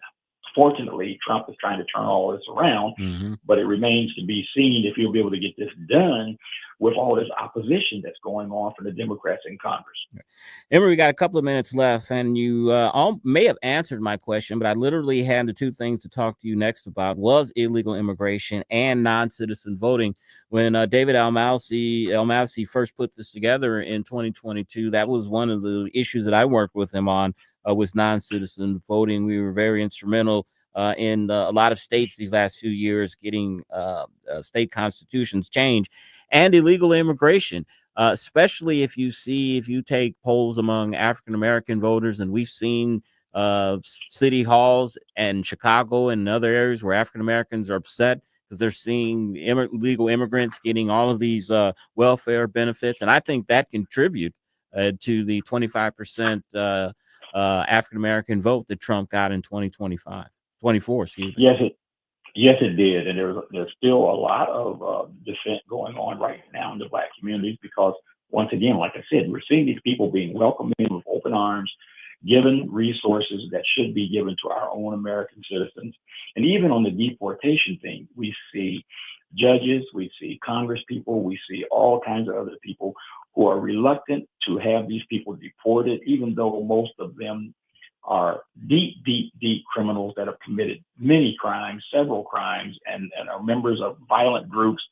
Speaker 26: fortunately, Trump is trying to turn all this around, but it remains to be seen if he'll be able to get this done with all this opposition that's going on from the Democrats in Congress.
Speaker 23: Emery, we got a couple of minutes left, and you all may have answered my question, but I literally had the two things to talk to you next about was illegal immigration and non-citizen voting. When David Almasi first put this together in 2022, that was one of the issues that I worked with him on, was non-citizen voting. We were very instrumental in a lot of states these last few years getting state constitutions changed, and illegal immigration. Especially if you take polls among African-American voters, and we've seen city halls and Chicago and other areas where African-Americans are upset because they're seeing illegal immigrants getting all of these welfare benefits. And I think that contribute to the 25% African-American vote that Trump got in 24, excuse me.
Speaker 26: Yes, it did. And there's still a lot of dissent going on right now in the Black communities because, once again, like I said, we're seeing these people being welcomed in with open arms, given resources that should be given to our own American citizens. And even on the deportation thing, we see judges, we see Congress people, we see all kinds of other people who are reluctant to have these people deported, even though most of them are deep criminals that have committed many crimes, several crimes, and are members of violent groups,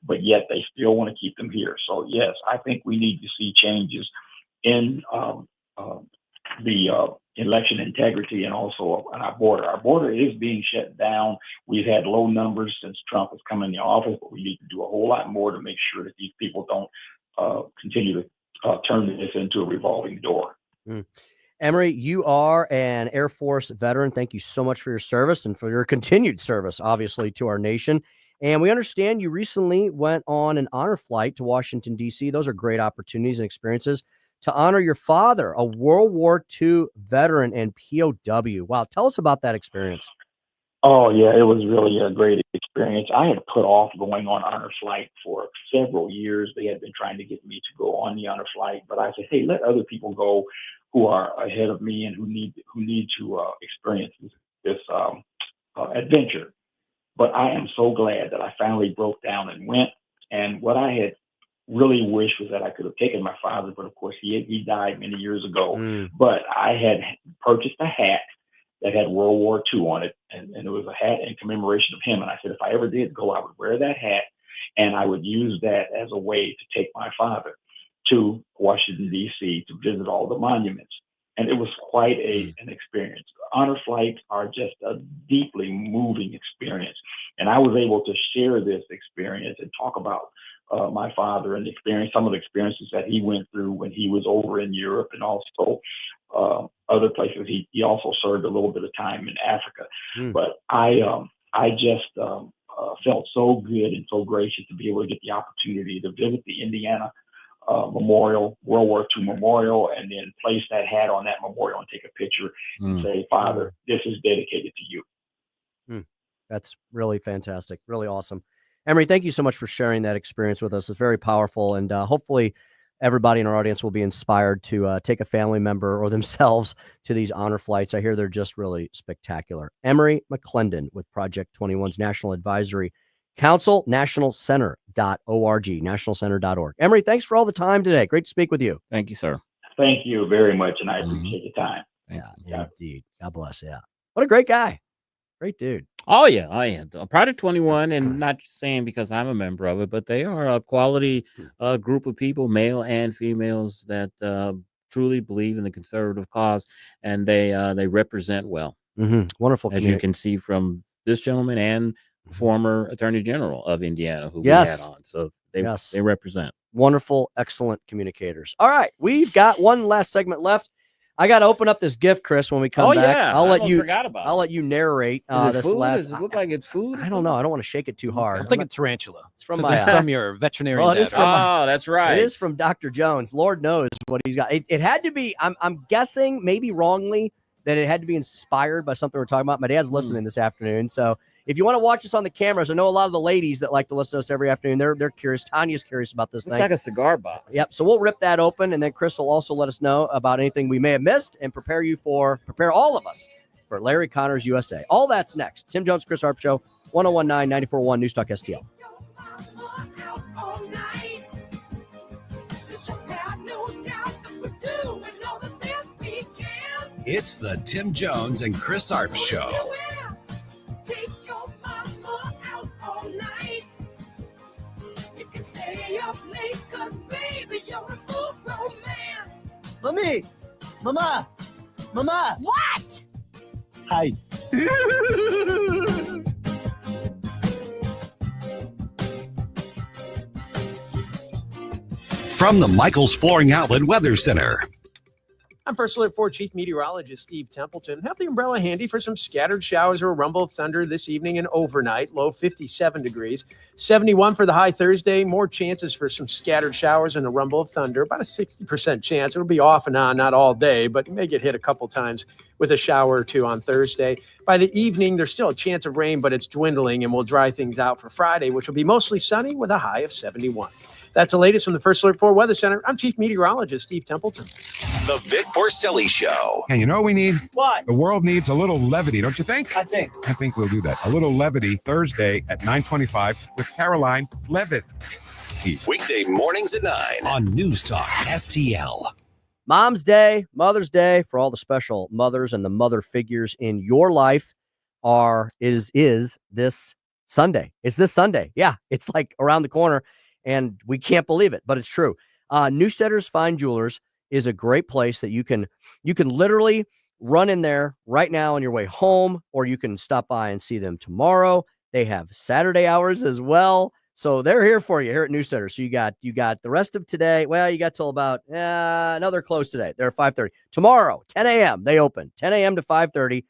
Speaker 26: but yet they still want to keep them here. So yes, I think we need to see changes in the election integrity and also on our border. Our border is being shut down. We've had low numbers since Trump has come in the office, but we need to do a whole lot more to make sure that these people don't continue to turn this into a revolving door.
Speaker 22: Emery, you are an Air Force veteran. Thank you so much for your service and for your continued service, obviously, to our nation. And we understand you recently went on an honor flight to Washington, D.C. Those are great opportunities and experiences to honor your father, a World War II veteran and POW. Wow. Tell us about that experience.
Speaker 26: Oh, yeah, it was really a great experience. I had put off going on honor flight for several years. They had been trying to get me to go on the honor flight, but I said, hey, let other people go who are ahead of me and who need to experience this adventure. But I am so glad that I finally broke down and went. And what I had really wished was that I could have taken my father, but of course he died many years ago. But I had purchased a hat that had World War II on it, and it was a hat in commemoration of him. And I said, if I ever did go, I would wear that hat, and I would use that as a way to take my father to Washington, D.C. to visit all the monuments. And it was quite an experience. Honor flights are just a deeply moving experience. And I was able to share this experience and talk about my father and some of the experiences that he went through when he was over in Europe and also other places. He also served a little bit of time in Africa. But I just felt so good and so gracious to be able to get the opportunity to visit the Indiana Memorial, World War II Memorial, and then place that hat on that memorial and take a picture and say, Father, this is dedicated to you.
Speaker 22: That's really fantastic. Really awesome. Emery, thank you so much for sharing that experience with us. It's very powerful. And hopefully everybody in our audience will be inspired to take a family member or themselves to these honor flights. I hear they're just really spectacular. Emery McClendon with Project 21's National Advisory Council, nationalcenter.org, nationalcenter.org. Emery, thanks for all the time today. Great to speak with you.
Speaker 23: Thank you, sir.
Speaker 26: Thank you very much, and I appreciate the time.
Speaker 22: Yeah, indeed. God bless. Yeah. What a great guy. Great dude.
Speaker 23: Oh, yeah. Project 21, and not saying because I'm a member of it, but they are a quality group of people, male and females, that truly believe in the conservative cause, and they represent well.
Speaker 22: Wonderful.
Speaker 23: As you can see from this gentleman and former Attorney General of Indiana, who we had on. So they represent.
Speaker 22: Wonderful, excellent communicators. All right. We've got one last segment left. I got to open up this gift, Chris, when we come back.
Speaker 23: Yeah.
Speaker 22: I'll let you narrate
Speaker 23: Is it
Speaker 22: this
Speaker 23: food?
Speaker 22: last.
Speaker 23: Does it look like it's food?
Speaker 22: I don't know. I don't want to shake it too hard.
Speaker 16: I'm thinking tarantula.
Speaker 22: It's from
Speaker 16: from your veterinarian.
Speaker 22: Well, it is from
Speaker 23: that's right.
Speaker 22: It is from Dr. Jones. Lord knows what he's got. It had to be. I'm guessing, maybe wrongly, that it had to be inspired by something we're talking about. My dad's listening this afternoon, so if you want to watch us on the cameras, I know a lot of the ladies that like to listen to us every afternoon. They're curious. Tanya's curious about this thing.
Speaker 23: It's like a cigar box.
Speaker 22: Yep. So we'll rip that open, and then Chris will also let us know about anything we may have missed and prepare all of us for Larry Connors USA. All that's next. Tim Jones, Chris Arps Show, 101.9, 94.1 News Talk STL.
Speaker 6: It's the Tim Jones and Chris Arps Show.
Speaker 9: Take your mama out all night. You can stay up late, cause baby, you're a full-grown man.
Speaker 1: Mommy! Mama! Mama!
Speaker 9: What?
Speaker 1: Hi.
Speaker 6: From the Michaels Flooring Outlet Weather Center.
Speaker 12: I'm First Alert 4 Chief Meteorologist Steve Templeton. Have the umbrella handy for some scattered showers or a rumble of thunder this evening and overnight. Low 57 degrees. 71 for the high Thursday. More chances for some scattered showers and a rumble of thunder. About a 60% chance. It'll be off and on, not all day, but you may get hit a couple times with a shower or two on Thursday. By the evening, there's still a chance of rain, but it's dwindling and will dry things out for Friday, which will be mostly sunny with a high of 71. That's the latest from the First Alert 4 Weather Center. I'm Chief Meteorologist Steve Templeton.
Speaker 6: The Vic Porcelli Show.
Speaker 10: And you know what we need?
Speaker 9: What?
Speaker 10: The world needs a little levity, don't you think?
Speaker 9: I think.
Speaker 10: I think we'll do that. A little levity Thursday at 9:25 with Caroline Levitt.
Speaker 6: Weekday mornings at 9 on News Talk STL.
Speaker 22: Mom's Day, Mother's Day, for all the special mothers and the mother figures in your life is this Sunday. It's this Sunday. Yeah, it's like around the corner. And we can't believe it, but it's true. Newsteaders Fine Jewelers is a great place that you can literally run in there right now on your way home, or you can stop by and see them tomorrow. They have Saturday hours as well. So they're here for you here at Newsteaders. So you got the rest of today. Well, you got till about another close today. They're 5:30. Tomorrow, 10 a.m. they open. 10 a.m. to 5:30.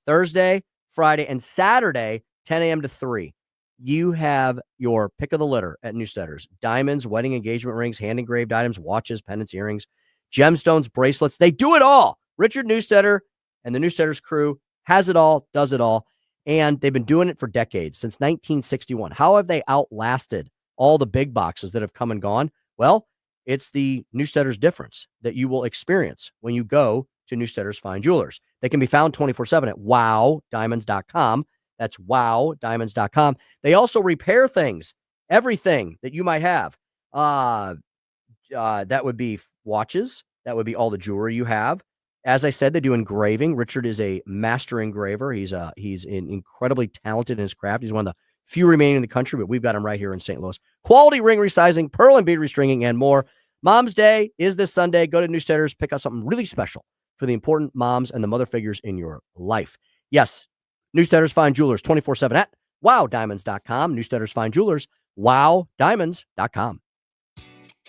Speaker 22: Thursday, Friday, and Saturday, 10 a.m. to 3. You have your pick of the litter at Newsteaders. Diamonds, wedding engagement rings, hand-engraved items, watches, pendants, earrings, gemstones, bracelets. They do it all. Richard Newsteader and the Newsteaders crew has it all, does it all, and they've been doing it for decades, since 1961. How have they outlasted all the big boxes that have come and gone? Well, it's the Newsteaders difference that you will experience when you go to Newsteaders Fine Jewelers. They can be found 24/7 at wowdiamonds.com. That's wowdiamonds.com. They also repair things, everything that you might have. That would be watches. That would be all the jewelry you have. As I said, they do engraving. Richard is a master engraver. He's incredibly talented in his craft. He's one of the few remaining in the country, but we've got him right here in St. Louis. Quality ring resizing, pearl and bead restringing, and more. Mom's Day is this Sunday. Go to Newsteaders, pick out something really special for the important moms and the mother figures in your life. Yes, Newsteaders Fine Jewelers, 24/7 at wowdiamonds.com. Newsteaders Fine Jewelers, wowdiamonds.com.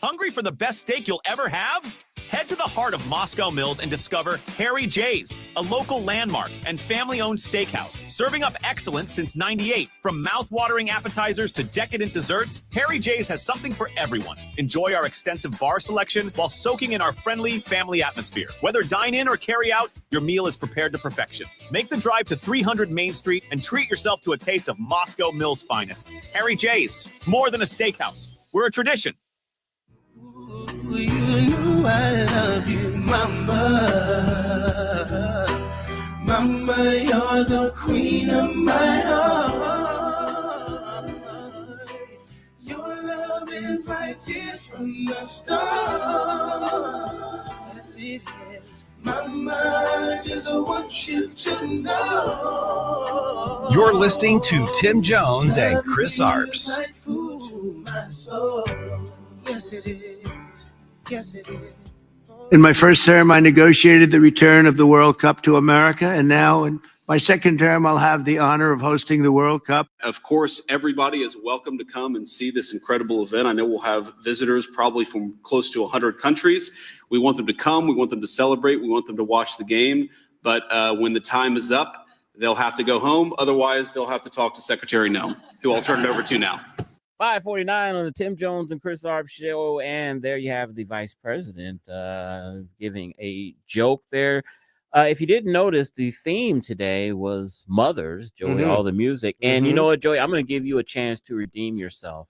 Speaker 13: Hungry for the best steak you'll ever have? Head to the heart of Moscow Mills and discover Harry J's, a local landmark and family-owned steakhouse, serving up excellence since '98. From mouth-watering appetizers to decadent desserts, Harry J's has something for everyone. Enjoy our extensive bar selection while soaking in our friendly family atmosphere. Whether dine in or carry out, your meal is prepared to perfection. Make the drive to 300 Main Street and treat yourself to a taste of Moscow Mills' finest. Harry J's, more than a steakhouse. We're a tradition.
Speaker 9: You know I love you, mama. Mama, you're the queen of my heart. Your love is like tears from the stars. As he said, mama, I just want you to know.
Speaker 6: You're listening to Tim Jones and Chris Arps.
Speaker 9: Like food to my soul. Yes, it is. Yes, it is.
Speaker 4: In my first term, I negotiated the return of the World Cup to America, and now in my second term, I'll have the honor of hosting the World Cup.
Speaker 14: Of course, everybody is welcome to come and see this incredible event. I know we'll have visitors probably from close to 100 countries. We want them to come. We want them to celebrate. We want them to watch the game. But when the time is up, they'll have to go home. Otherwise, they'll have to talk to Secretary Noem, who I'll turn it over to now.
Speaker 23: 5:49 on the Tim Jones and Chris Arps show, and there you have the vice president giving a joke there. If you didn't notice, the theme today was mothers, Joey, all the music. And you know what, Joey, I'm going to give you a chance to redeem yourself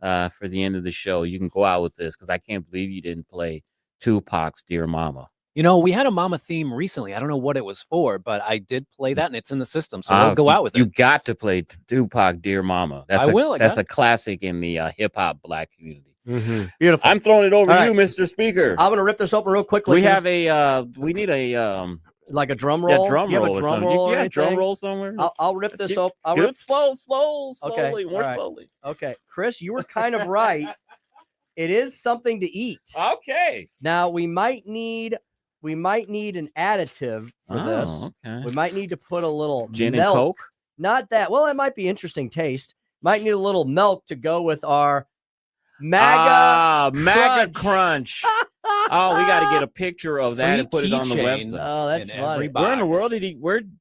Speaker 23: for the end of the show. You can go out with this because I can't believe you didn't play Tupac's Dear Mama.
Speaker 16: You know, we had a mama theme recently. I don't know what it was for, but I did play that, and it's in the system, so we'll go out with it.
Speaker 23: You got to play Tupac, Dear Mama. That's
Speaker 16: I will.
Speaker 23: That's a classic in the hip-hop black community.
Speaker 22: Beautiful.
Speaker 23: I'm throwing it over
Speaker 22: All
Speaker 23: you,
Speaker 22: right.
Speaker 23: Mr. Speaker.
Speaker 22: I'm gonna rip this open real quickly.
Speaker 23: We have we need a
Speaker 22: like a drum roll.
Speaker 23: Yeah, drum
Speaker 22: Do you have
Speaker 23: roll
Speaker 22: a
Speaker 23: or
Speaker 22: drum
Speaker 23: something.
Speaker 22: roll or
Speaker 23: Yeah, drum
Speaker 22: anything?
Speaker 23: roll somewhere.
Speaker 22: I'll rip this open.
Speaker 23: Do it slowly, more
Speaker 22: all right.
Speaker 23: slowly.
Speaker 22: Okay, Chris, you were kind of right. It is something to eat.
Speaker 23: Okay.
Speaker 22: Now we might need an additive for this.
Speaker 23: Okay.
Speaker 22: We might need to put a little
Speaker 23: Gin
Speaker 22: milk.
Speaker 23: and Coke.
Speaker 22: Not that. Well, it might be interesting taste. Might need a little milk to go with our MAGA
Speaker 23: Crunch. Oh, we got to get a picture of that and put it on the website.
Speaker 22: Oh, that's funny.
Speaker 23: Where in the world did he?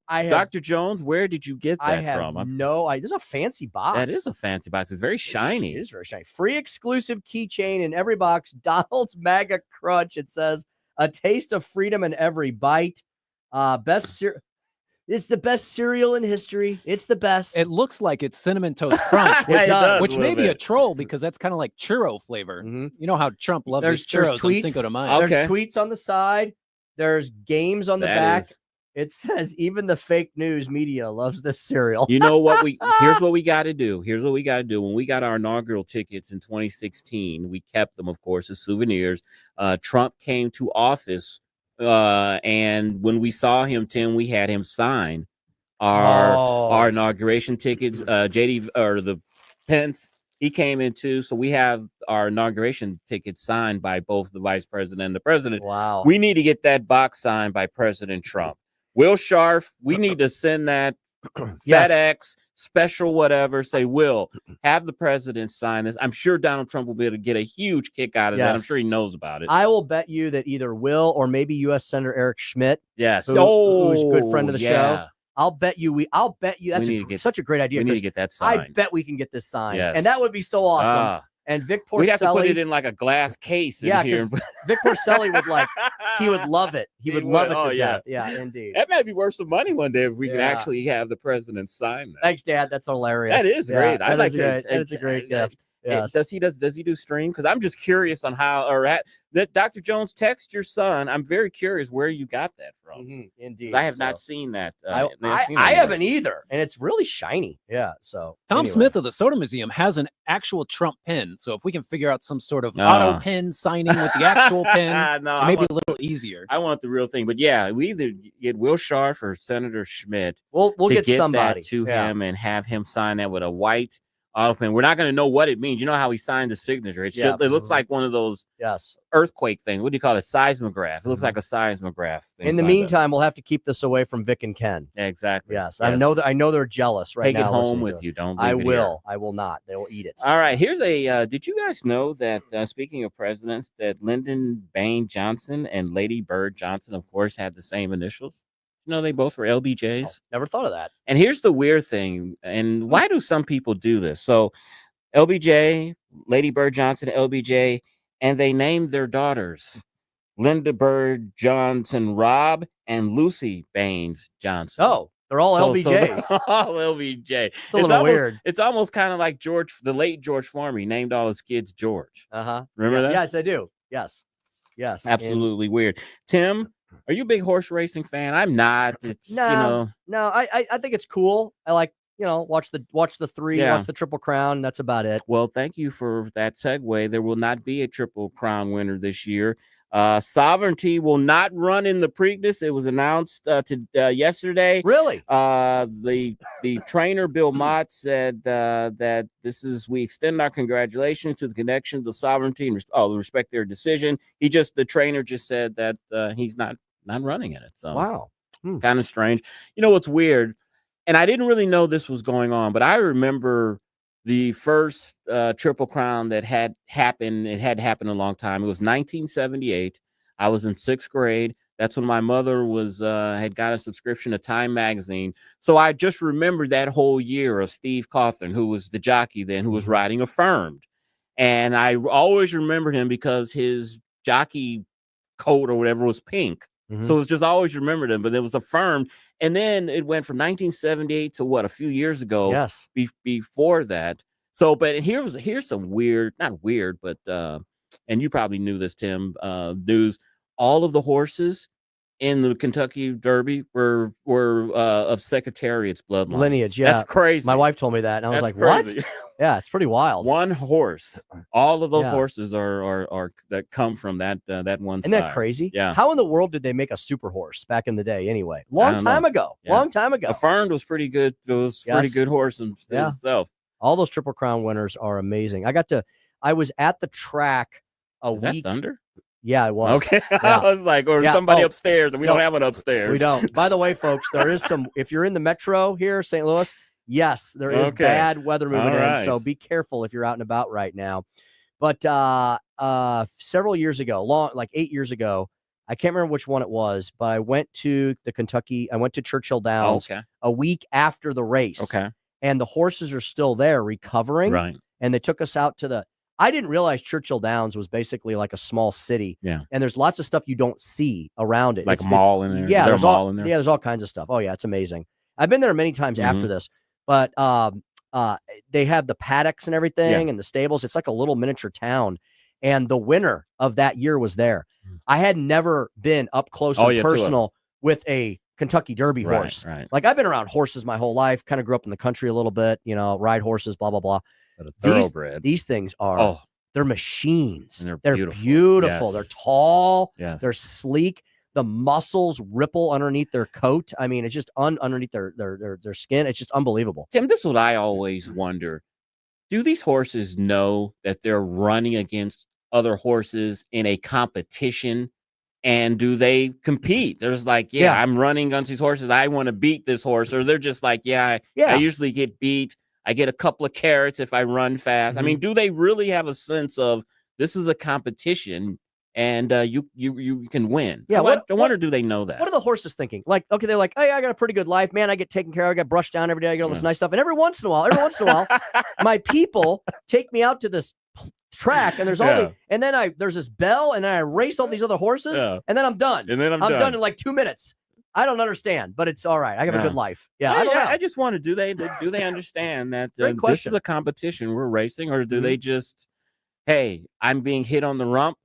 Speaker 23: Dr. Jones? Where did you get that
Speaker 22: I have
Speaker 23: from?
Speaker 22: This is a fancy box.
Speaker 23: That is a fancy box. It's very shiny.
Speaker 22: It is very shiny. Free exclusive keychain in every box. Donald's MAGA Crunch. It says a taste of freedom in every bite. It's the best cereal in history. It's the best.
Speaker 16: It looks like it's Cinnamon Toast Crunch,
Speaker 22: It does.
Speaker 16: which may be a troll because that's kind of like churro flavor. You know how Trump loves his churros on Cinco de Mayo.
Speaker 22: There's tweets on the side. There's games on the back. It says even the fake news media loves this cereal.
Speaker 23: You know what? Here's what we got to do. Here's what we got to do. When we got our inaugural tickets in 2016, we kept them, of course, as souvenirs. Trump came to office. And when we saw him, Tim, we had him sign our inauguration tickets. JD or the Pence, he came in too. So we have our inauguration tickets signed by both the vice president and the president.
Speaker 22: Wow.
Speaker 23: We need to get that box signed by President Trump. Will Scharf, we need to send that FedEx special whatever. Say, Will, have the president sign this. I'm sure Donald Trump will be able to get a huge kick out of that. I'm sure he knows about it.
Speaker 22: I will bet you that either Will or maybe U.S. Senator Eric Schmidt,
Speaker 23: yes,
Speaker 22: who's a good friend of the show. I'll bet you that's such a great idea.
Speaker 23: We need to get that signed.
Speaker 22: I bet we can get this signed.
Speaker 23: Yes.
Speaker 22: And that would be so awesome. And Vic Porcelli,
Speaker 23: we have to put it in like a glass case in here.
Speaker 22: Vic Porcelli he would love it. He would love it to death. Yeah, indeed.
Speaker 23: That might be worth some money one day if we can actually have the president sign that.
Speaker 22: Thanks, Dad. That's hilarious.
Speaker 23: That is great. I like
Speaker 22: that. That's a great gift. Yes.
Speaker 23: Does he do stream? Because I'm just curious on how that Dr. Jones, text your son. I'm very curious where you got that from.
Speaker 22: Indeed.
Speaker 23: I have not seen that.
Speaker 22: I haven't either, and it's really shiny. Yeah. So
Speaker 16: Tom Smith of the Soda Museum has an actual Trump pin. So if we can figure out some sort of auto pin signing with the actual pin, maybe a little easier.
Speaker 23: I want the real thing, but yeah, we either get Will Scharf or Senator Schmidt.
Speaker 22: We'll
Speaker 23: to
Speaker 22: get somebody
Speaker 23: that to him and have him sign that with a white auto pen. We're not going to know what it means. You know how he signed the signature. It looks like one of those earthquake things. What do you call it? Seismograph. It looks like a seismograph.
Speaker 22: In the meantime, we'll have to keep this away from Vic and Ken.
Speaker 23: Yeah, exactly.
Speaker 22: Yes. I know they're jealous right now.
Speaker 23: Take it home with you. Don't.
Speaker 22: I will. I will not. They will eat it.
Speaker 23: All right. Here's a. Did you guys know that speaking of presidents, that Lyndon Baines Johnson and Lady Bird Johnson, of course, had the same initials? You know, they both were LBJs.
Speaker 22: Oh, never thought of that.
Speaker 23: And here's the weird thing. And why do some people do this? So LBJ, Lady Bird Johnson, LBJ, and they named their daughters Linda Bird Johnson Robb and Lucy Baines Johnson.
Speaker 22: Oh, they're all LBJs.
Speaker 23: So all LBJ.
Speaker 22: It's a little weird.
Speaker 23: It's almost kind of like the late George Foreman. He named all his kids George. Remember that?
Speaker 22: Yes, I do. Yes.
Speaker 23: Absolutely weird. Tim, are you a big horse racing fan? I'm not. It's
Speaker 22: No, I think it's cool. I like, watch the three, watch the Triple Crown. That's about it.
Speaker 23: Well, thank you for that segue. There will not be a Triple Crown winner this year. Sovereignty will not run in the Preakness. It was announced yesterday.
Speaker 22: Really?
Speaker 23: The trainer Bill Mott said that we extend our congratulations to the connections of Sovereignty and respect their decision. The trainer just said that he's not running in it. So
Speaker 22: wow,
Speaker 23: kind of strange. You know what's weird? And I didn't really know this was going on, but I remember the first Triple Crown that had happened. It had happened a long time. It was 1978. I was in 6th grade. That's when my mother had got a subscription to Time magazine. So I just remembered that whole year of Steve Cawthon, who was the jockey then, who was riding Affirmed. And I always remembered him because his jockey coat or whatever was pink. So it was just always remembered him, but it was Affirmed. And then it went from 1978 to a few years ago.
Speaker 22: Yes.
Speaker 23: Before that. So, but here's some weird, not weird, but and you probably knew this, Tim, news. All of the horses in the Kentucky Derby were of Secretariat's bloodline.
Speaker 22: Lineage, yeah.
Speaker 23: That's crazy.
Speaker 22: My wife told me that, and I was like,
Speaker 23: crazy.
Speaker 22: what? Yeah, it's pretty wild.
Speaker 23: One horse. All of those
Speaker 22: Yeah.
Speaker 23: horses are that come from that one
Speaker 22: Isn't
Speaker 23: side.
Speaker 22: that crazy?
Speaker 23: Yeah.
Speaker 22: How in the world did they make a super horse back in the day anyway?
Speaker 23: I
Speaker 22: Long
Speaker 23: don't
Speaker 22: time
Speaker 23: know.
Speaker 22: ago.
Speaker 23: Yeah.
Speaker 22: Long time ago.
Speaker 23: A Fern was pretty good. It was pretty
Speaker 22: Yes.
Speaker 23: good horse himself.
Speaker 22: All those Triple Crown winners are amazing. I was at the track a
Speaker 23: Is
Speaker 22: week.
Speaker 23: that Thunder?
Speaker 22: Yeah, it was.
Speaker 23: Okay.
Speaker 22: Yeah.
Speaker 23: I was like, or
Speaker 22: Yeah.
Speaker 23: somebody
Speaker 22: Oh,
Speaker 23: upstairs, and we
Speaker 22: no,
Speaker 23: don't have one upstairs.
Speaker 22: We don't. By the way, folks, there is some, if you're in the metro here, St. Louis, yes, there is
Speaker 23: Okay.
Speaker 22: bad weather moving
Speaker 23: All
Speaker 22: in.
Speaker 23: right.
Speaker 22: So be careful if you're out and about right now. But several years ago, like 8 years ago, I can't remember which one it was, but I went to Churchill Downs
Speaker 23: Okay.
Speaker 22: a week after the race.
Speaker 23: Okay.
Speaker 22: And the horses are still there recovering.
Speaker 23: Right.
Speaker 22: And they took us out to I didn't realize Churchill Downs was basically like a small city.
Speaker 23: Yeah.
Speaker 22: And there's lots of stuff you don't see around it.
Speaker 23: Like a mall in there?
Speaker 22: Yeah.
Speaker 23: Is there a
Speaker 22: There's
Speaker 23: mall in there?
Speaker 22: Yeah, there's all kinds of stuff. Oh, yeah. It's amazing. I've been there many times after this, but they have the paddocks and everything and the stables. It's like a little miniature town. And the winner of that year was there. I had never been up close and personal with a Kentucky Derby horse.
Speaker 23: Right.
Speaker 22: Like I've been around horses my whole life, kind of grew up in the country a little bit, ride horses, blah, blah, blah.
Speaker 23: But a thoroughbred.
Speaker 22: These things are, they're machines.
Speaker 23: And
Speaker 22: They're beautiful.
Speaker 23: Yes.
Speaker 22: They're tall.
Speaker 23: Yes.
Speaker 22: They're sleek. The muscles ripple underneath their coat. I mean, it's just underneath their skin. It's just unbelievable.
Speaker 23: Tim, this is what I always wonder. Do these horses know that they're running against other horses in a competition? And do they compete? There's like, I'm running against these horses. I want to beat this horse. Or they're just like, I usually get beat. I get a couple of carrots if I run fast. I mean, do they really have a sense of this is a competition and you can win?
Speaker 22: Yeah.
Speaker 23: I wonder, do they know that?
Speaker 22: What are the horses thinking? Like, okay, they're like, hey, I got a pretty good life, man. I get taken care of. I get brushed down every day. I get all this nice stuff. And every once in a while, my people take me out to this track and there's and then there's this bell and then I race all these other horses and then I'm done.
Speaker 23: And then I'm
Speaker 22: done in like 2 minutes. I don't understand, but it's all right. I have a good life. Yeah. I don't know.
Speaker 23: I just wonder, do they understand that
Speaker 22: Great
Speaker 23: this
Speaker 22: question.
Speaker 23: is a competition we're racing, or do they just, hey, I'm being hit on the rump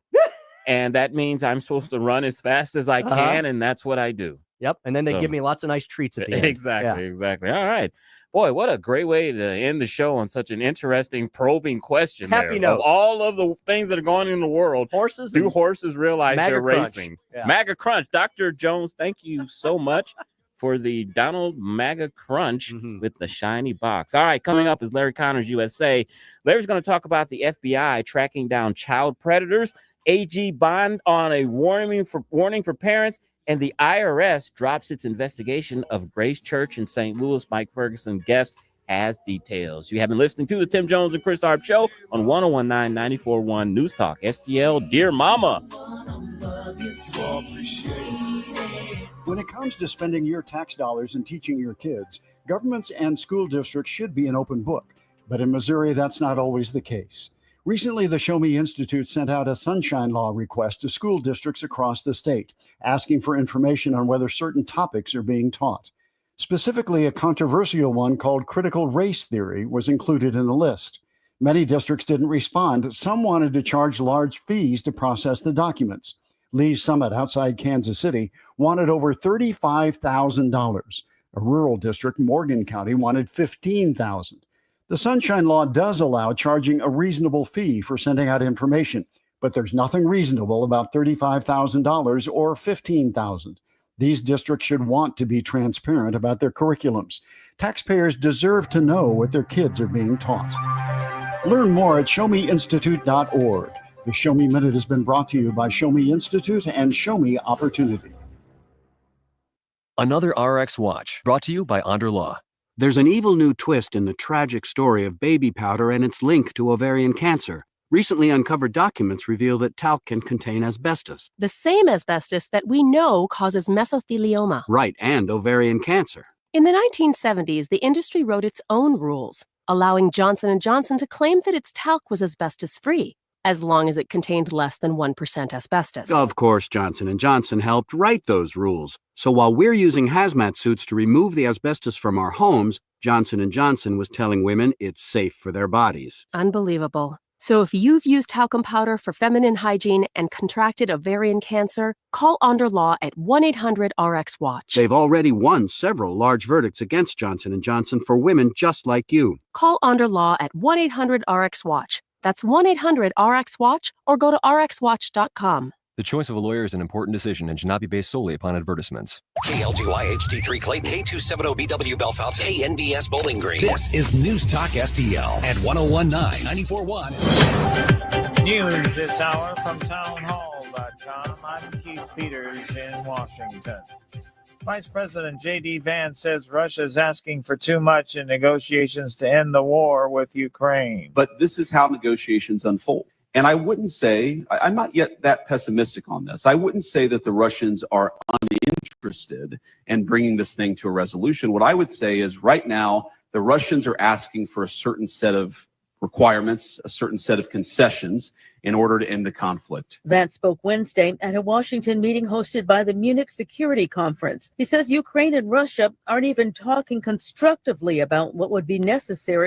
Speaker 23: and that means I'm supposed to run as fast as I can and that's what I do.
Speaker 22: Yep. And then they give me lots of nice treats at the end.
Speaker 23: Exactly. All right. Boy, what a great way to end the show on such an interesting, probing question.
Speaker 22: Happy note.
Speaker 23: Of all of the things that are going on in the world, do horses realize they're racing?
Speaker 22: Yeah.
Speaker 23: MAGA Crunch. Dr. Jones, thank you so much for the Donald MAGA Crunch with the shiny box. All right, coming up is Larry Connors USA. Larry's going to talk about the FBI tracking down child predators, AG Bond on a warning for parents, and the IRS drops its investigation of Grace Church in St. Louis. Mike Ferguson, guest, has details. You have been listening to the Tim Jones and Chris Arps Show on 1019 94.1 News Talk STL. Dear Mama.
Speaker 3: When it comes to spending your tax dollars and teaching your kids, governments and school districts should be an open book. But in Missouri, that's not always the case. Recently, the Show Me Institute sent out a sunshine law request to school districts across the state, asking for information on whether certain topics are being taught. Specifically, a controversial one called critical race theory was included in the list. Many districts didn't respond. Some wanted to charge large fees to process the documents. Lee's Summit outside Kansas City wanted over $35,000. A rural district, Morgan County, wanted $15,000. The Sunshine Law does allow charging a reasonable fee for sending out information, but there's nothing reasonable about $35,000 or $15,000. These districts should want to be transparent about their curriculums. Taxpayers deserve to know what their kids are being taught. Learn more at showmeinstitute.org. The Show Me Minute has been brought to you by Show Me Institute and Show Me Opportunity.
Speaker 5: Another RX Watch, brought to you by Onder Law.
Speaker 7: There's an evil new twist in the tragic story of baby powder and its link to ovarian cancer. Recently uncovered documents reveal that talc can contain asbestos.
Speaker 8: The same asbestos that we know causes mesothelioma.
Speaker 7: Right, and ovarian cancer.
Speaker 8: In the 1970s, the industry wrote its own rules, allowing Johnson & Johnson to claim that its talc was asbestos-free, as long as it contained less than 1% asbestos.
Speaker 7: Of course, Johnson & Johnson helped write those rules. So while we're using hazmat suits to remove the asbestos from our homes, Johnson & Johnson was telling women it's safe for their bodies.
Speaker 8: Unbelievable. So if you've used talcum powder for feminine hygiene and contracted ovarian cancer, call Onder Law at 1-800-RX-WATCH.
Speaker 7: They've already won several large verdicts against Johnson & Johnson for women just like you.
Speaker 8: Call Onder Law at 1-800-RX-WATCH. That's 1-800-RX-WATCH or go to rxwatch.com.
Speaker 5: The choice of a lawyer is an important decision and should not be based solely upon advertisements.
Speaker 6: KLGY HD3 Clayton, K270BW Belfast, KNBS Bowling Green. This is News Talk STL at 1019 94.1.
Speaker 2: News this hour from townhall.com. I'm Keith Peters in Washington. Vice President J.D. Vance says Russia is asking for too much in negotiations to end the war with Ukraine.
Speaker 15: But this is how negotiations unfold. And I wouldn't say, I'm not yet that pessimistic on this. I wouldn't say that the Russians are uninterested in bringing this thing to a resolution. What I would say is right now, the Russians are asking for a certain set of requirements, a certain set of concessions in order to end the conflict.
Speaker 17: Vance spoke Wednesday at a Washington meeting hosted by the Munich Security Conference. He says Ukraine and Russia aren't even talking constructively about what would be necessary